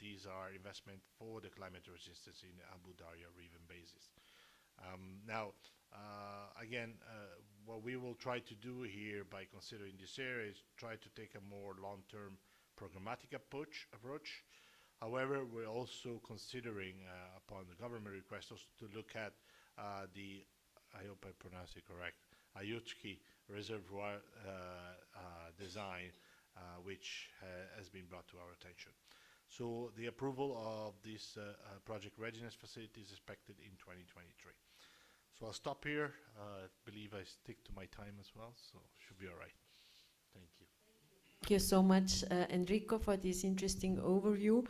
these are investment for the climate resistance in Abu Daria Riven basis. Now, again, what we will try to do here by considering this area is try to take a more long-term programmatic approach. However, we're also considering, upon the government request, also to look at the, I hope I pronounced it correct, Ayutski reservoir design, which has been brought to our attention. So the approval of this project readiness facility is expected in 2023. So I'll stop here. I believe I stick to my time as well, so should be all right. Thank you. Thank you so much, Enrico, for this interesting overview.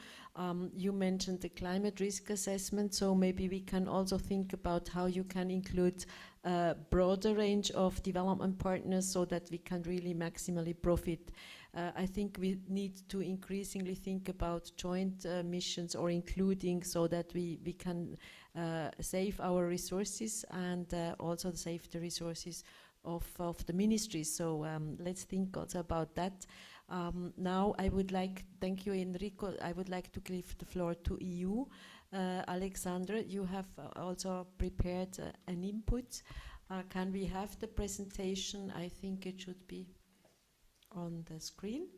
You mentioned the climate risk assessment, so maybe we can also think about how you can include a broader range of development partners so that we can really maximally profit. I think we need to increasingly think about joint missions or including, so that we can save our resources and also save the resources of the ministries. So let's think also about that. Now I would like, thank you Enrico, I would like to give the floor to EU. Alexandra, you have also prepared an input. Can we have the presentation? I think it should be on the screen.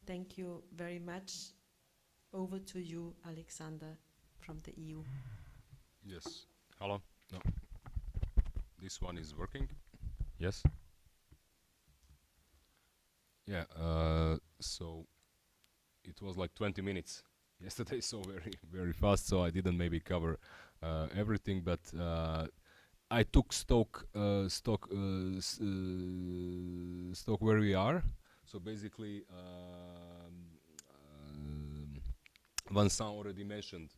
Thank you very much. Over to you, Alexander, from the EU. Yes. Hello. No. This one is working. Yes. Yeah. So it was like 20 minutes yesterday, so very fast. So I didn't maybe cover everything, but I took stock where we are. So basically, Vincent already mentioned,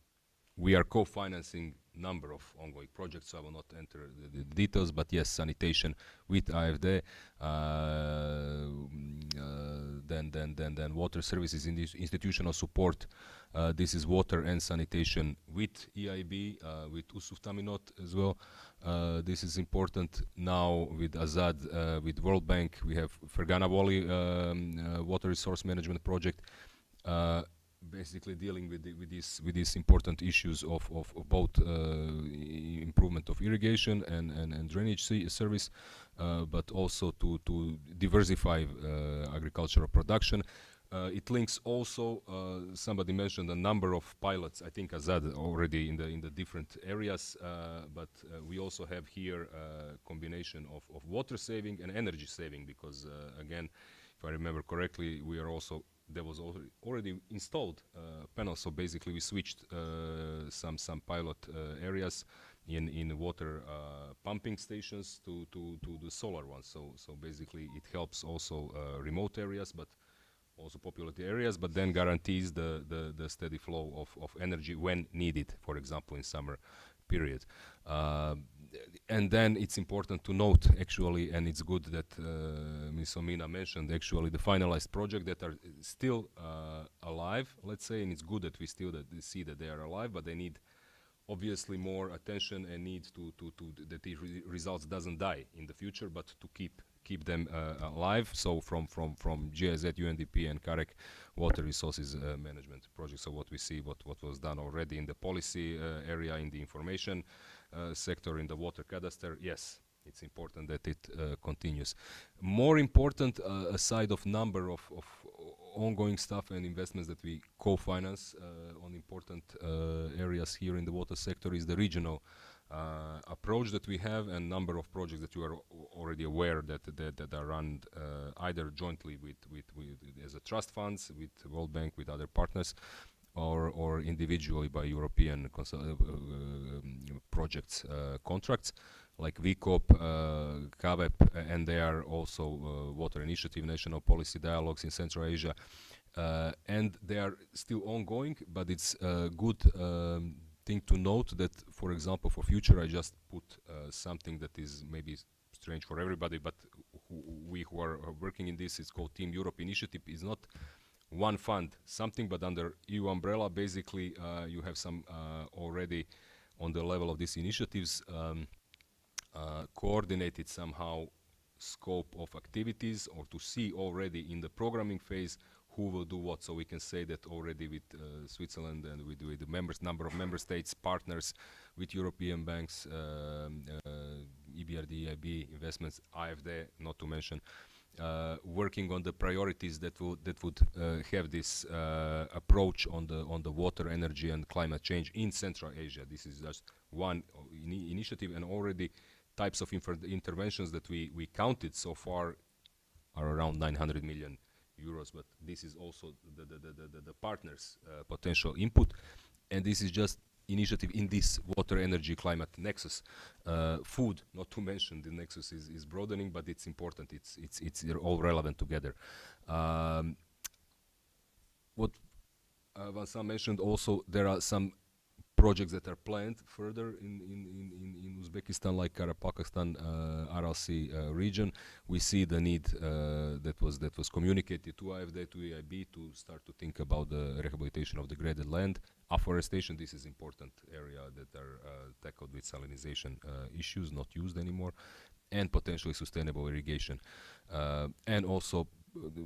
we are co-financing number of ongoing projects, so I will not enter the details, but yes, sanitation with AFD, then water services in this institutional support. This is water and sanitation with EIB, with Usuf Taminot as well. This is important now with Azad, with World Bank. We have Fergana Wali water resource management project. Basically dealing with these important issues of both improvement of irrigation and drainage service, but also to diversify agricultural production. It links also, somebody mentioned a number of pilots, I think Azad already in the different areas, but we also have here a combination of water saving and energy saving, because again, if I remember correctly, we are also, there was already installed panels, so basically we switched some pilot areas in water pumping stations to the solar ones. So basically it helps also remote areas, but also populated areas, but then guarantees the steady flow of energy when needed, for example in summer period. And then it's important to note actually, and it's good that Ms. Omina mentioned actually the finalized project that are still alive, let's say, and it's good that we still see that they are alive, but they need obviously more attention and need to that the results doesn't die in the future, but to keep them alive. So from GIZ, UNDP and CAREC water resources management project. So what we see, what was done already in the policy area, in the information sector, in the water cadastre, yes, it's important that it continues. More important, aside of number of ongoing stuff and investments that we co-finance on important areas here in the water sector, is the regional approach that we have, and number of projects that you are already aware that are run either jointly with as a trust funds with World Bank, with other partners, or individually by European projects contracts like VCOP, CAVEP, and they are also Water Initiative, National Policy Dialogues in Central Asia, and they are still ongoing, but it's a good thing to note that, for example, for future, I just put something that is maybe strange for everybody, but we who are working in this, it's called Team Europe Initiative. Is not one fund, something, but under EU umbrella, basically you have some already on the level of these initiatives coordinated somehow scope of activities, or to see already in the programming phase who will do what. So we can say that already with Switzerland and with the number of member states, partners, with European banks, EBRD, EIB, investments, AFD, not to mention, working on the priorities that would have this approach on the water, energy, and climate change in Central Asia. This is just one initiative, and already types of interventions that we counted so far are around 900 million euros. But this is also the partners' potential input, and this is just initiative in this water, energy, climate nexus. Food, not to mention, the nexus is broadening, but it's important. They're all relevant together. What Vincent mentioned also, there are some projects that are planned further in Uzbekistan, like Karapakistan, RLC region. We see the need that was communicated to AFD, to EIB, to start to think about the rehabilitation of degraded land. Afforestation, this is important area that are tackled with salinization issues, not used anymore, and potentially sustainable irrigation, and also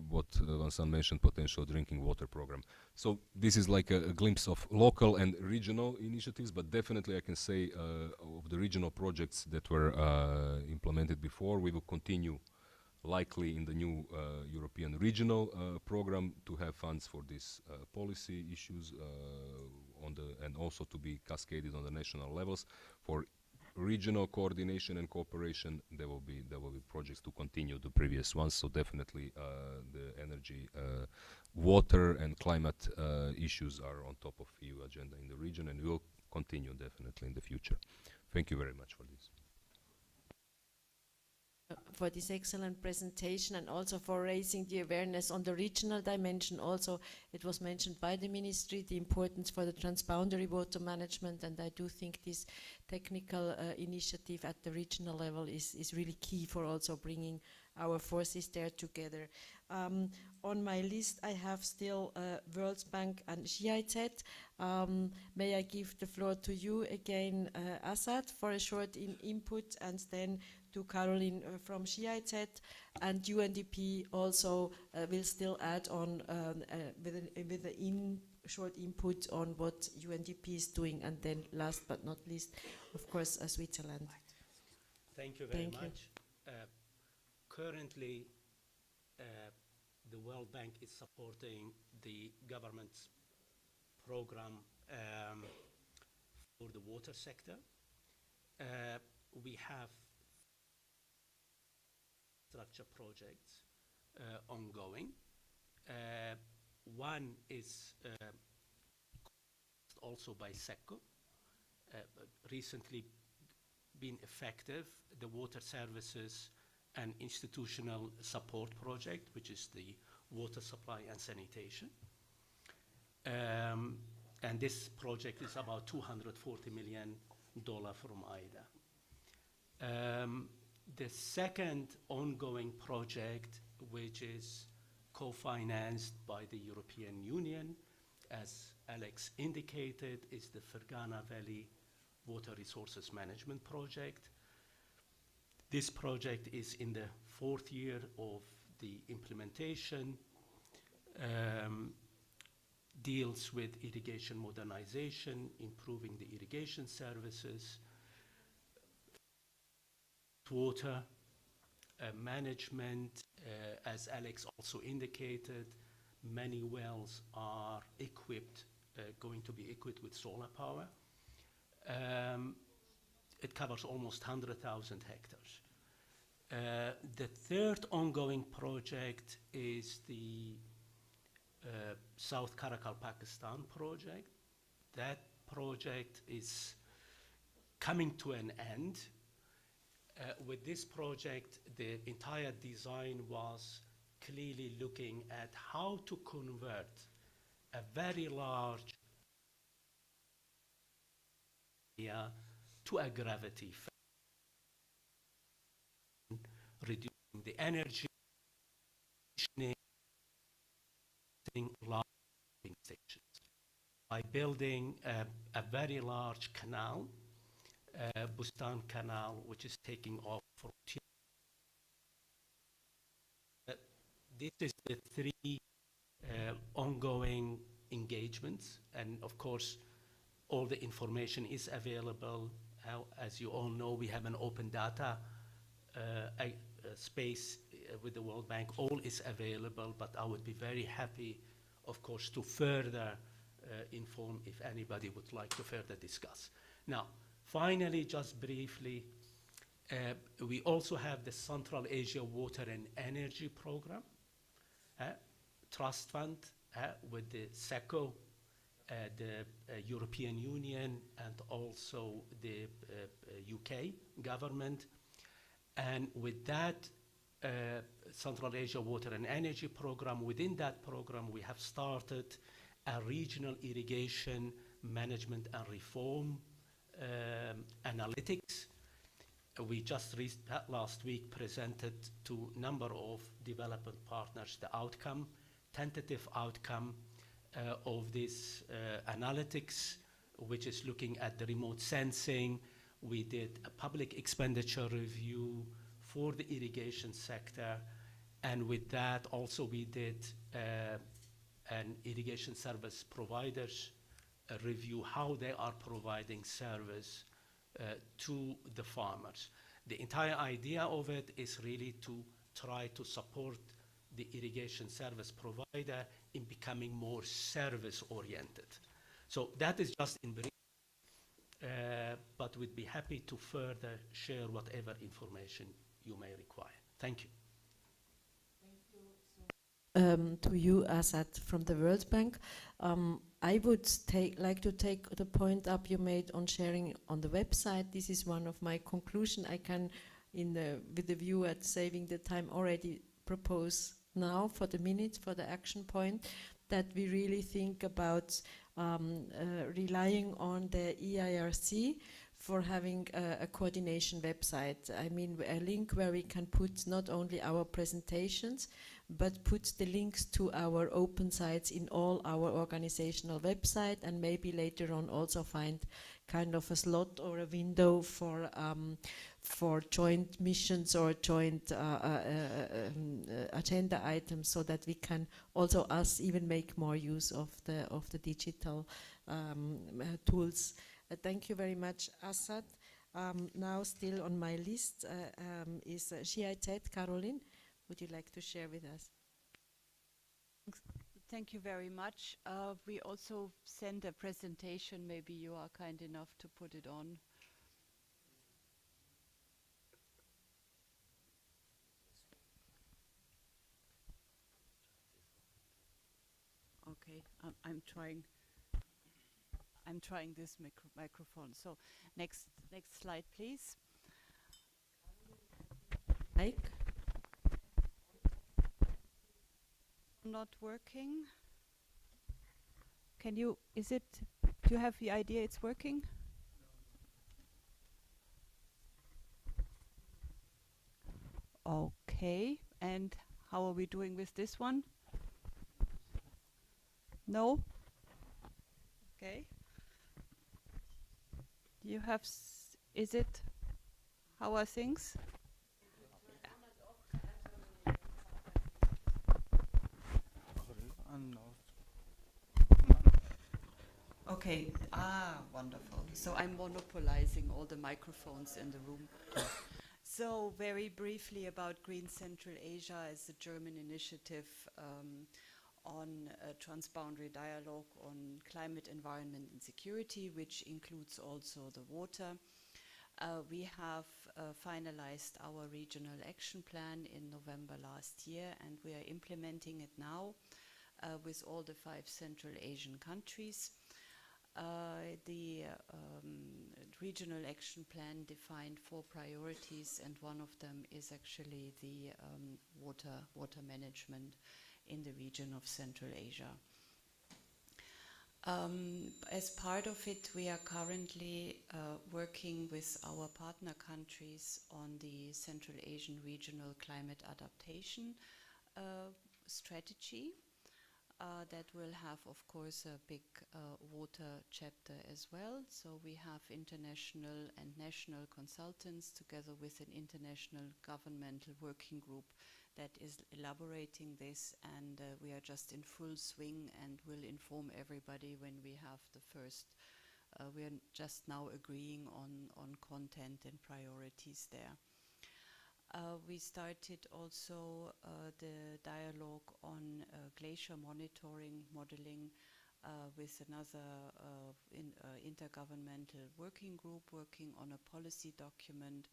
what Vincent mentioned, potential drinking water program. So this is like a glimpse of local and regional initiatives, but definitely I can say of the regional projects that were implemented before, we will continue likely in the new European regional program to have funds for these policy issues and also to be cascaded on the national levels. For regional coordination and cooperation, there will be projects to continue the previous ones. So definitely the energy, water, and climate issues are on top of EU agenda in the region, and will continue definitely in the future. Thank you very much for this. For this excellent presentation, and also for raising the awareness on the regional dimension. Also, it was mentioned by the ministry, the importance for the transboundary water management, and I do think this technical initiative at the regional level is really key for also bringing our forces there together. On my list, I have still World Bank and GIZ. May I give the floor to you again, Asad, for a short input, and then to Caroline from GIZ, and UNDP also will still add on with a short input on what UNDP is doing, and then last but not least, of course, Switzerland. Thank you very much. Currently, the World Bank is supporting the government's program for the water sector. We have structure projects ongoing. One is also by SECCO, recently been effective, the water services and institutional support project, which is the water supply and sanitation. And this project is about $240 million from IDA. The second ongoing project, which is co-financed by the European Union, as Alex indicated, is the Fergana Valley Water Resources Management Project. This project is in the 4th year of the implementation, deals with irrigation modernization, improving the irrigation services, water management. As Alex also indicated, many wells are equipped, going to be equipped with solar power. it covers almost 100,000 hectares. The third ongoing project is the South Karakal, Pakistan project. That project is coming to an end. With this project, the entire design was clearly looking at how to convert a very large area to a gravity, reducing the energy, large stations. By building a very large canal, Bustan Canal, which is taking off from this is the three ongoing engagements, and of course, all the information is available. As you all know, we have an open data space with the World Bank. All is available, but I would be very happy, of course, to further inform if anybody would like to further discuss. Now, finally, just briefly, we also have the Central Asia Water and Energy Program, Trust Fund with the SECO, the European Union, and also the UK government. And with that Central Asia Water and Energy Program, within that program, we have started a regional irrigation management and reform analytics. We just last week presented to a number of development partners the outcome, tentative outcome of this analytics, which is looking at the remote sensing. We did a public expenditure review for the irrigation sector, and with that also we did an irrigation service providers review, how they are providing service to the farmers. The entire idea of it is really to try to support the irrigation service provider in becoming more service oriented. So that is just in brief, but we'd be happy to further share whatever information you may require. Thank you. To you, Asad, from the World Bank. I would like to take the point up you made on sharing on the website. This is one of my conclusions. I can, with the view at saving the time, already propose now for the minutes, for the action point, that we really think about relying on the EIRC for having a coordination website. I mean, a link where we can put not only our presentations, but put the links to our open sites in all our organizational website, and maybe later on also find kind of a slot or a window for joint missions or joint agenda items, so that we can also us even make more use of the digital tools. Thank you very much, Asad. Now still on my list is GIZ. Caroline, would you like to share with us? Thank you very much. We also sent a presentation. Maybe you are kind enough to put it on. Okay, I'm trying this microphone. So next slide, please. Mike? Not working. Can you, do you have the idea it's working? Okay, and how are we doing with this one? No? Okay. Do you have, how are things? Okay, wonderful. So I'm monopolizing all the microphones in the room. So very briefly about Green Central Asia as a German initiative on a transboundary dialogue on climate, environment and security, which includes also the water. We have finalized our regional action plan in November last year, and we are implementing it now with all the 5 Central Asian countries. The regional action plan defined 4 priorities, and one of them is actually the water management in the region of Central Asia. As part of it, we are currently working with our partner countries on the Central Asian Regional Climate Adaptation strategy. That will have, of course, a big water chapter as well. So we have international and national consultants together with an international governmental working group that is elaborating this, and we are just in full swing and will inform everybody when we have the first. We are just now agreeing on content and priorities there. We started also the dialogue on glacier monitoring, modeling with another intergovernmental working group working on a policy document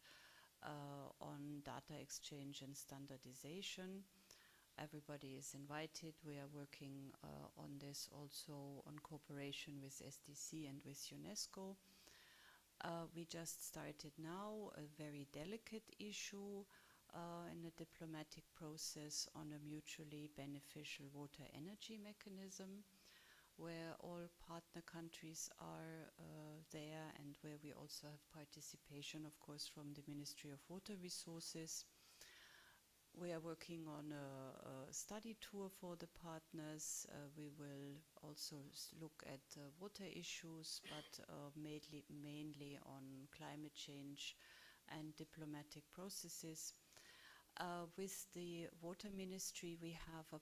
on data exchange and standardization. Everybody is invited. We are working on this also on cooperation with SDC and with UNESCO. We just started now a very delicate issue in a diplomatic process on a mutually beneficial water energy mechanism, where all partner countries are there, and where we also have participation, of course, from the Ministry of Water Resources. We are working on a study tour for the partners. We will also look at water issues, but mainly on climate change and diplomatic processes. With the Water Ministry, we have a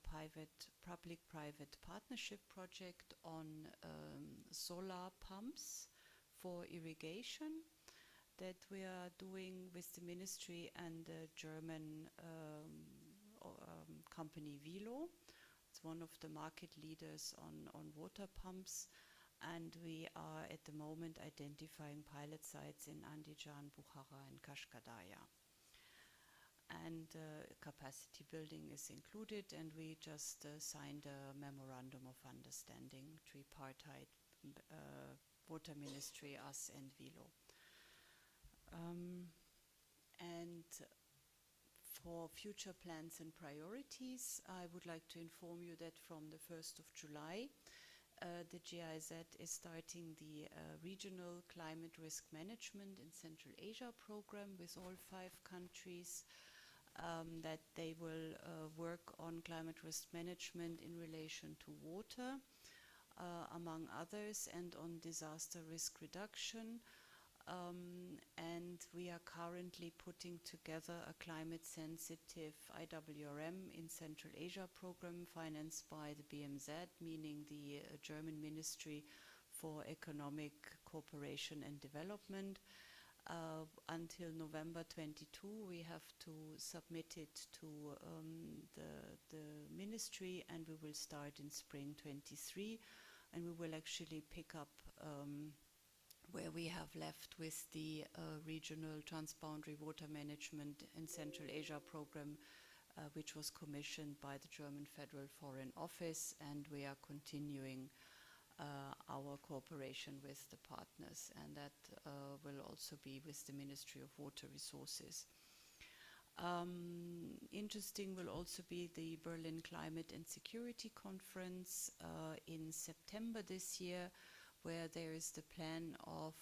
public-private partnership project on solar pumps for irrigation that we are doing with the ministry and the German company Vilo. It's one of the market leaders on water pumps, and we are at the moment identifying pilot sites in Andijan, Bukhara and Kashkadaya. And capacity building is included, and we just signed a memorandum of understanding, tripartite, Water Ministry, us and Vilo. And for future plans and priorities, I would like to inform you that from the 1st of July, the GIZ is starting the Regional Climate Risk Management in Central Asia program with all 5 countries, that they will work on climate risk management in relation to water, among others, and on disaster risk reduction. And we are currently putting together a climate-sensitive IWRM in Central Asia program financed by the BMZ, meaning the German Ministry for Economic Cooperation and Development. Until November 22, we have to submit it to the ministry, and we will start in spring 23, and we will actually pick up where we have left with the regional transboundary water management in Central Asia program, which was commissioned by the German Federal Foreign Office, and we are continuing our cooperation with the partners, and that will also be with the Ministry of Water Resources. Interesting will also be the Berlin Climate and Security Conference in September this year, where there is the plan of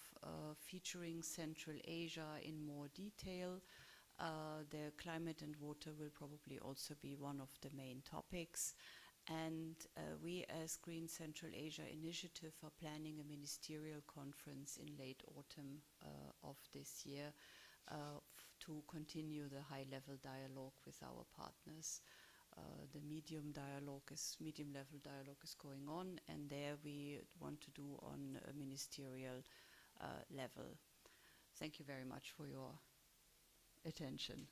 featuring Central Asia in more detail. The climate and water will probably also be one of the main topics. And we as Green Central Asia Initiative are planning a ministerial conference in late autumn of this year to continue the high-level dialogue with our partners. The medium level dialogue is going on, and there we want to do on a ministerial level. Thank you very much for your attention.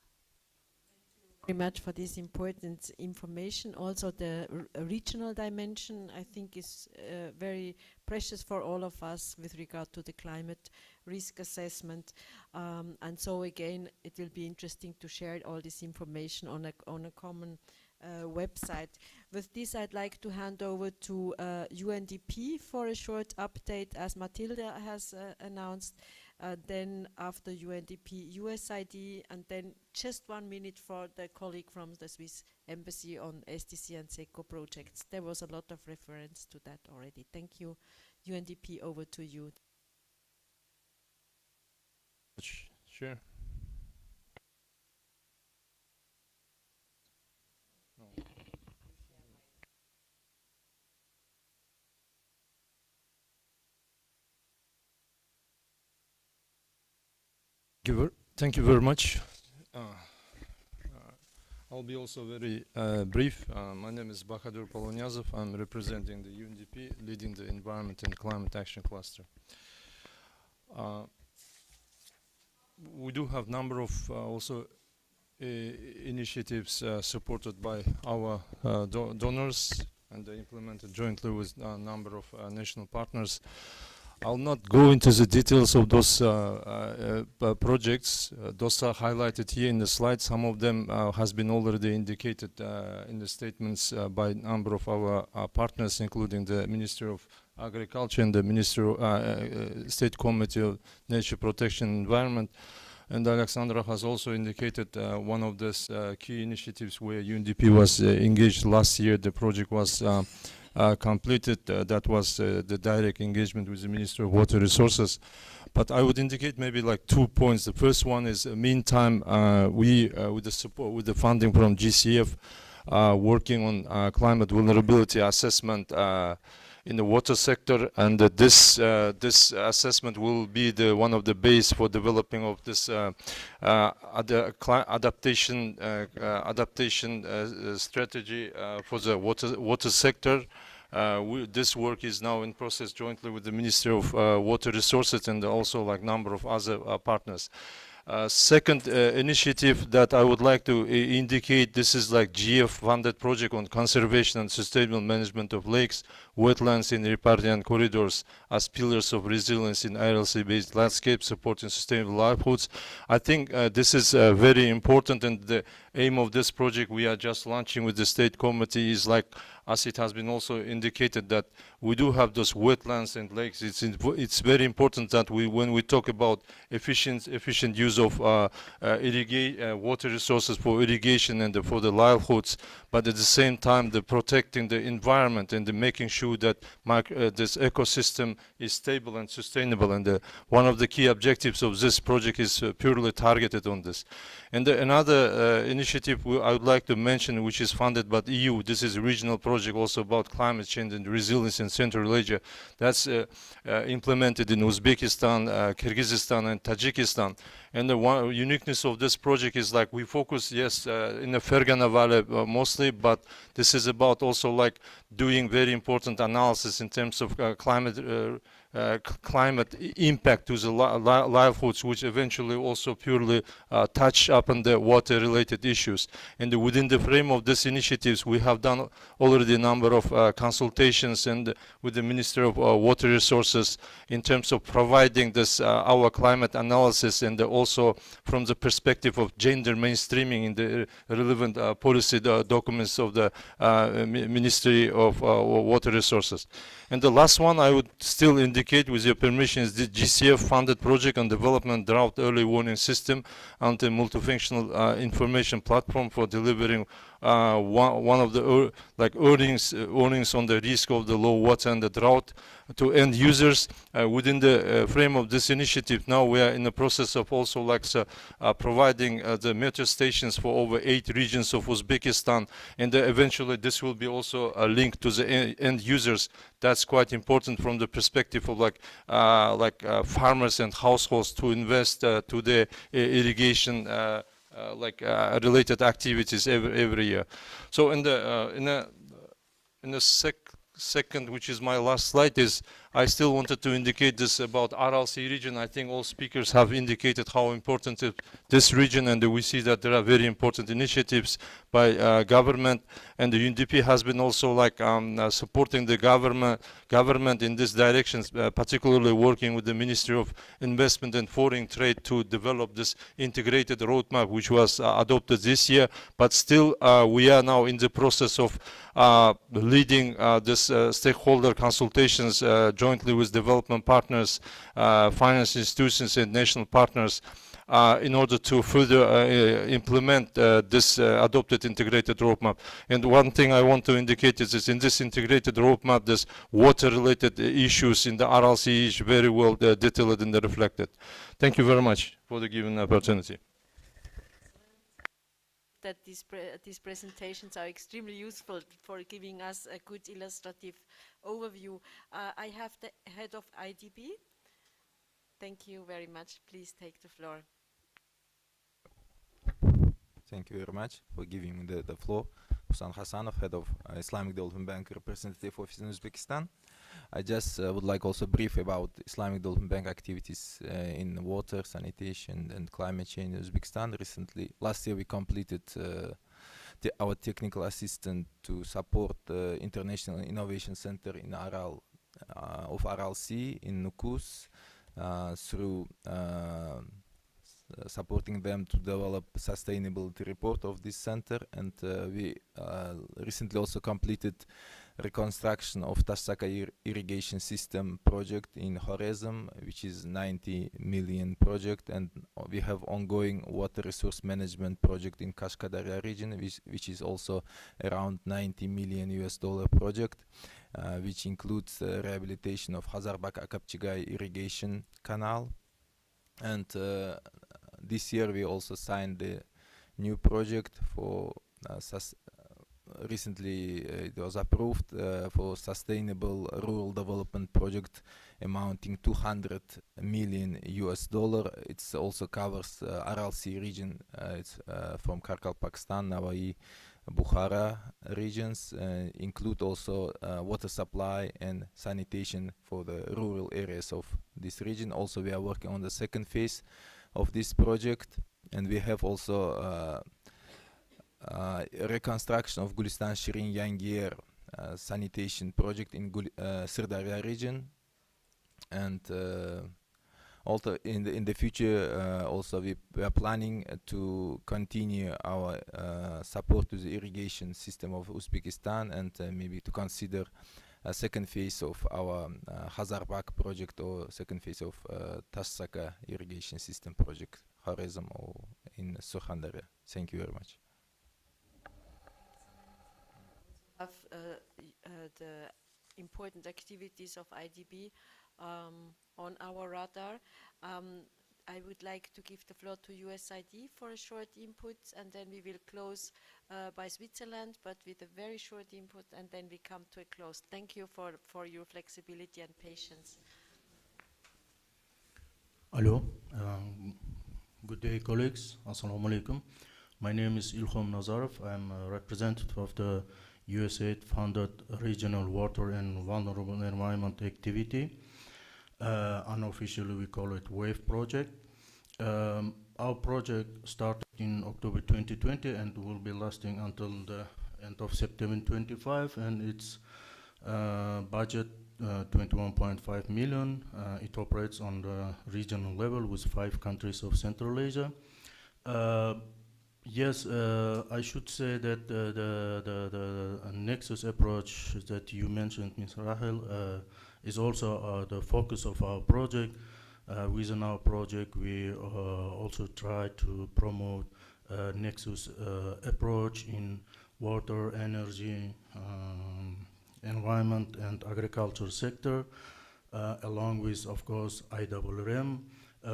very much for this important information. Also, the regional dimension, I think, is very precious for all of us with regard to the climate risk assessment. And so again, it will be interesting to share all this information on a common website. With this, I'd like to hand over to UNDP for a short update, as Matilda has announced. Then after UNDP, USID, and then just 1 minute for the colleague from the Swiss Embassy on SDC and SECO projects. There was a lot of reference to that already. Thank you. UNDP, over to you. Sure. Thank you very much. I'll be also very brief. My name is Bahadur Polonyazov. I'm representing the UNDP, leading the Environment and Climate Action Cluster. We do have a number of also initiatives supported by our donors, and they implemented jointly with a number of national partners. I'll not go into the details of those projects. Those are highlighted here in the slide. Some of them has been already indicated in the statements by a number of our partners, including the Ministry of Agriculture and the Ministry of State Committee of Nature Protection and Environment. And Alexandra has also indicated one of these key initiatives where UNDP was engaged last year. The project was completed. That was the direct engagement with the Ministry of Water Resources. But I would indicate maybe like 2 points. The first one is, meantime, we, with the support, with the funding from GCF, working on climate vulnerability assessment in the water sector, and this assessment will be one of the base for developing of this adaptation strategy for the water sector. This work is now in process jointly with the Ministry of Water Resources and also like number of other partners. Second initiative that I would like to indicate, this is like GF funded project on conservation and sustainable management of lakes, wetlands in riparian corridors as pillars of resilience in IRLC based landscape, supporting sustainable livelihoods. I think this is very important, and the aim of this project we are just launching with the State Committee is like, as it has been also indicated, that we do have those wetlands and lakes. It's very important that when we talk about efficient use of water resources for irrigation and for the livelihoods, but at the same time the protecting the environment and the making sure that this ecosystem is stable and sustainable. And one of the key objectives of this project is purely targeted on this. And another initiative I would like to mention, which is funded by the EU, this is a regional project also about climate change and resilience in Central Asia. That's implemented in Uzbekistan, Kyrgyzstan and Tajikistan. And the one uniqueness of this project is like we focus, yes, in the Fergana Valley mostly, but this is about also like doing very important analysis in terms of climate impact to the livelihoods, which eventually also purely touch upon the water-related issues. And within the frame of these initiatives, we have done already a number of consultations and with the Ministry of Water Resources in terms of providing this our climate analysis, and also from the perspective of gender mainstreaming in the relevant policy documents of the Ministry of Water Resources. And the last one I would still indicate, with your permission, is the GCF funded project on development drought early warning system and the multifunctional information platform for delivering one of the warnings on the risk of the low water and the drought to end users. Within the frame of this initiative, now we are in the process of also providing the meter stations for over 8 regions of Uzbekistan, and eventually this will be also a link to the end users. That's quite important from the perspective of farmers and households to invest to the irrigation related activities every year. So in the second, which is my last slide, is I still wanted to indicate this about RLC region. I think all speakers have indicated how important this region, and we see that there are very important initiatives by government, and the UNDP has been also like supporting the government in this direction, particularly working with the Ministry of Investment and Foreign Trade to develop this integrated roadmap, which was adopted this year. But still, we are now in the process of leading this stakeholder consultations jointly with development partners, finance institutions, and national partners in order to further implement this adopted integrated roadmap. And one thing I want to indicate is in this integrated roadmap, this water-related issues in the RLC is very well detailed and reflected. Thank you very much for the given opportunity. That these presentations are extremely useful for giving us a good illustrative overview. I have the head of IDB. Thank you very much. Please take the floor. Thank you very much for giving me the floor. Husan Hasanov, head of Islamic Development Bank representative office in Uzbekistan. I just would like also brief about Islamic Development Bank activities in water, sanitation, and climate change in Uzbekistan. Recently, last year we completed our technical assistant to support the International Innovation Center in Aral of RLC in Nukus through supporting them to develop sustainability report of this center, and we recently also completed reconstruction of Tasaka irrigation system project in Khorezm, which is 90 million project, and we have ongoing water resource management project in Kashkadarya region, which is also around $90 million project, which includes rehabilitation of Hazarbak-Akapchigai irrigation canal. And this year we also signed the new project for recently it was approved for sustainable rural development project amounting $200 million. It also covers RLC region. It's from Karkal, Pakistan, Nawai, Bukhara regions, include also water supply and sanitation for the rural areas of this region. Also, we are working on the second phase of this project, and we have also reconstruction of Gulistan Shirin Yangier sanitation project in Sirdarya region, and also in the future also we are planning to continue our support to the irrigation system of Uzbekistan, and maybe to consider a second phase of our Hazarbak project, or second phase of Tasaka irrigation system project, Khorezm or in Surkhandarya. Thank you very much. Of the important activities of IDB on our radar. I would like to give the floor to USAID for a short input, and then we will close by Switzerland, but with a very short input, and then we come to a close. Thank you for your flexibility and patience. Hello, good day, colleagues. Assalamu alaikum. My name is Ilham Nazarov. I'm a representative of the USAID-funded Regional Water and Vulnerable Environment Activity. Unofficially, we call it WAVE project. Our project started in October 2020 and will be lasting until the end of September 25, and its budget 21.5 million. It operates on the regional level with 5 countries of Central Asia. Yes, I should say that the Nexus approach that you mentioned, Ms. Rahel, is also the focus of our project. Within our project, we also try to promote Nexus approach in water, energy, environment, and agriculture sector, along with, of course, IRRM.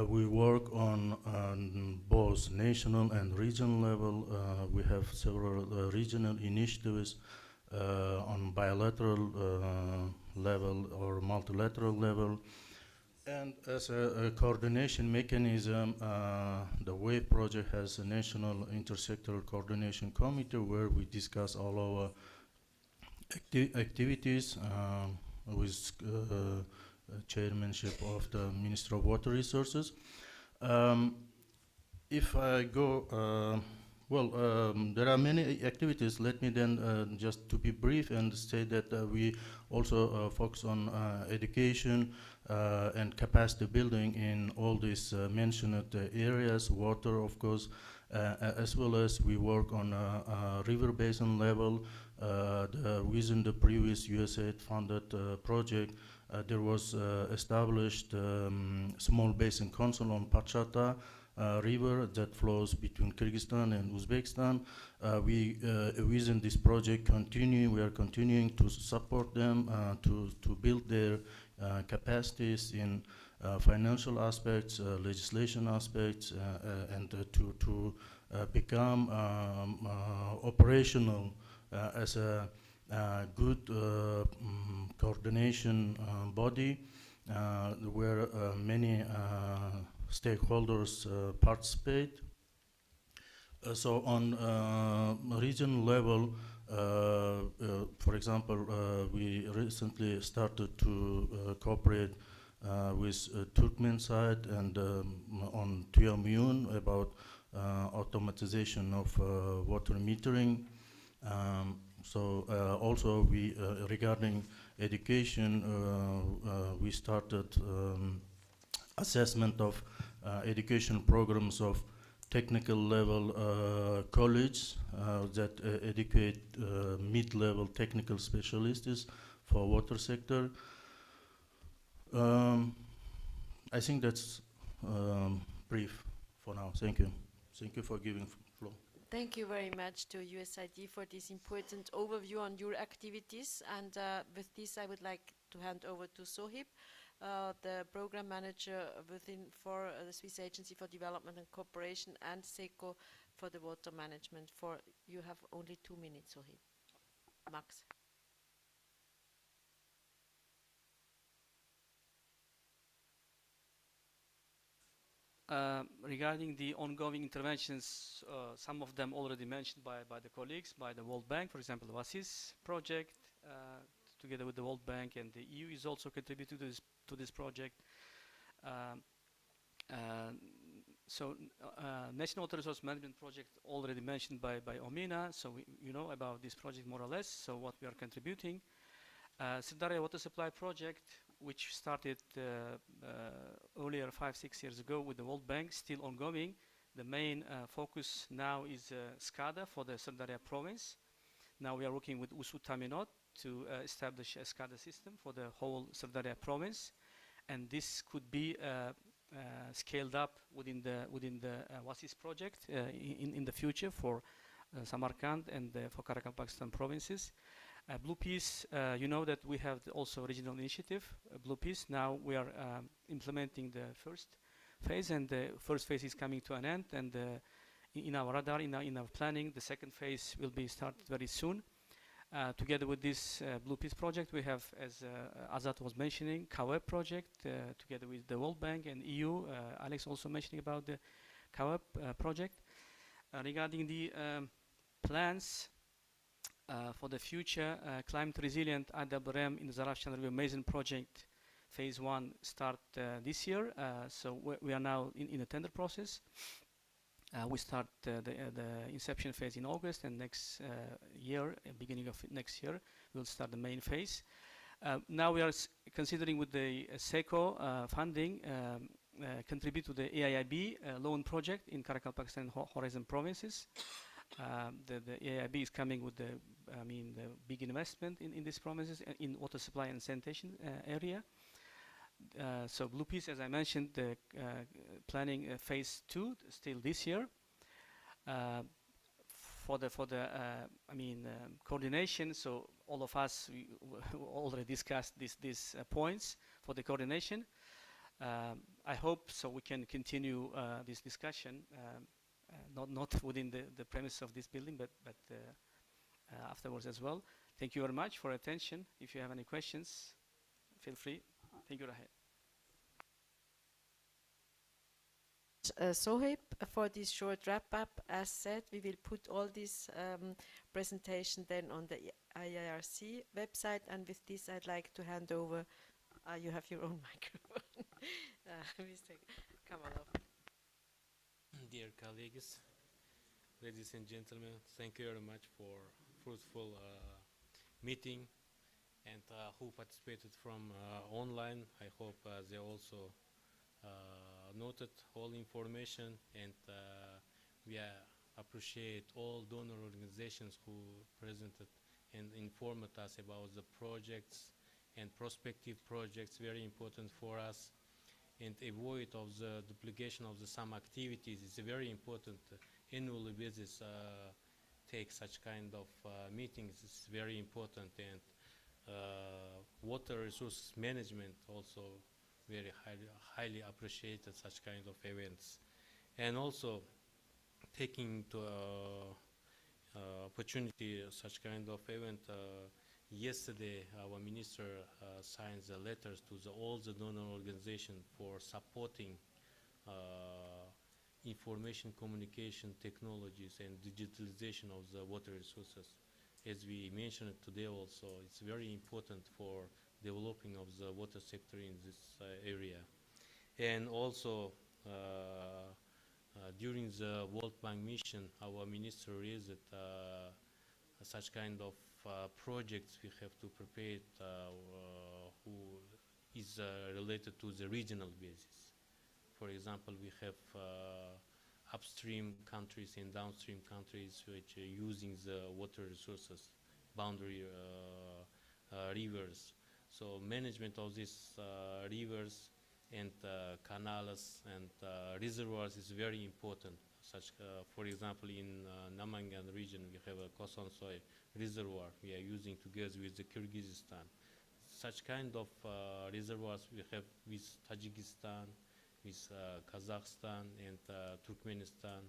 We work on both national and regional level. We have several regional initiatives on bilateral level or multilateral level. And as a coordination mechanism, the WAVE project has a national intersectoral coordination committee where we discuss all our activities with chairmanship of the Minister of Water Resources. If I go, there are many activities. Let me then just to be brief and say that we also focus on education and capacity building in all these mentioned areas, water, of course, as well as we work on a river basin level. Within the previous USAID funded project, there was established small basin council on Pachata river that flows between Kyrgyzstan and Uzbekistan. Within this project we are continuing to support them to build their capacities in financial aspects, legislation aspects, and to become operational as a good coordination body where many stakeholders participate. So on regional level, for example, we recently started to cooperate with Turkmen side and on Tuyamyun about automatization of water metering. Also we regarding education, we started assessment of education programs of technical level college that educate mid-level technical specialists for water sector. I think that's brief for now. Thank you. Thank you for giving floor. Thank you very much to USAID for this important overview on your activities. And with this, I would like to hand over to Sohib, the program manager for the Swiss Agency for Development and Cooperation, and SECO for the water management. You have only 2 minutes, Sohib. Max. Regarding the ongoing interventions, some of them already mentioned by the colleagues, by the World Bank, for example, the WASIS project, together with the World Bank, and the EU is also contributing to this project. National Water Resource Management Project already mentioned by Omina, so you know about this project more or less, so what we are contributing. Sirdarya Water Supply Project, which started earlier 5-6 years ago with the World Bank, still ongoing. The main focus now is SCADA for the Sirdarya province. Now we are working with Usut Taminot to establish a SCADA system for the whole Sirdarya province, and this could be scaled up within the WASIS project in the future for Samarkand and for Karakalpakstan provinces. Blue Peace, you know that we have also regional initiative, Blue Peace. Now we are implementing the first phase, and the first phase is coming to an end, and in our radar, in our planning, the second phase will be started very soon. Together with this Blue Peace project, we have, as Azat was mentioning, CAWEB project, together with the World Bank and EU. Alex also mentioning about the CAWEB project. Regarding the plans for the future, climate resilient IWRM in the Zarafshan River Basin project phase 1 start this year. So we are now in the tender process. We start the inception phase in August, and next year, beginning of next year, we'll start the main phase. Now we are considering with the SECO funding contribute to the AIIB loan project in Karakalpakstan and Horizon provinces. The AIIB is coming with the big investment in these provinces in water supply and sanitation area. So Blue Peace, as I mentioned, the planning phase 2 still this year. For the coordination, so all of us we already discussed these points for the coordination. I hope so we can continue this discussion, not within the premise of this building, but afterwards as well. Thank you very much for attention. If you have any questions, feel free. Thank you, Rahel. Sohib, for this short wrap-up, as said, we will put all this presentation then on the IIRC website, and with this I'd like to hand over You have your own microphone. Mr. Kamalov. Dear colleagues, ladies and gentlemen, thank you very much for fruitful meeting, and who participated from online. I hope they also noted all information, and we appreciate all donor organizations who presented and informed us about the projects and prospective projects, very important for us. And avoid of the duplication of the some activities is very important. Annually basis take such kind of meetings is very important, and water resource management also very highly appreciated such kind of events. And also taking to opportunity such kind of event, yesterday our minister signed the letters to all the donor organizations for supporting information communication technologies and digitalization of the water resources. As we mentioned today also, it's very important for developing of the water sector in this area. And also during the World Bank mission, our minister raised such kind of projects we have to prepare who is related to the regional basis. For example, we have upstream countries and downstream countries which are using the water resources, boundary rivers. So management of these rivers and canals and reservoirs is very important. Such, for example, in Namangan region, we have a Kosonsoy reservoir we are using together with the Kyrgyzstan. Such kind of reservoirs we have with Tajikistan, with Kazakhstan and Turkmenistan.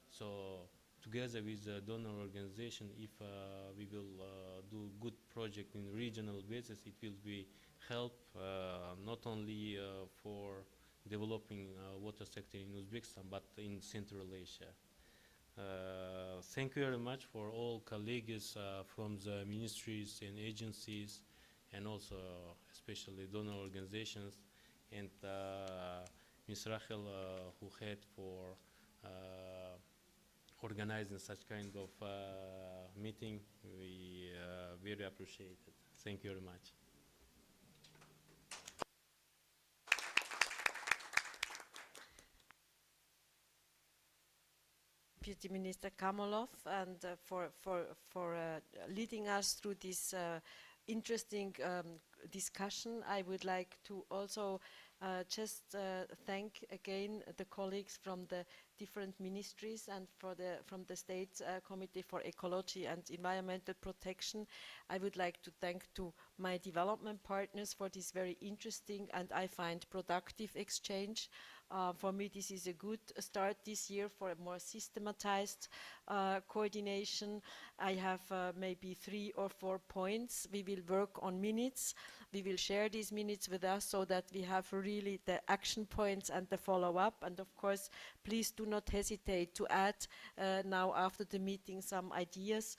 So together with the donor organization, if we will do good project in regional basis, it will be help not only for developing water sector in Uzbekistan, but in Central Asia. Thank you very much for all colleagues from the ministries and agencies, and also especially donor organizations, and Ms. Rachel, who had for organizing such kind of meeting. We very appreciate it. Thank you very much. Deputy Minister Kamalov, and for leading us through this interesting discussion. I would like to also just thank again the colleagues from the different ministries and from the State Committee for Ecology and Environmental Protection. I would like to thank to my development partners for this very interesting and I find productive exchange. For me, this is a good start this year for a more systematized coordination. I have maybe 3 or 4 points. We will work on minutes. We will share these minutes with us so that we have really the action points and the follow-up. And of course, please do not hesitate to add now after the meeting some ideas.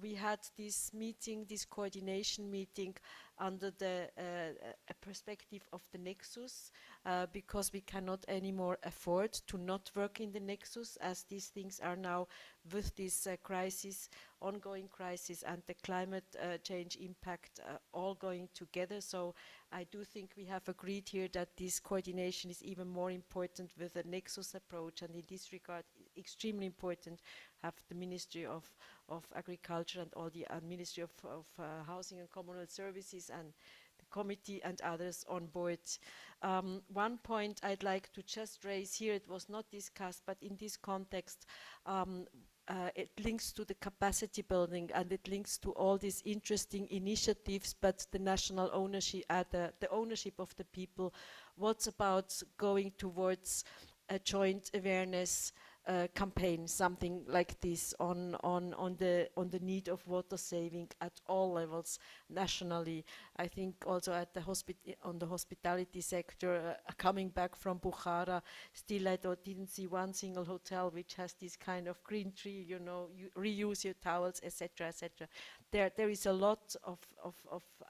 We had this meeting, this coordination meeting, under the perspective of the Nexus, because we cannot anymore afford to not work in the Nexus, as these things are now with this crisis, ongoing crisis, and the climate change impact all going together. So I do think we have agreed here that this coordination is even more important with a Nexus approach, and in this regard, extremely important have the Ministry of Agriculture and all the Ministry of Housing and Communal Services and the committee and others on board. One point I'd like to just raise here, it was not discussed, but in this context, it links to the capacity building and it links to all these interesting initiatives, but the national ownership, the ownership of the people. What's about going towards a joint awareness campaign, something like this on the need of water saving at all levels nationally. I think also at the on the hospitality sector, coming back from Bukhara, still I didn't see one single hotel which has this kind of green tree, you know, you reuse your towels, etc., etc. There is a lot of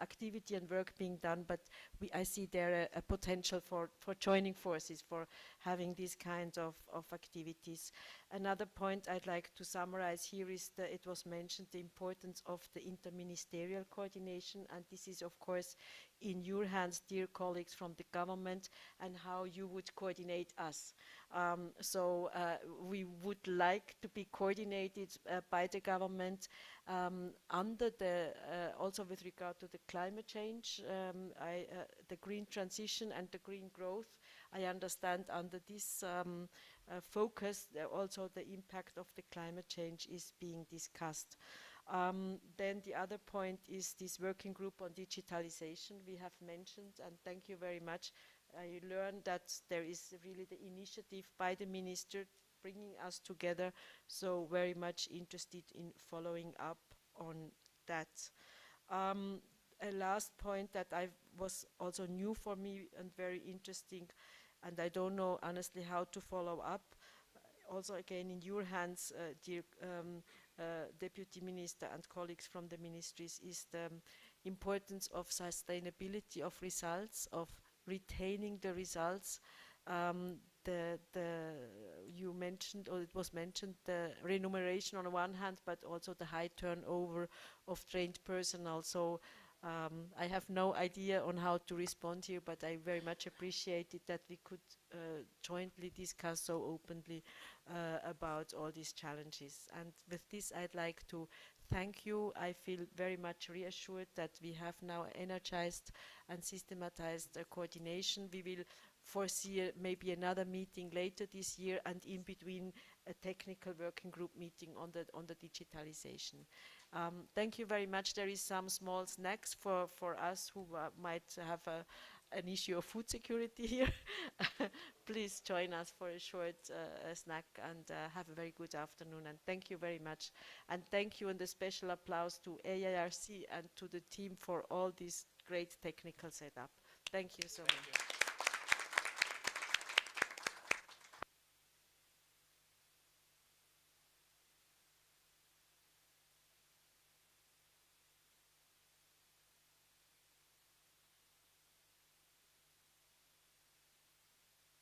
activity and work being done, but I see there a potential for joining forces, for having these kinds of activities. Another point I'd like to summarize here is that it was mentioned the importance of the interministerial coordination, and this is of course in your hands, dear colleagues from the government, and how you would coordinate us. So we would like to be coordinated by the government under the, also with regard to the climate change, the green transition and the green growth. I understand under this focus, also the impact of the climate change is being discussed. Then the other point is this working group on digitalization we have mentioned, and thank you very much. I learned that there is really the initiative by the minister bringing us together, so very much interested in following up on that. A last point that was also new for me and very interesting, and I don't know honestly how to follow up. Also again in your hands, dear Deputy Minister and colleagues from the ministries, is the importance of sustainability of results, of retaining the results. You mentioned, or it was mentioned, the remuneration on the one hand, but also the high turnover of trained personnel. So I have no idea on how to respond here, but I very much appreciated that we could jointly discuss so openly about all these challenges. And with this, I'd like to thank you. I feel very much reassured that we have now energized and systematized coordination. We will foresee maybe another meeting later this year, and in between a technical working group meeting on the digitalization. Thank you very much. There is some small snacks for us who might have an issue of food security here. Please join us for a short snack, and have a very good afternoon. And thank you very much. And thank you, and a special applause to AIRC and to the team for all this great technical setup. Thank you so much.